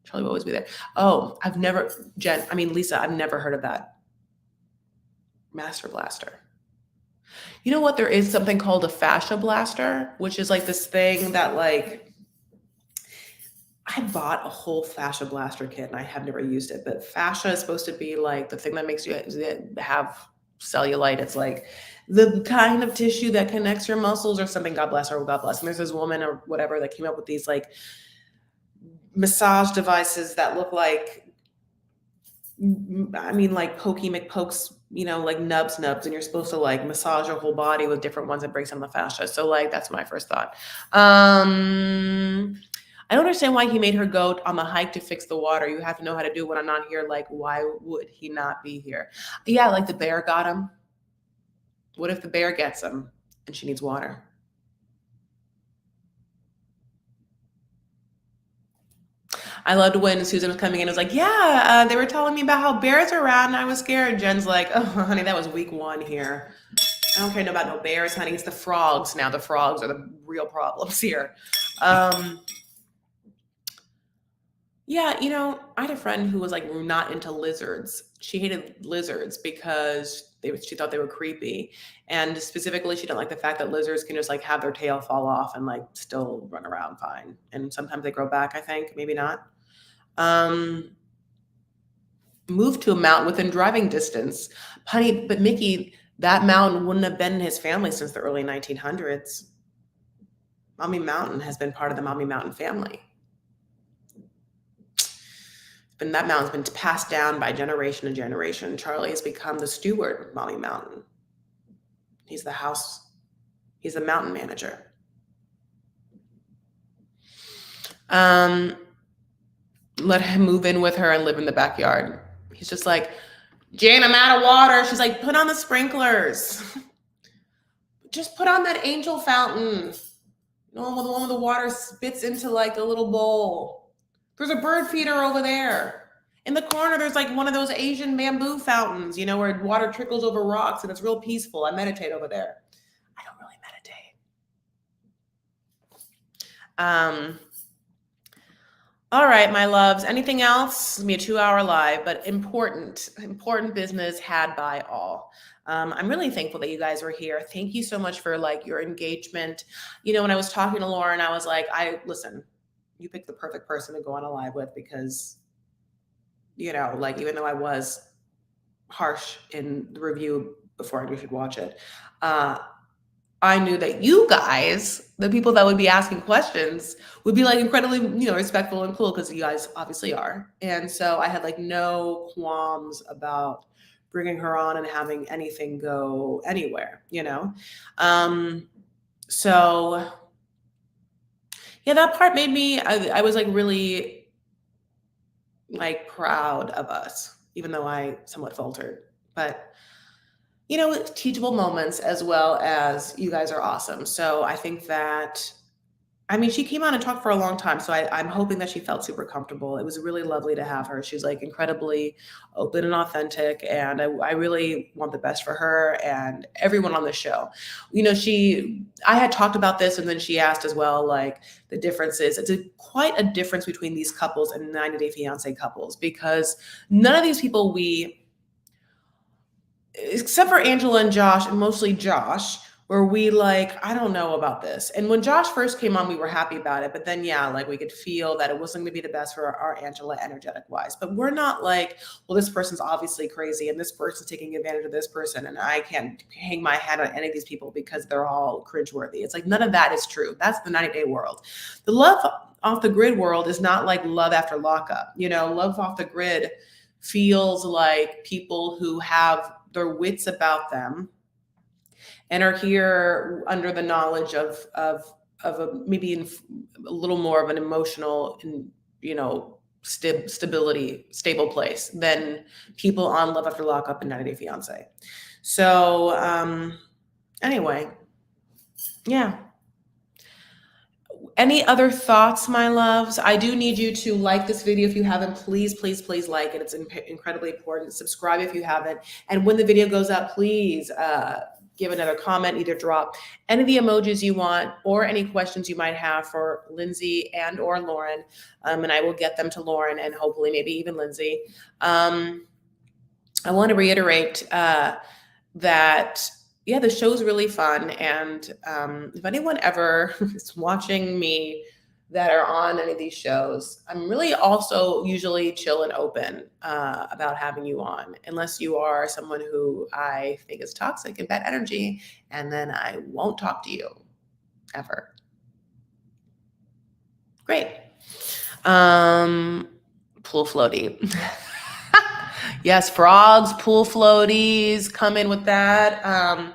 Charlie will always be there. Oh, Lisa, I've never heard of that. Master blaster. You know what? There is something called a fascia blaster, which is like this thing that like, I bought a whole fascia blaster kit and I have never used it, but fascia is supposed to be like the thing that makes you have cellulite. It's like the kind of tissue that connects your muscles or something. God bless her. God bless. And there's this woman or whatever that came up with these like massage devices that look like, like Pokey McPokes, like nubs, and you're supposed to like massage your whole body with different ones that breaks down the fascia. So like, that's my first thought. I don't understand why he made her go on the hike to fix the water. You have to know how to do it when I'm not here. Like, why would he not be here? Yeah, like the bear got him. What if the bear gets him and she needs water? I loved when Susan was coming in and was like, yeah, they were telling me about how bears are around and I was scared. Jen's like, oh, honey, that was week 1 here. I don't care about no bears, honey. It's the frogs now. The frogs are the real problems here. Yeah, you know, I had a friend who was like not into lizards. She hated lizards because she thought they were creepy. And specifically, she didn't like the fact that lizards can just like have their tail fall off and like still run around fine. And sometimes they grow back, I think, maybe not. Moved to a mountain within driving distance. Honey, but Mickey, that mountain wouldn't have been in his family since the early 1900s. Mommy Mountain has been part of the Mommy Mountain family. And that mountain's been passed down by generation to generation. Charlie has become the steward of Mommy Mountain. He's the house. He's the mountain manager. Let him move in with her and live in the backyard. He's just like, Jane, I'm out of water. She's like, put on the sprinklers. Just put on that angel fountain. The one with the water spits into like a little bowl. There's a bird feeder over there. In the corner, there's like one of those Asian bamboo fountains, you know, where water trickles over rocks and it's real peaceful. I meditate over there. I don't really meditate. All right, my loves. Anything else? It's gonna be a 2-hour live, but important business had by all. I'm really thankful that you guys were here. Thank you so much for like your engagement. You know, when I was talking to Lauren, I was like, listen, you picked the perfect person to go on a live with because, you know, like even though I was harsh in the review before I knew she'd watch it, I knew that you guys, the people that would be asking questions, would be like incredibly, you know, respectful and cool because you guys obviously are. And so I had like no qualms about bringing her on and having anything go anywhere, you know? So yeah, that part made me, I was like really like proud of us, even though I somewhat faltered, but you know, teachable moments as well as you guys are awesome. So I think that, I mean, she came on and talked for a long time. So I'm hoping that she felt super comfortable. It was really lovely to have her. She's like incredibly open and authentic. And I really want the best for her and everyone on the show. You know, I had talked about this and then she asked as well, like the differences. It's quite a difference between these couples and 90 Day Fiancé couples because none of these people except for Angela and Josh, and mostly Josh, where we like, I don't know about this. And when Josh first came on, we were happy about it. But then, yeah, like we could feel that it wasn't going to be the best for our Angela energetic wise. But we're not like, well, this person's obviously crazy and this person's taking advantage of this person. And I can't hang my hat on any of these people because they're all cringeworthy. It's like none of that is true. That's the 90 Day world. The Love Off the Grid world is not like Love After Lockup. You know, Love Off the Grid feels like people who have their wits about them and are here under the knowledge of maybe a little more of an emotional and, you know, stable place than people on Love After Lockup and 90 Day Fiancé. So anyway, yeah. Any other thoughts, my loves? I do need you to like this video if you haven't. Please, please, please like it. It's incredibly important. Subscribe if you haven't. And when the video goes up, please give another comment, either drop any of the emojis you want or any questions you might have for Lindsay and or Lauren. And I will get them to Lauren and hopefully maybe even Lindsay. I want to reiterate that yeah, the show's really fun. And if anyone ever is watching me that are on any of these shows, I'm really also usually chill and open about having you on, unless you are someone who I think is toxic and bad energy, and then I won't talk to you ever. Great. Pool floaty. Yes, frogs, pool floaties, come in with that.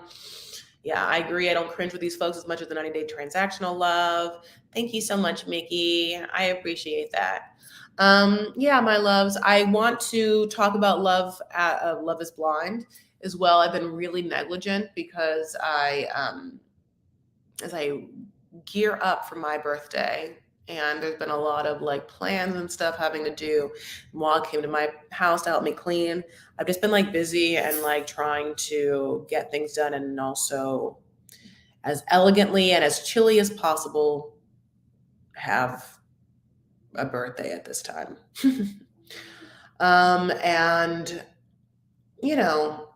Yeah, I agree. I don't cringe with these folks as much as the 90-day transactional love. Thank you so much, Mickey. I appreciate that. Yeah, my loves, I want to talk about Love Is Blind. as well. I've been really negligent because as I gear up for my birthday, and there's been a lot of like plans and stuff having to do. While I came to my house to help me clean, I've just been like busy and like trying to get things done, and also as elegantly and as chilly as possible have a birthday at this time. And you know,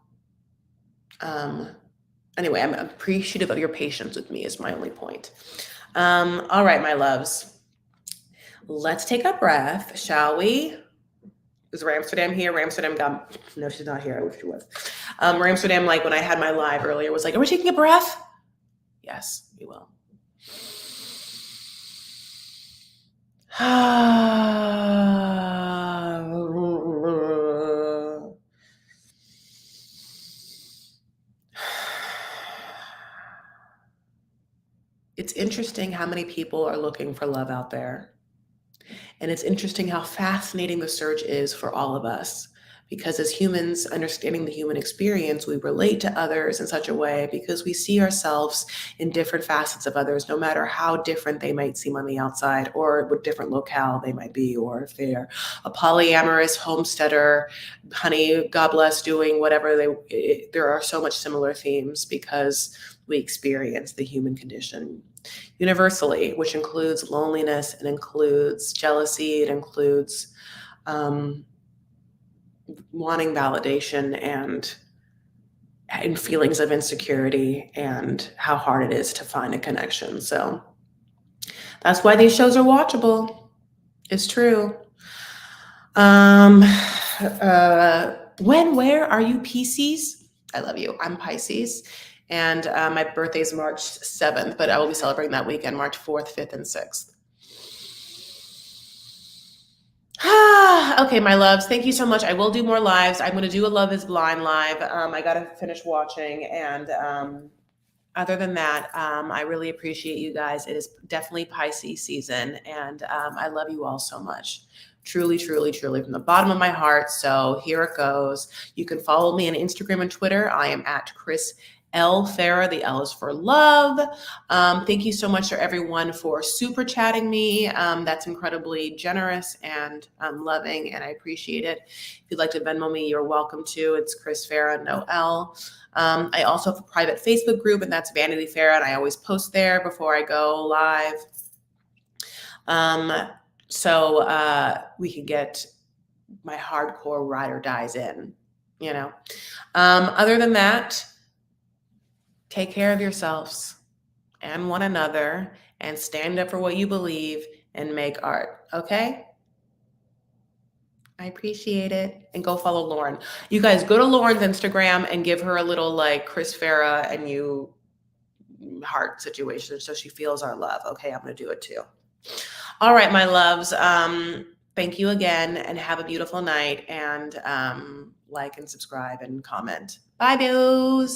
anyway, I'm appreciative of your patience with me is my only point. All right, my loves. Let's take a breath, shall we? Is Ramsterdam here? Ramsterdam got, no, she's not here. I wish she was. Ramsterdam, like when I had my live earlier, was like, are we taking a breath? Yes, we will. It's interesting how many people are looking for love out there. And it's interesting how fascinating the search is for all of us. Because as humans, understanding the human experience, we relate to others in such a way because we see ourselves in different facets of others, no matter how different they might seem on the outside, or what different locale they might be, or if they're a polyamorous homesteader, honey, God bless, doing whatever there are so much similar themes because we experience the human condition universally, which includes loneliness, it includes jealousy, it includes wanting validation and feelings of insecurity and how hard it is to find a connection. So that's why these shows are watchable. It's true. Where are you, Pisces? I love you. I'm Pisces. And my birthday is March 7th, but I will be celebrating that weekend, March 4th, 5th, and 6th. Okay, my loves, thank you so much. I will do more lives. I'm going to do a Love is Blind live. I got to finish watching. And other than that, I really appreciate you guys. It is definitely Pisces season. And I love you all so much. Truly, truly, truly from the bottom of my heart. So here it goes. You can follow me on Instagram and Twitter. I am at Chris L. Farah. The L is for love. Thank you so much to everyone for super chatting me. That's incredibly generous and loving, and I appreciate it. If you'd like to Venmo me, you're welcome to. It's Chris Farah, no L. I also have a private Facebook group, and that's Vanity Farah, and I always post there before I go live. So we can get my hardcore ride or dies in, you know. Other than that, take care of yourselves and one another and stand up for what you believe and make art, okay? I appreciate it. And go follow Lauren. You guys go to Lauren's Instagram and give her a little like Chris Farah and you heart situation so she feels our love. Okay, I'm going to do it too. All right, my loves. Thank you again and have a beautiful night, and like and subscribe and comment. Bye, boos.